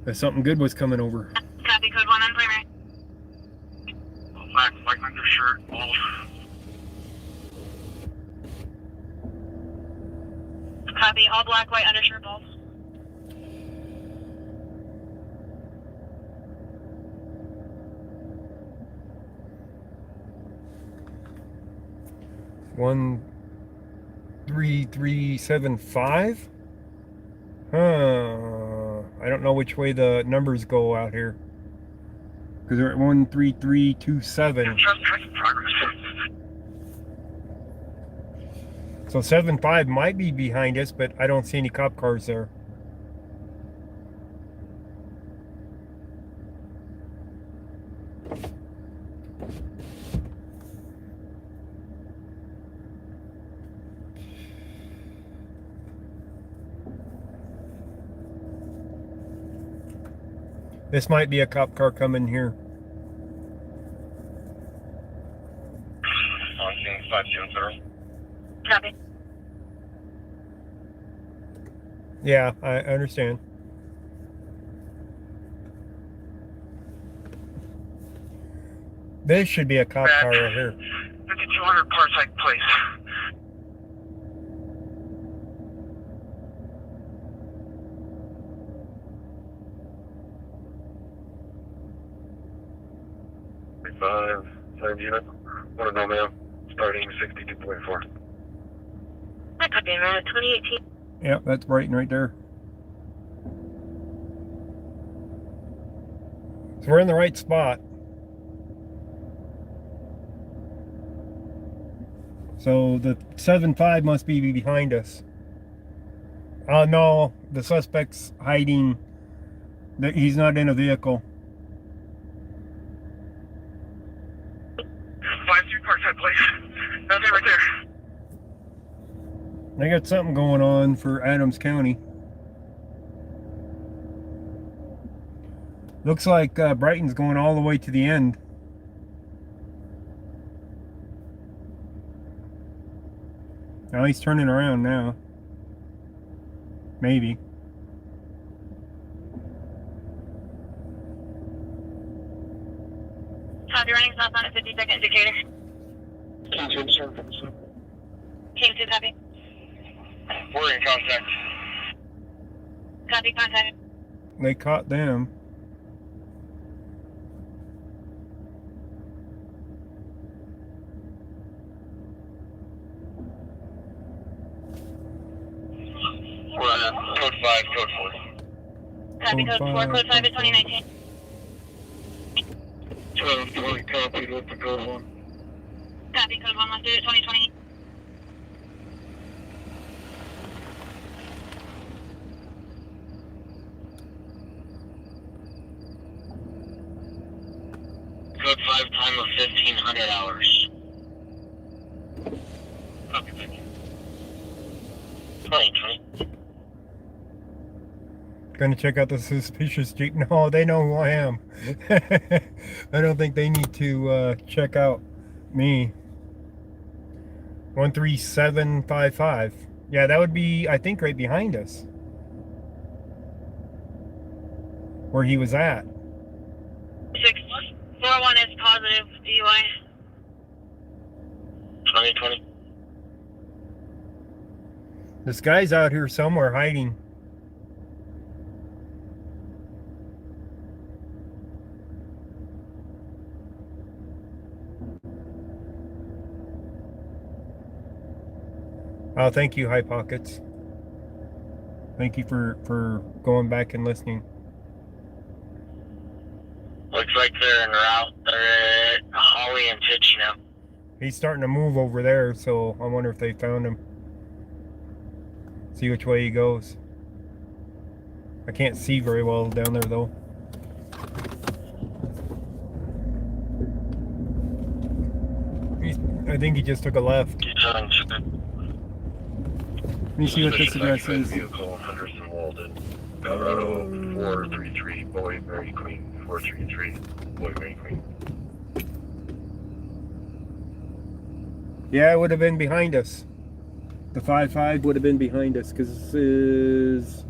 If something good was coming over. Copy, code 1 on primary. Black, white undershirt, all. Copy, all black, white undershirt balls. One 3375. I don't know which way the numbers go out here. Because they're at 13327. Just progress. So 75 might be behind us, but I don't see any cop cars there. This might be a cop car coming here. On scene 57 Federal. Copy. Yeah, I understand. This should be a cop car right here. 5200 Parsec Place. Five, 7 unit. What a no man. Starting 62.4. I copy, man. 2018. Yep, that's Brighton right there. So we're in the right spot. So the 7.5 must be behind us. No, the suspect's hiding. He's not in a vehicle. 53 Parsec Place. That's it right there. They got something going on for Adams County. Looks like Brighton's going all the way to the end. Now he's turning around now. Maybe. Copy, running south on a 50-second indicator. Team 2, copy. We're in contact. Copy, contact. They caught them. We're on code 5, code 4. Copy, Code code 4, five, code 5 is code 2019. 2020 copied with the code 1. Copy, code 1, let's do it, 2020. Code 5, time of 1500 hours. Copy, thank you. 2020. Gonna check out the suspicious Jeep. No, they know who I am. I don't think they need to check out me. 13755. Yeah, that would be, I think, right behind us. Where he was at. 641 is positive DUI. 2020. This guy's out here somewhere hiding. Oh, thank you, High Pockets. Thank you for going back and listening. Looks like they're en route. They're at Holly and Ticino. He's starting to move over there, so I wonder if they found him. See which way he goes. I can't see very well down there though. I think he just took a left. Let me see what this address is. Vehicle, Henderson Walden, Colorado 433, Boy Mary Queen, 433, Boy Mary Queen. Yeah, it would have been behind us. The 5-5 would have been behind us because this is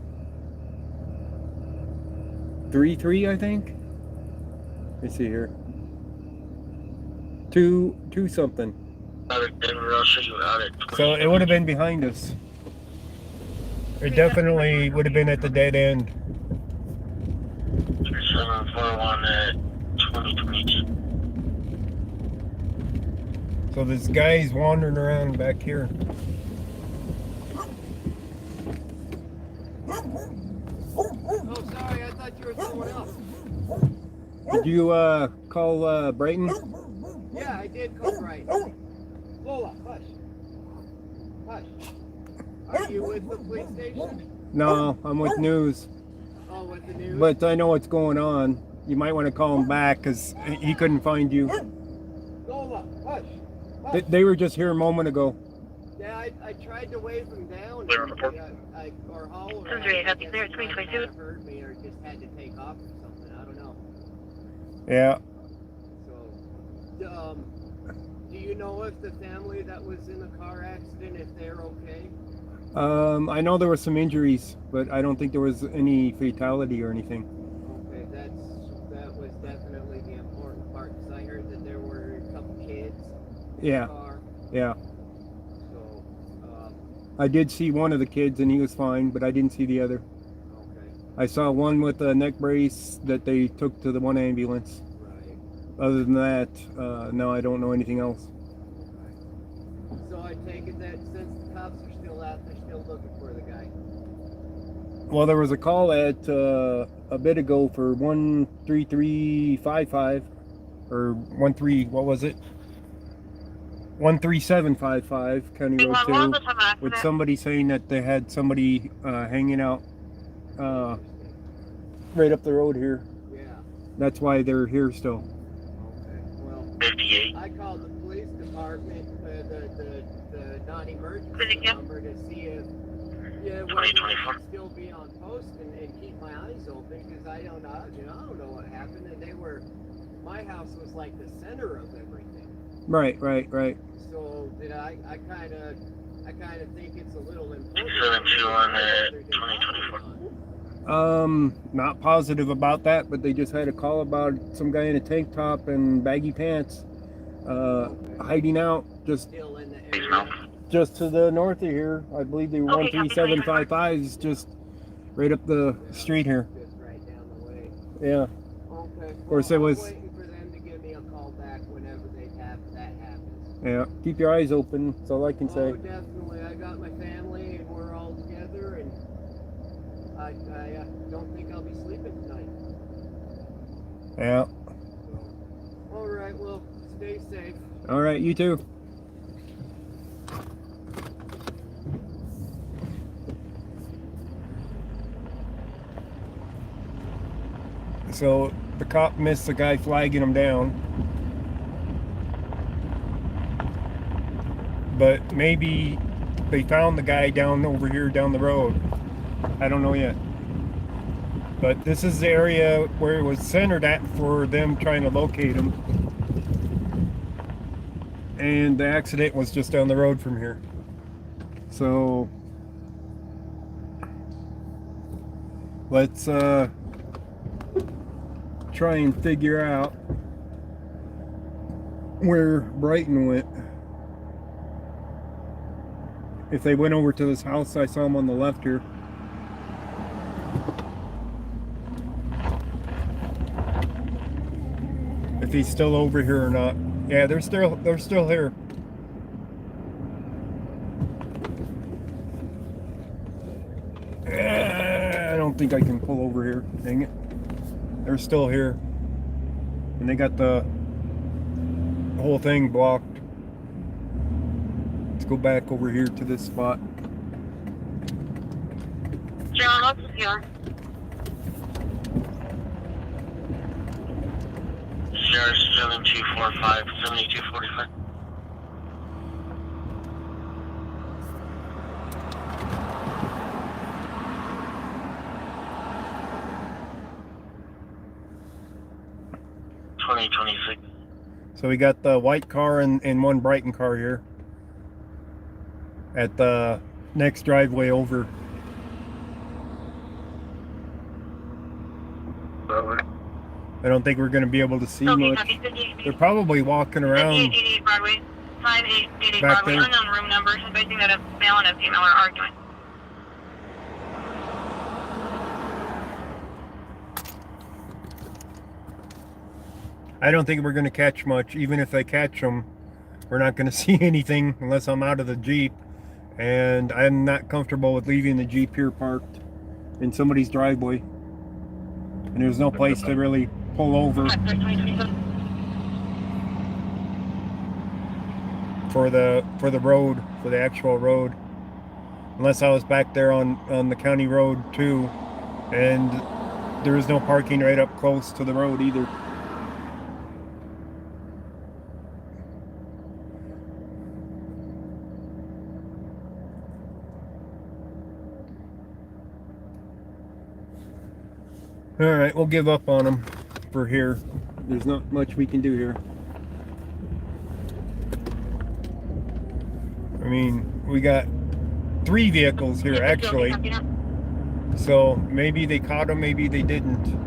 3-3, I think. Let me see here. 2 something. I'll show you out at 20. So it would have been behind us. It definitely would have been at the dead end. 3741 at 2022. So this guy's wandering around back here. Oh, sorry, I thought you were someone else. Did you call Brighton? Yeah, I did call Brighton. Lola, hush. Hush. Are you with the police station? No, I'm with news. Oh, with the news? But I know what's going on. You might want to call him back because he couldn't find you. Lola, hush. Hush. They were just here a moment ago. Yeah, I tried to wave him down. Clear on the port. Or holler. Clear, happy clear, 322. Heard me or just had to take off or something. I don't know. Yeah. So, do you know if the family that was in the car accident, if they're okay? I know there were some injuries, but I don't think there was any fatality or anything. Okay, that was definitely the important part because I heard that there were a couple kids in the car. Yeah. So, I did see one of the kids and he was fine, but I didn't see the other. okay, I saw one with a neck brace that they took to the one ambulance. right. Other than that, no, I don't know anything else. Okay. So I take it that since the cops are still out, they're still looking for the guy. Well, there was a call at a bit ago for 13355 or 13, what was it? 13755 County Road 2 with somebody saying that they had somebody hanging out right up the road here. Yeah. That's why they're here still. Okay. Well, 58. I called the police department, the non-emergency number to see if whether I should still be on post and keep my eyes open because I don't know, I don't know what happened. And my house was like the center of everything. Right. So that I kind of think it's a little important. 721 at 2024. Not positive about that, but they just had a call about some guy in a tank top and baggy pants, hiding out Still in the area. just to the north of here. I believe they were 13755 is just right up the street here. Just right down the way. Yeah. Okay. Of course, it was. I'm waiting for them to give me a call back whenever that happens. Yeah. Keep your eyes open. That's all I can say. Oh, definitely. I got my family and we're all together, and I don't think I'll be sleeping tonight. Yeah. So, all right. Well, stay safe. All right. You too. So the cop missed the guy flagging him down. But maybe they found the guy down over here down the road. I don't know yet. But this is the area where it was centered at for them trying to locate him. And the accident was just down the road from here. So let's try and figure out where Brighton went. If they went over to this house, I saw them on the left here. If he's still over here or not. Yeah, they're still here. I don't think I can pull over here. Dang it. They're still here. And they got the whole thing blocked. Let's go back over here to this spot. John, what's the PR? Sheriff 7245, 7245. So we got the white car and one Brighton car here at the next driveway over. I don't think we're going to be able to see much. They're probably walking around Broadway, 5888 back Broadway, there. unknown room numbers, advising that a male and a female are arguing. I don't think we're going to catch much. Even if they catch them, we're not going to see anything unless I'm out of the Jeep. And I'm not comfortable with leaving the Jeep here parked in somebody's driveway. And there's no place to really pull over for the road, for the actual road. Unless I was back there on the county road too. And there is no parking right up close to the road either. All right, we'll give up on them for here. There's not much we can do here. I mean, we got 3 vehicles here actually. So maybe they caught them, maybe they didn't.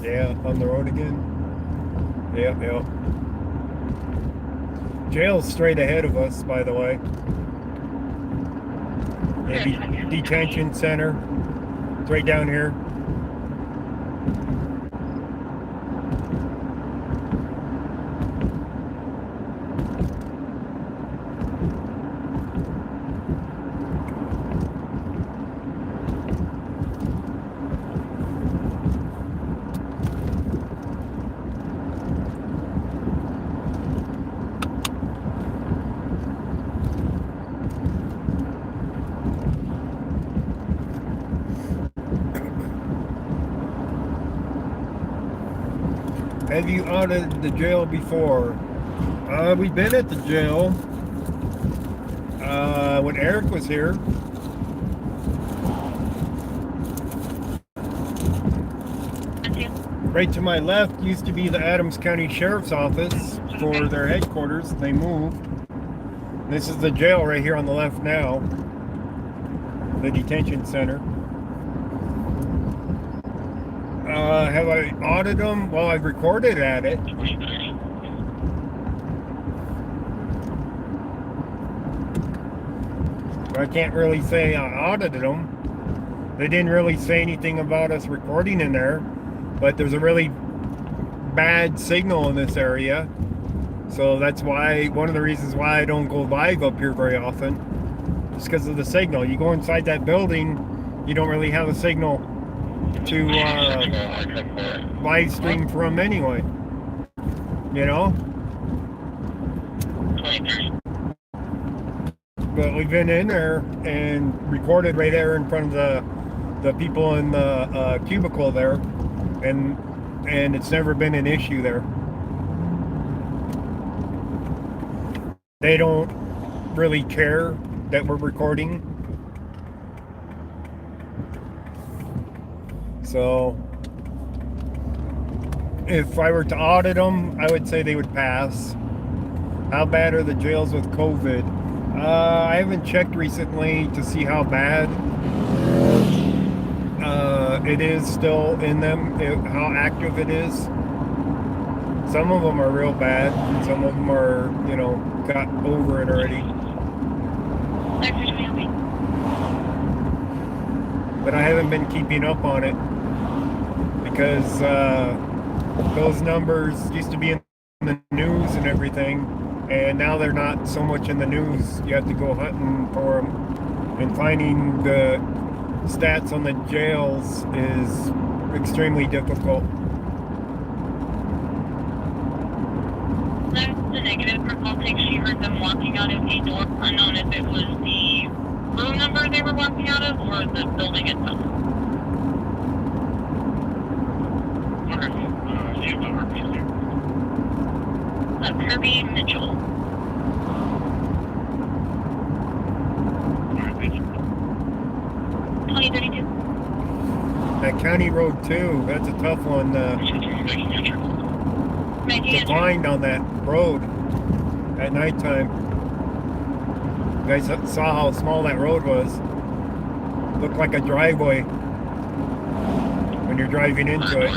Yeah, on the road again. Yep. Jail's straight ahead of us, by the way. Yeah, detention center. It's right down here. Have you audited the jail before? We've been at the jail when Eric was here. Right to my left used to be the Adams County Sheriff's Office for their headquarters. They moved. This is the jail right here on the left now. The detention center. Have I audited them? Well, I've recorded at it. I can't really say I audited them. They didn't really say anything about us recording in there, but there's a really bad signal in this area. So that's why, one of the reasons why I don't go live up here very often, is because of the signal. You go inside that building, you don't really have a signal to live stream from anyway, you know. But we've been in there and recorded right there in front of the people in the cubicle there, and it's never been an issue there. They don't really care that we're recording. So if I were to audit them, I would say they would pass. How bad are the jails with COVID? I haven't checked recently to see how bad. what it is still in them, how active it is. Some of them are real bad, and some of them are, you know, got over it already. But I haven't been keeping up on it because those numbers used to be in the news and everything, and now they're not so much in the news. You have to go hunting for them, and finding the stats on the jails is extremely difficult. That's the negative for Baltic. She heard them walking out of a door, unknown if it was the room number they were walking out of or the building itself. Kirby Mitchell. That county road too, that's a tough one to find on that road at nighttime. You guys saw how small that road was. Looked like a driveway when you're driving into it.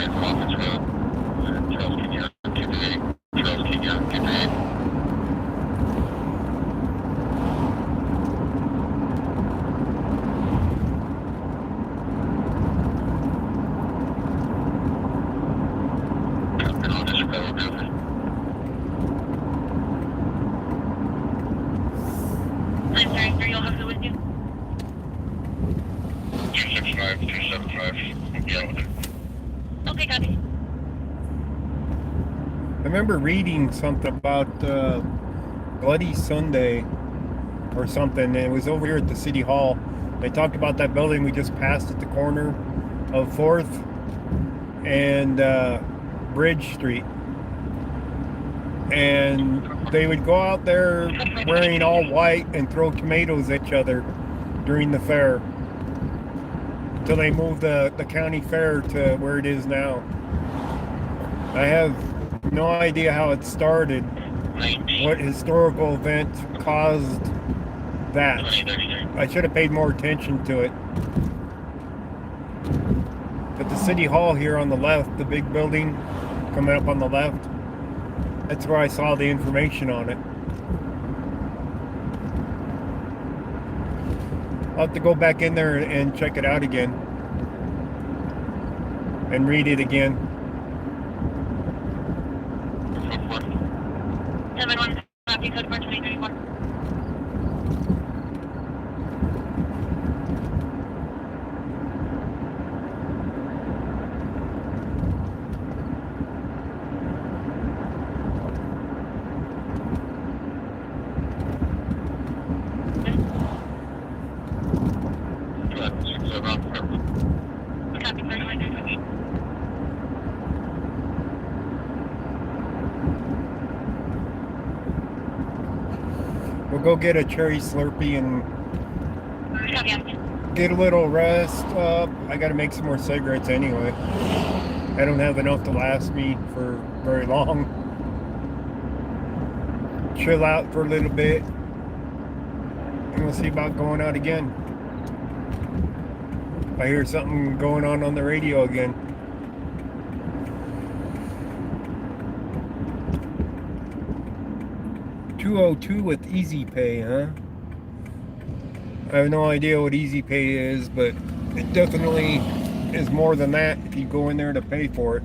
Okay, copy. I remember reading something about Bloody Sunday or something, and it was over here at the City Hall. They talked about that building we just passed at the corner of 4th and Bridge Street. And they would go out there wearing all white and throw tomatoes at each other during the fair until they moved the county fair to where it is now. I have no idea how it started, what historical event caused that. I should have paid more attention to it. But the City Hall here on the left, the big building coming up on the left, that's where I saw the information on it. I'll have to go back in there and check it out again and read it again. 7-1, copy, code 42034. Copy, 42034. We'll go get a cherry Slurpee and get a little rest up. I gotta make some more cigarettes anyway. I don't have enough to last me for very long. Chill out for a little bit, and we'll see about going out again. If I hear something going on the radio again. $202 with Easy Pay, huh? I have no idea what Easy Pay is, but it definitely is more than that if you go in there to pay for it.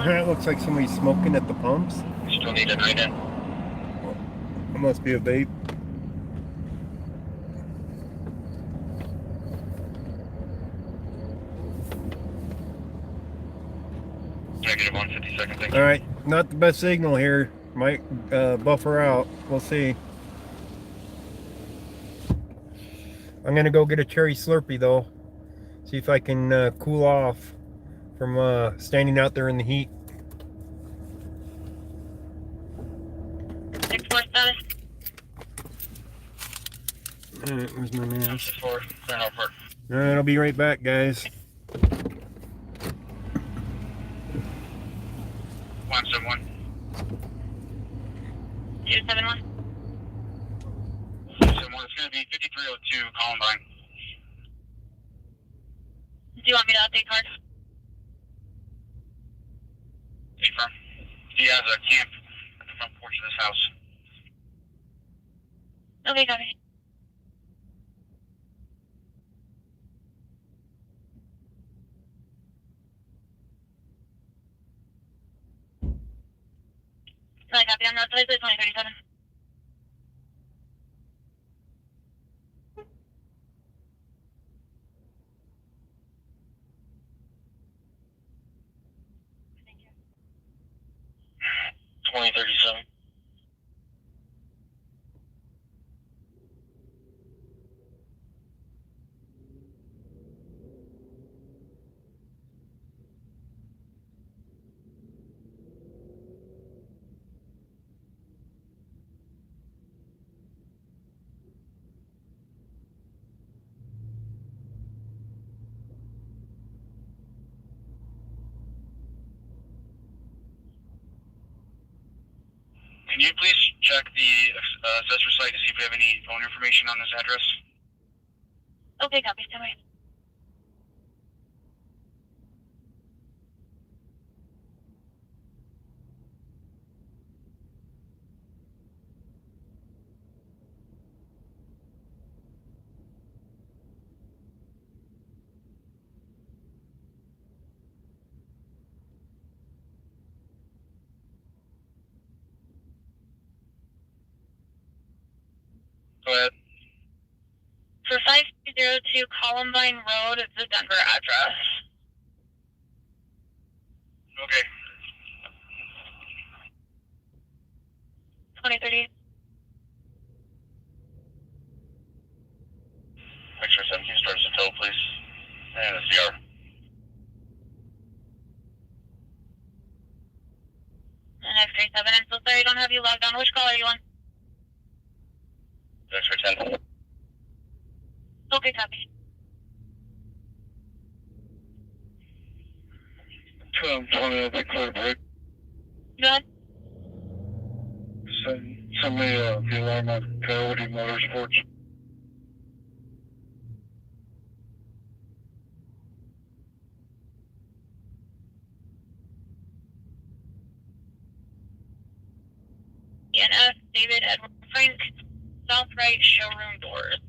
It looks like somebody's smoking at the pumps. Still need a night in. It must be a vape. Negative 150 seconds. All right, not the best signal here. Might buffer out. We'll see. I'm gonna go get a cherry Slurpee though. See if I can cool off from standing out there in the heat. 6-4 status. Alright, where's my man? 4, Alright, Alright, I'll be right back, guys. 171. 271. 271, it's going to be 5302 Columbine. Do you want me to update card? Confirm. He has a camp at the front porch of this house. Okay, copy. Okay, copy. I'm not supposed to 2037. Thank you. 2037. Can you please check the assessor site to see if we have any phone information on this address? Okay, copy. Stand by. Go ahead. For 5202 Columbine Road, it's the Denver address. Okay. 2030. Make sure 17 starts to tow, please. And a CR. And X-ray 7. I'm so sorry I don't have you logged on. Which call are you on? X-ray 10. Okay, copy. 20, I'll be clear, break. Go ahead. Send me the alarm on Coyote Motorsports. ENS, David Edward Frank, south right showroom doors.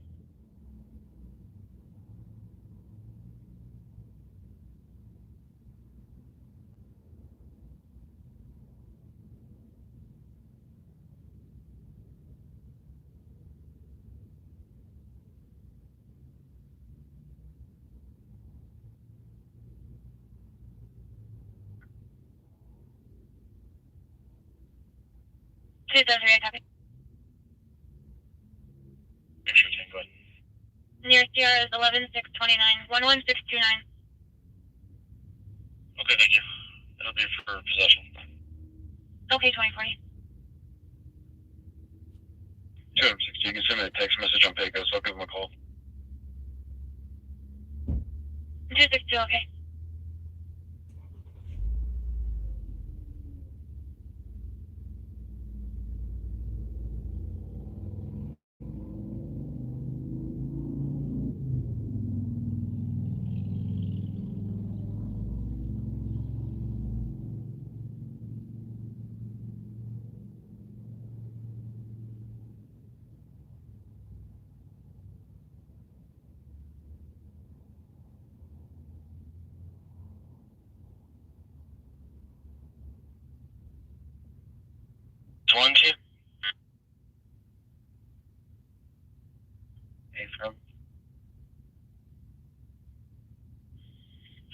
Two seven three, copy. Make sure 10, go ahead. Nearest CR is 11629, 11629. Okay, thank you. That'll be for possession. Okay, 2040. 260, you can send me a text message on Pecos, so I'll give him a call. 262, okay. Twenty. Hey, from.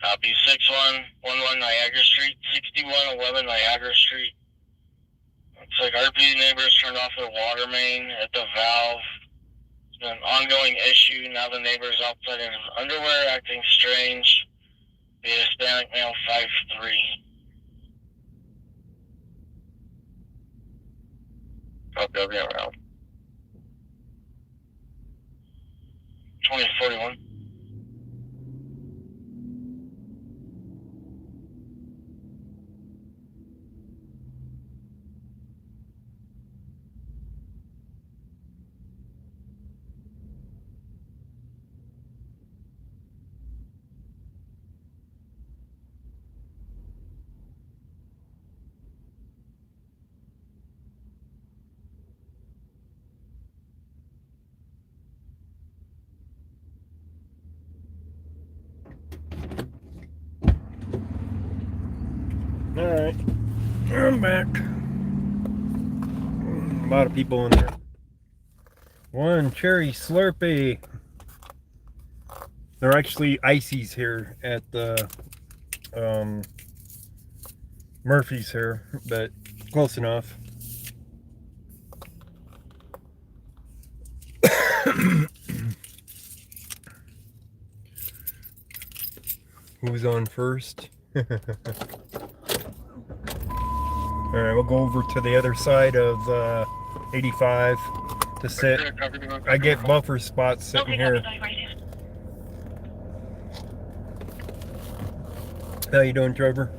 Copy 6111 Niagara Street, 6111 Niagara Street. It's like RP neighbors turned off their water main at the valve. It's been an ongoing issue. Now the neighbor's outside in his underwear acting strange. The Hispanic male 5'3". Copy, I'll be around. 2041. All right, I'm back. A lot of people in there. One cherry Slurpee. They're actually ices here at the Murphy's here, but close enough. Who's on first? Alright, we'll go over to the other side of 85 to sit. I get buffer spots sitting here. How you doing, Trevor?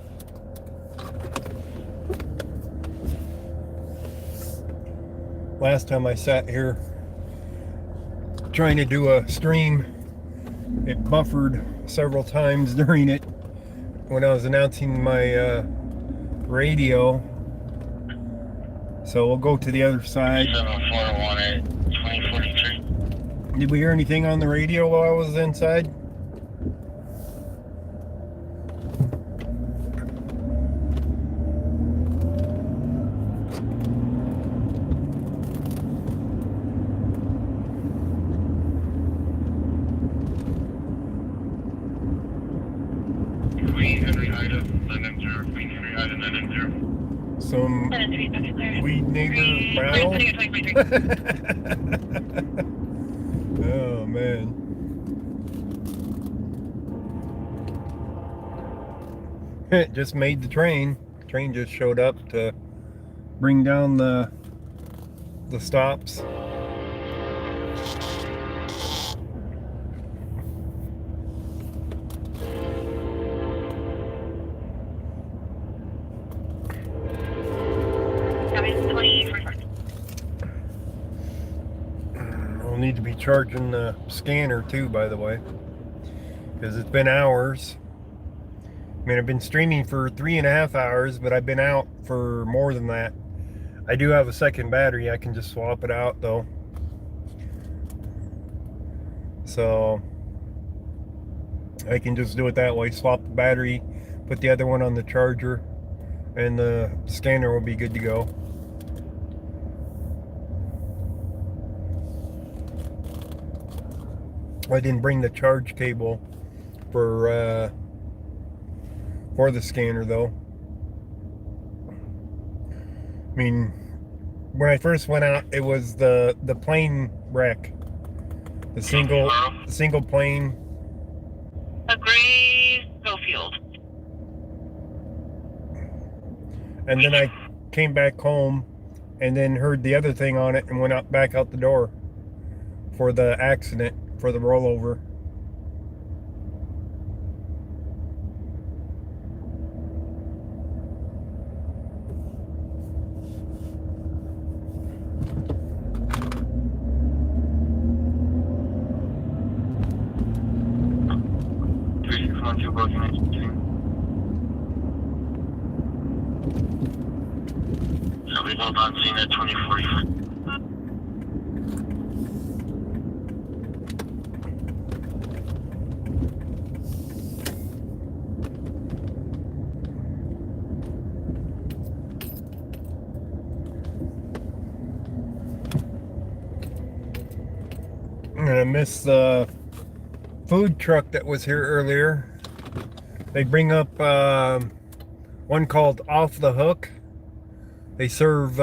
Last time I sat here trying to do a stream, it buffered several times during it when I was announcing my radio. So we'll go to the other side. 2043. Did we hear anything on the radio while I was inside? Some weed neighbor battle. Oh man. It just made the train. Train just showed up to bring down the stops. We'll need to be charging the scanner too, by the way, because it's been hours. I mean, I've been streaming for 3.5 hours, but I've been out for more than that. I do have a second battery. I can just swap it out though. So I can just do it that way. Swap the battery, put the other one on the charger, and the scanner will be good to go. I didn't bring the charge cable for the scanner though. I mean, when I first went out, it was the plane wreck, the single plane. A gray Schofield. And then I came back home and then heard the other thing on it and went back out the door for the accident, for the rollover. So we both on scene at 2045. And I missed the food truck that was here earlier. They bring up one called Off the Hook. They serve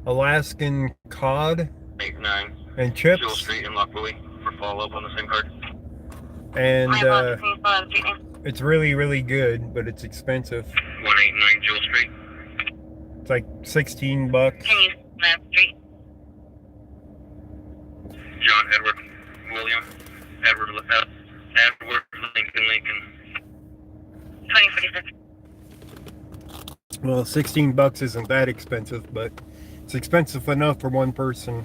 Alaskan cod 89 and Jewel chips, Street in Lockwood for follow up on the same card. and it's really, really good, but it's expensive. 189 Jewel Street. It's like $16. Can you map street? John Edward William Edward Lincoln 2046. Well, $16 isn't that expensive, but it's expensive enough for one person.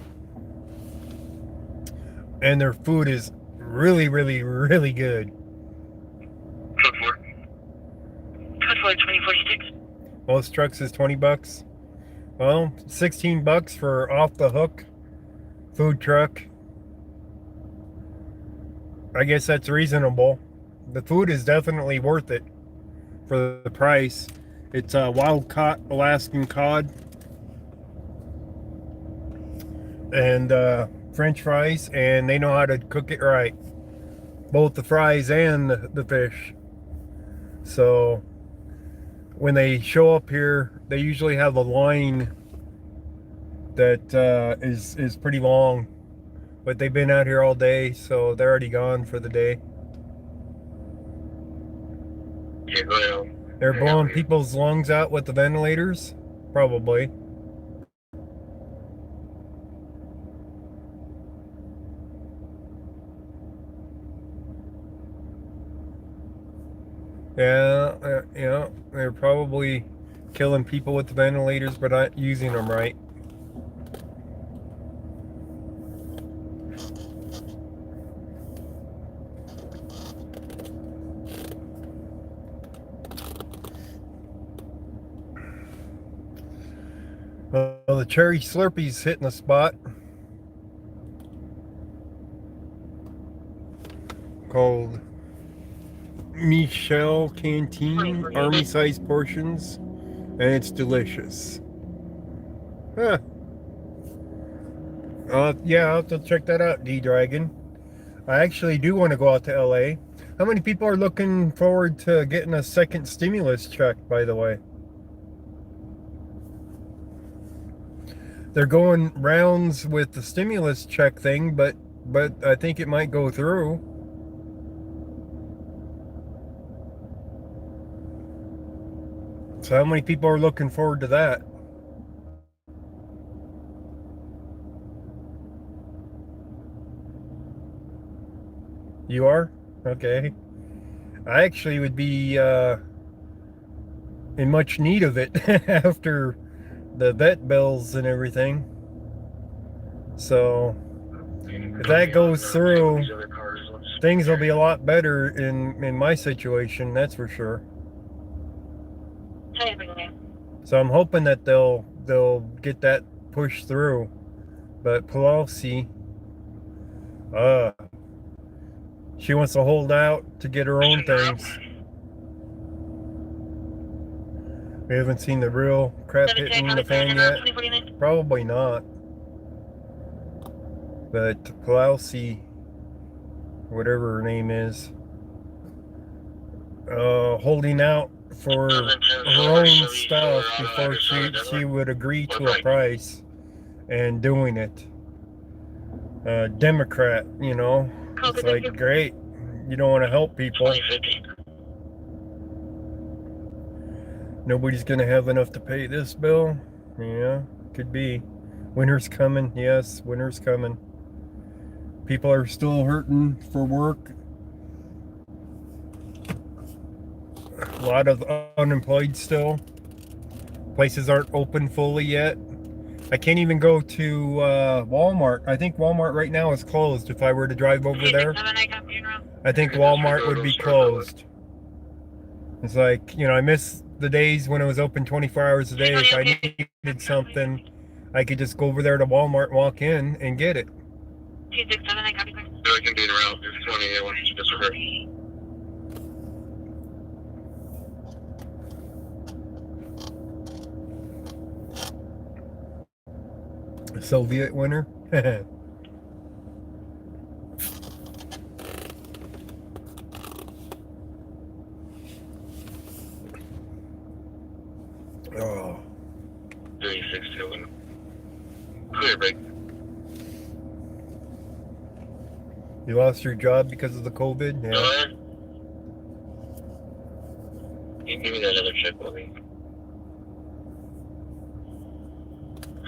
And their food is really, really, really good. Code 4. Code 4 2046. Most trucks is $20. Well, $16 for off the hook food truck. I guess that's reasonable. The food is definitely worth it for the price. It's wild caught Alaskan cod and French fries, and they know how to cook it right, both the fries and the fish. So when they show up here, they usually have a line that is pretty long, but they've been out here all day, so they're already gone for the day. Yeah, go ahead. They're blowing people's lungs out with the ventilators, probably. Yeah, they're probably killing people with the ventilators, but not using them right. Well, the cherry Slurpee's hitting the spot. Called Michelle Canteen, army-sized portions, and it's delicious. Huh. Yeah, I'll have to check that out, D-Dragon. I actually do want to go out to LA. How many people are looking forward to getting a second stimulus check, by the way? They're going rounds with the stimulus check thing, but I think it might go through. So how many people are looking forward to that? You are? Okay. I actually would be in much need of it after the vet bills and everything. So if that goes through, things will be a lot better in my situation, that's for sure. So I'm hoping that they'll get that pushed through. But Pelosi, she wants to hold out to get her own things. We haven't seen the real crap hitting the fan yet. Probably not. But Pelosi, whatever her name is, holding out for her own stuff before she would agree to a price and doing it. Democrat, you know. It's like, great. You don't want to help people. Nobody's gonna have enough to pay this bill. Yeah, could be. Winter's coming. Yes, winter's coming. People are still hurting for work. A lot of unemployed still. Places aren't open fully yet. I can't even go to Walmart. I think Walmart right now is closed. If I were to drive over there, I think Walmart would be closed. It's like, you know, I miss the days when it was open 24 hours a day. If I needed something, I could just go over there to Walmart, walk in, and get it. 267, I copy. So I can be around 20. I want you to disregard. Soviet winter. Oh. 36-2. Clear break. You lost your job because of the COVID? Go Yeah. ahead. You can give me that other check, Bobby.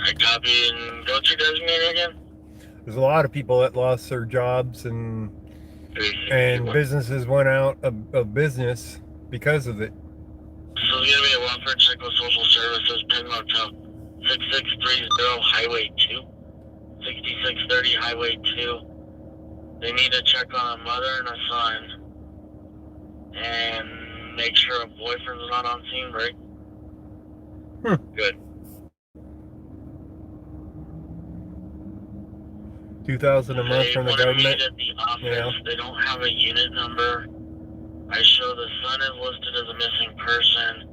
I copy and go to designator again. There's a lot of people that lost their jobs and 36-2. businesses went out of business because of it. So it's gonna be a welfare check with social services, Penn Motel, 6630 Highway 2, 6630 Highway 2. They need to check on a mother and a son, and make sure a boyfriend's not on scene, right? Good. 2,000 a month from the They wanted me government. at the office. Yeah. They don't have a unit number. I show the son is listed as a missing person.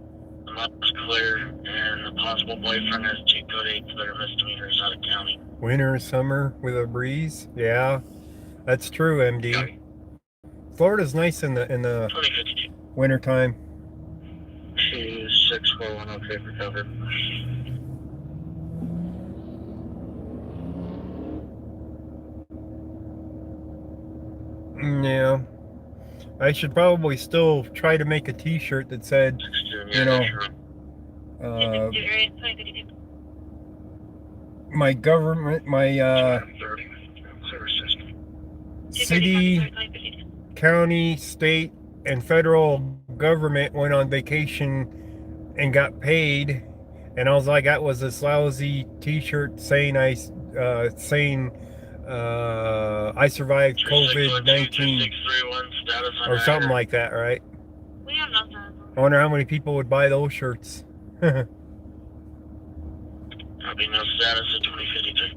The mother's clear, and the possible boyfriend has 2 code 8s that are misdemeanors out of county. Winter, summer with a breeze. Yeah, that's true, MD. County. Florida's nice in the 2052. winter time. 2641, okay for cover. Yeah. I should probably still try to make a t-shirt that said, you know, my government, my city, county, state, and federal government went on vacation and got paid, and all I got was this lousy t-shirt saying I survived COVID-19 or something like that, right? We have nothing. I wonder how many people would buy those shirts. Copy, no status at 2053.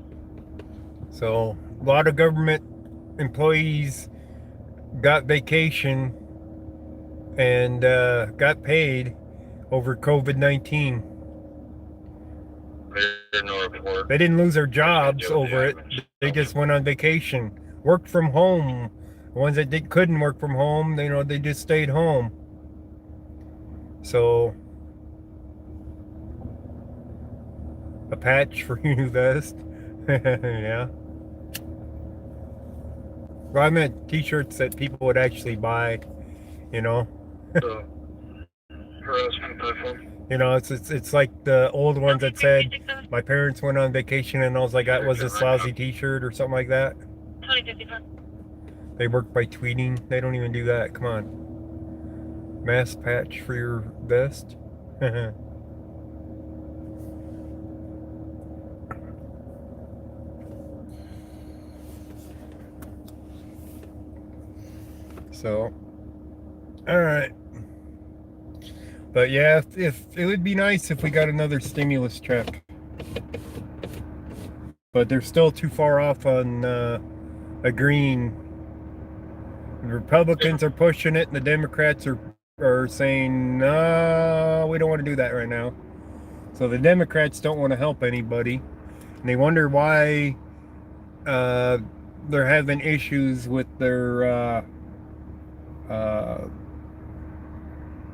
So a lot of government employees got vacation and got paid over COVID-19. No report. They didn't lose their jobs over it. They just went on vacation, worked from home. The ones that couldn't work from home, they just stayed home. So a patch for your new vest. Yeah. Well, I meant t-shirts that people would actually buy, Harassment platform. It's like the old ones that said my parents went on vacation and all I got was this lousy t-shirt or something like that. 2055. They work by tweeting. They don't even do that. Come on. Mass patch for your vest. So, all right. But yeah, if it would be nice if we got another stimulus check. But they're still too far off on agreeing. The Republicans are pushing it, and the Democrats are saying, no, we don't want to do that right now. So the Democrats don't want to help anybody. And they wonder why they're having issues with their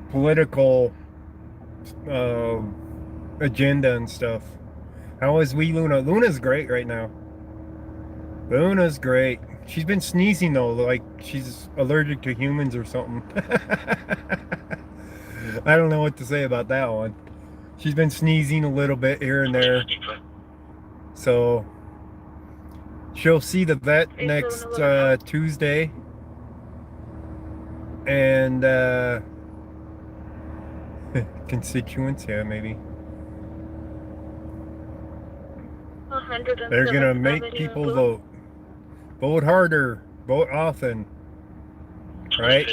political agenda and stuff. How is Luna? Luna's great right now. Luna's great. She's been sneezing though, like she's allergic to humans or something. I don't know what to say about that one. She's been sneezing a little bit here and there. So she'll see the vet next Tuesday. And constituents, yeah, maybe. They're gonna make people vote. Vote harder. Vote often. Right?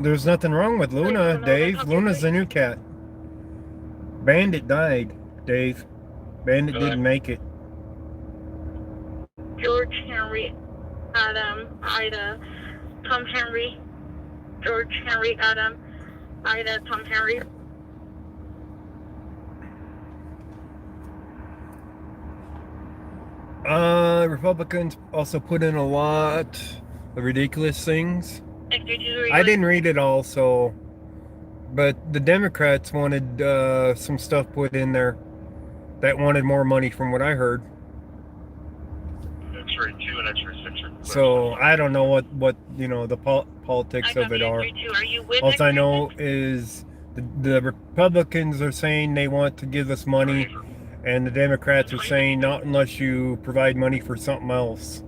There's nothing wrong with Luna, Dave. Luna's the new cat. Bandit died, Dave. Bandit didn't make it. George Henry, Adam, Ida, Tom Henry, George Henry, Adam, Ida, Tom Henry. Republicans also put in a lot of ridiculous things. I didn't read it all, so but the Democrats wanted some stuff put in there that wanted more money from what I heard. That's for 2 and that's for 6. So I don't know what you know the politics of it are. Are you with All I know is the Republicans are saying they want to give us money, and the Democrats are saying not unless you provide money for something else.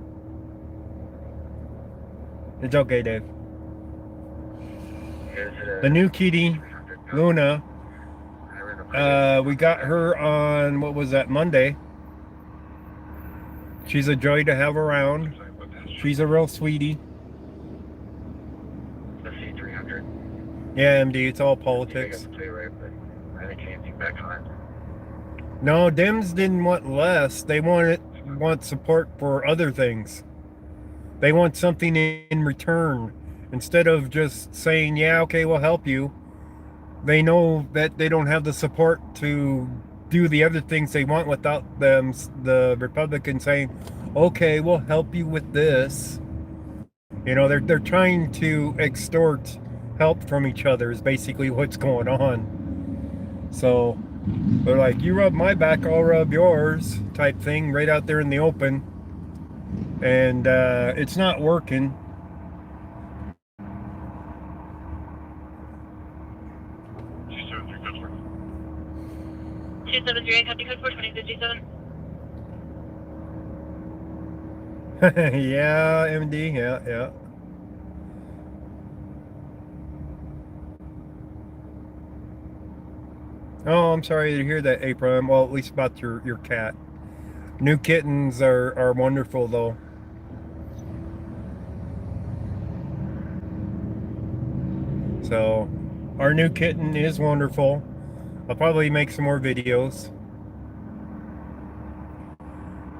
It's okay, Dave. The new kitty, Luna, we got her on, what was that, Monday. She's a joy to have around. She's a real sweetie. Let's see, 300. Yeah, MD, it's all politics. I think anything back on. No, Dems didn't want less. They want support for other things. They want something in return. Instead of just saying, yeah, okay, we'll help you. They know that they don't have the support to do the other things they want without them, the Republicans saying, okay, we'll help you with this. You know, they're trying to extort help from each other is basically what's going on. So they're like, you rub my back, I'll rub yours type thing right out there in the open. And it's not working. Yeah, MD, yeah. Oh, I'm sorry to hear that, April. Well, at least about your cat. New kittens are wonderful, though. So, our new kitten is wonderful. I'll probably make some more videos.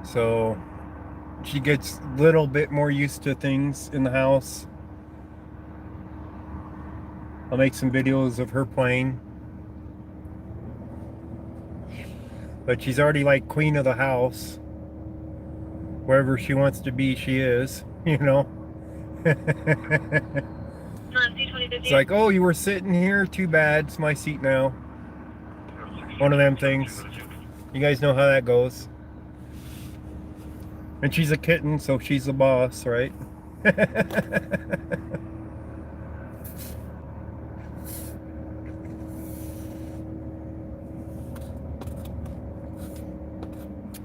So, she gets a little bit more used to things in the house. I'll make some videos of her playing. But she's already like queen of the house. Wherever she wants to be, she is, you know. It's like, oh, you were sitting here? Too bad. It's my seat now. One of them things. You guys know how that goes. And she's a kitten, so she's the boss, right?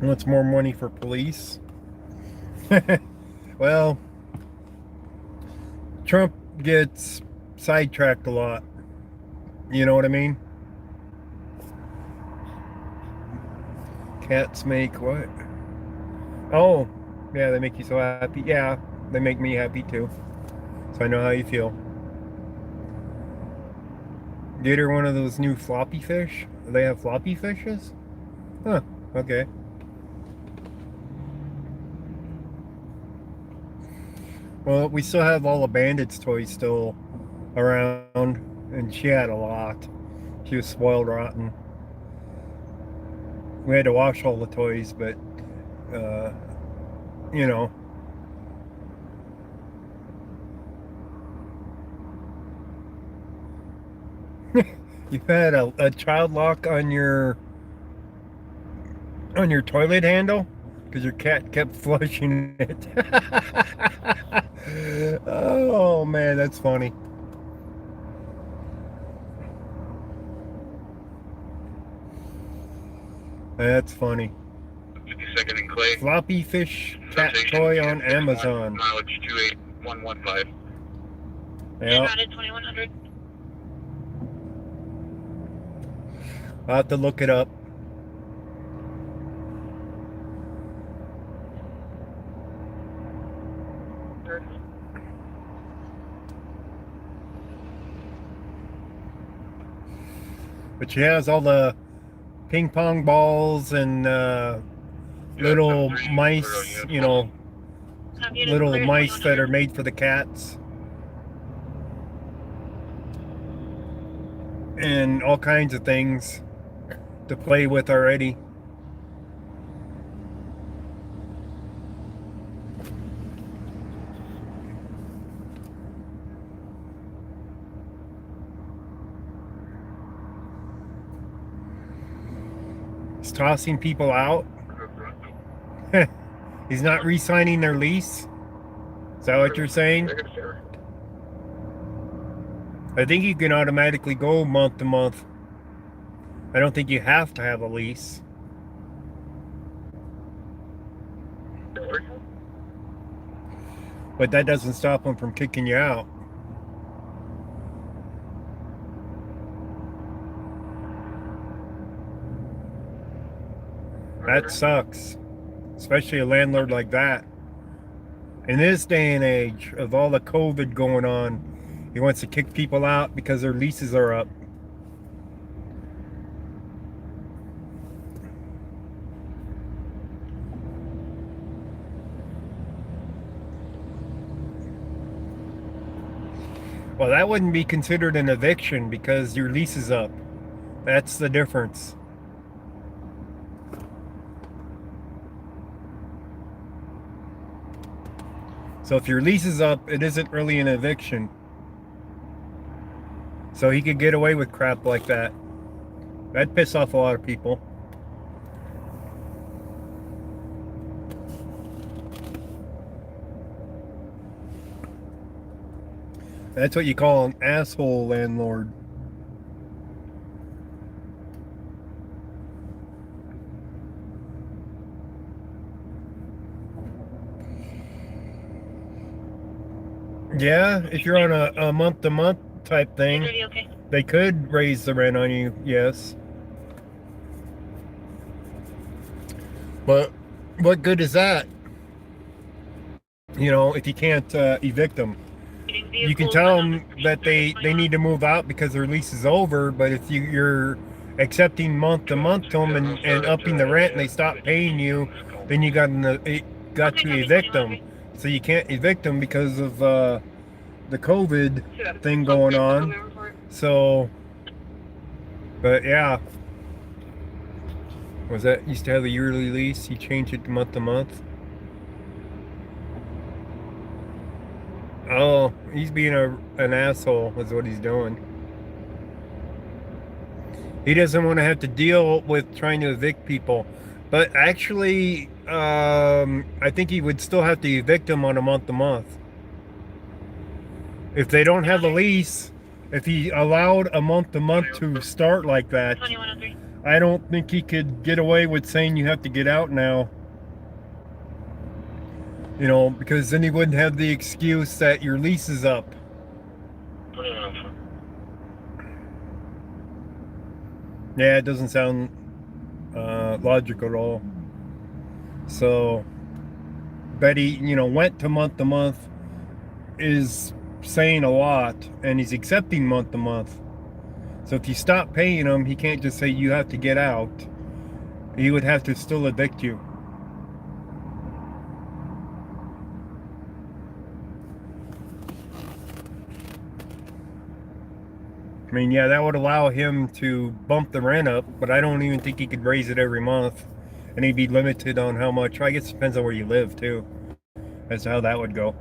Wants more money for police? Well, Trump gets sidetracked a lot. You know what I mean? Cats make what? Oh, yeah, they make you so happy. Yeah, they make me happy too. So I know how you feel. Get her one of those new floppy fish? Do they have floppy fishes? Huh, okay. Well, we still have all the Bandits toys still around, and she had a lot. She was spoiled rotten. We had to wash all the toys, but, you know. You've had a child lock on your toilet handle? Because your cat kept flushing it. Oh man, that's funny. That's funny. 52nd and Clay. Floppy fish cat toy on Amazon. Mileage 28115. Yeah. 2100. I'll have to look it up. But she has all the ping pong balls and little mice, you know, little mice that are made for the cats. And all kinds of things to play with already. that's tossing people out? He's not re-signing their lease? Is that what you're saying? I think you can automatically go month to month. I don't think you have to have a lease. But that doesn't stop them from kicking you out. That sucks. Especially a landlord like that. In this day and age, of all the COVID going on, he wants to kick people out because their leases are up. Well, that wouldn't be considered an eviction because your lease is up. That's the difference. So if your lease is up, it isn't really an eviction. So he could get away with crap like that. That'd piss off a lot of people. That's what you call an asshole landlord. Yeah, if you're on a month-to-month type thing, Okay. they could raise the rent on you, yes. But what good is that? You know, if you can't evict them. You can tell them that they need to move out because their lease is over, but if you're accepting month to month to them and upping the rent and they stop paying you, then you got to evict them. So you can't evict them because of the COVID thing going on. So, but yeah. Was that used to have a yearly lease? He changed it to month. Oh, he's being an asshole is what he's doing. He doesn't want to have to deal with trying to evict people. But actually, I think he would still have to evict them on a month-to-month. If they don't have a lease, if he allowed a month-to-month to start like that, I don't think he could get away with saying you have to get out now. You know, because then he wouldn't have the excuse that your lease is up. Yeah, it doesn't sound logical at all. So, Betty, you know, went to month is saying a lot, and he's accepting month to month. So if you stop paying him, he can't just say you have to get out. He would have to still evict you. I mean, yeah, that would allow him to bump the rent up, but I don't even think he could raise it every month. And he'd be limited on how much. I guess it depends on where you live, too, as to how that would go.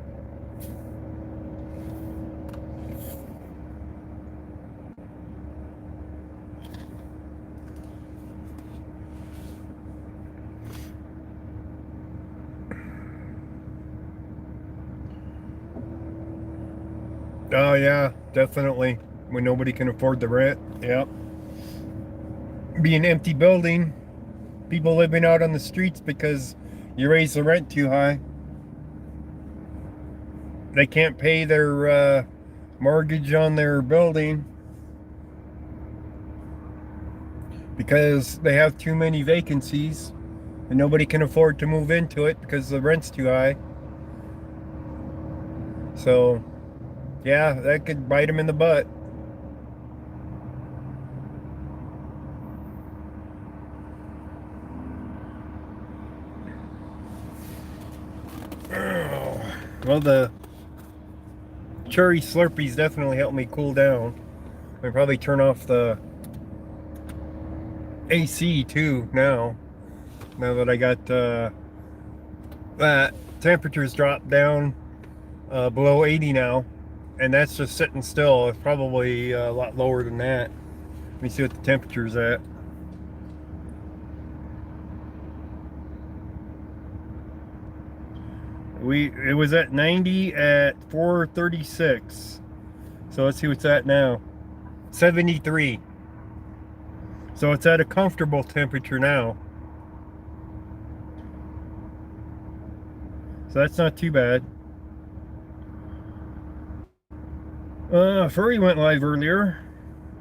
Oh, yeah, definitely. When nobody can afford the rent, yep. Be an empty building, people living out on the streets because you raise the rent too high. They can't pay their mortgage on their building because they have too many vacancies and nobody can afford to move into it because the rent's too high. So, yeah, that could bite them in the butt. Well, the cherry Slurpees definitely helped me cool down. I probably turn off the AC too now that I got that temperatures dropped down below 80 now, and that's just sitting still. It's probably a lot lower than that. Let me see what the temperature's at. It was at 90 at 4:36. So let's see what's at now. 73. So it's at a comfortable temperature now. So that's not too bad. Furry went live earlier.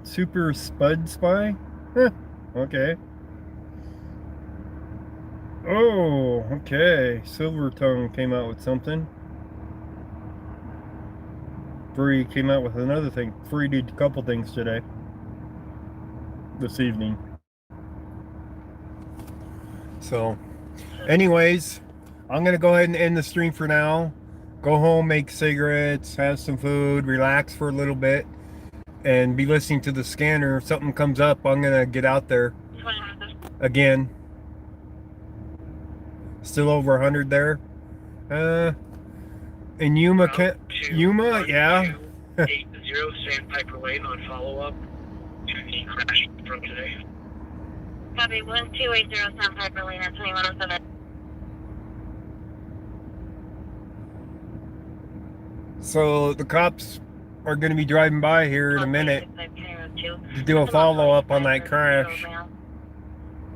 Super Spud Spy? Huh, okay. Oh, okay. Silver Tongue came out with something. Furry came out with another thing. Furry did a couple things today. This evening. So, anyways, I'm going to go ahead and end the stream for now. Go home, make cigarettes, have some food, relax for a little bit, and be listening to the scanner. If something comes up, I'm going to get out there again. Still over 100 there. In Yuma, Yuma, yeah. 80 Sandpiper Lane on follow-up to the crash from today. Copy 1280 Sandpiper Lane at 2107. So the cops are going to be driving by here in a minute to do a follow-up on that crash.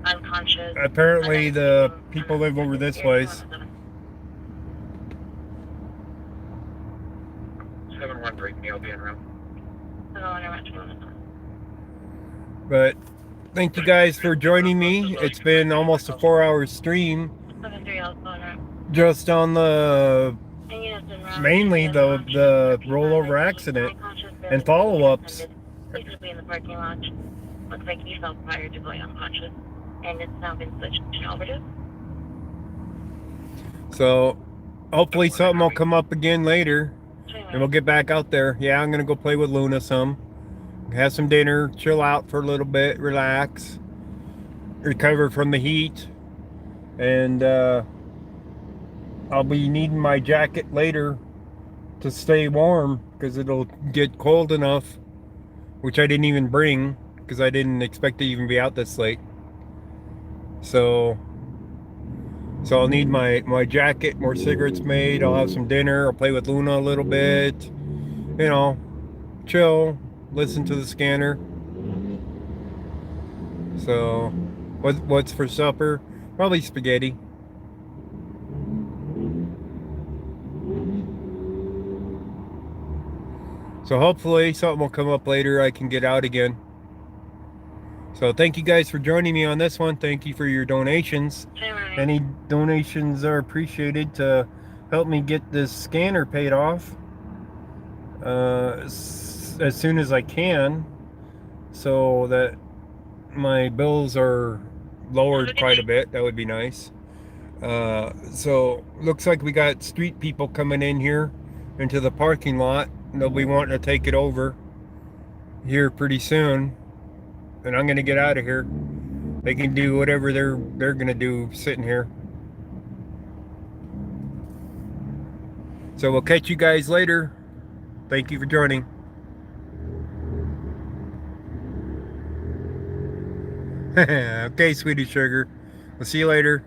Unconscious. Apparently the people live over this ways. 713, I'll be en route. But thank you guys for joining me. It's been almost a 4-hour stream. Just on the mainly the rollover accident and follow-ups. Please be in the parking lot. Looks like he fell prior to going unconscious, and it's now been switched to overdose. So hopefully something will come up again later, and we'll get back out there. Yeah, I'm gonna go play with Luna some, have some dinner, chill out for a little bit, relax, recover from the heat, and I'll be needing my jacket later to stay warm because it'll get cold enough, which I didn't even bring because I didn't expect to even be out this late. So I'll need my jacket, more cigarettes made, I'll have some dinner, I'll play with Luna a little bit, you know, chill, listen to the scanner. So what's for supper? Probably spaghetti. So hopefully something will come up later, I can get out again. So thank you guys for joining me on this one. Thank you for your donations. Any donations are appreciated to help me get this scanner paid off as soon as I can, so that my bills are lowered quite a bit. That would be nice. So looks like we got street people coming in here into the parking lot. They'll be wanting to take it over here pretty soon, and I'm gonna get out of here. They can do whatever they're gonna do sitting here. So we'll catch you guys later. Thank you for joining. Okay, sweetie sugar. We'll see you later.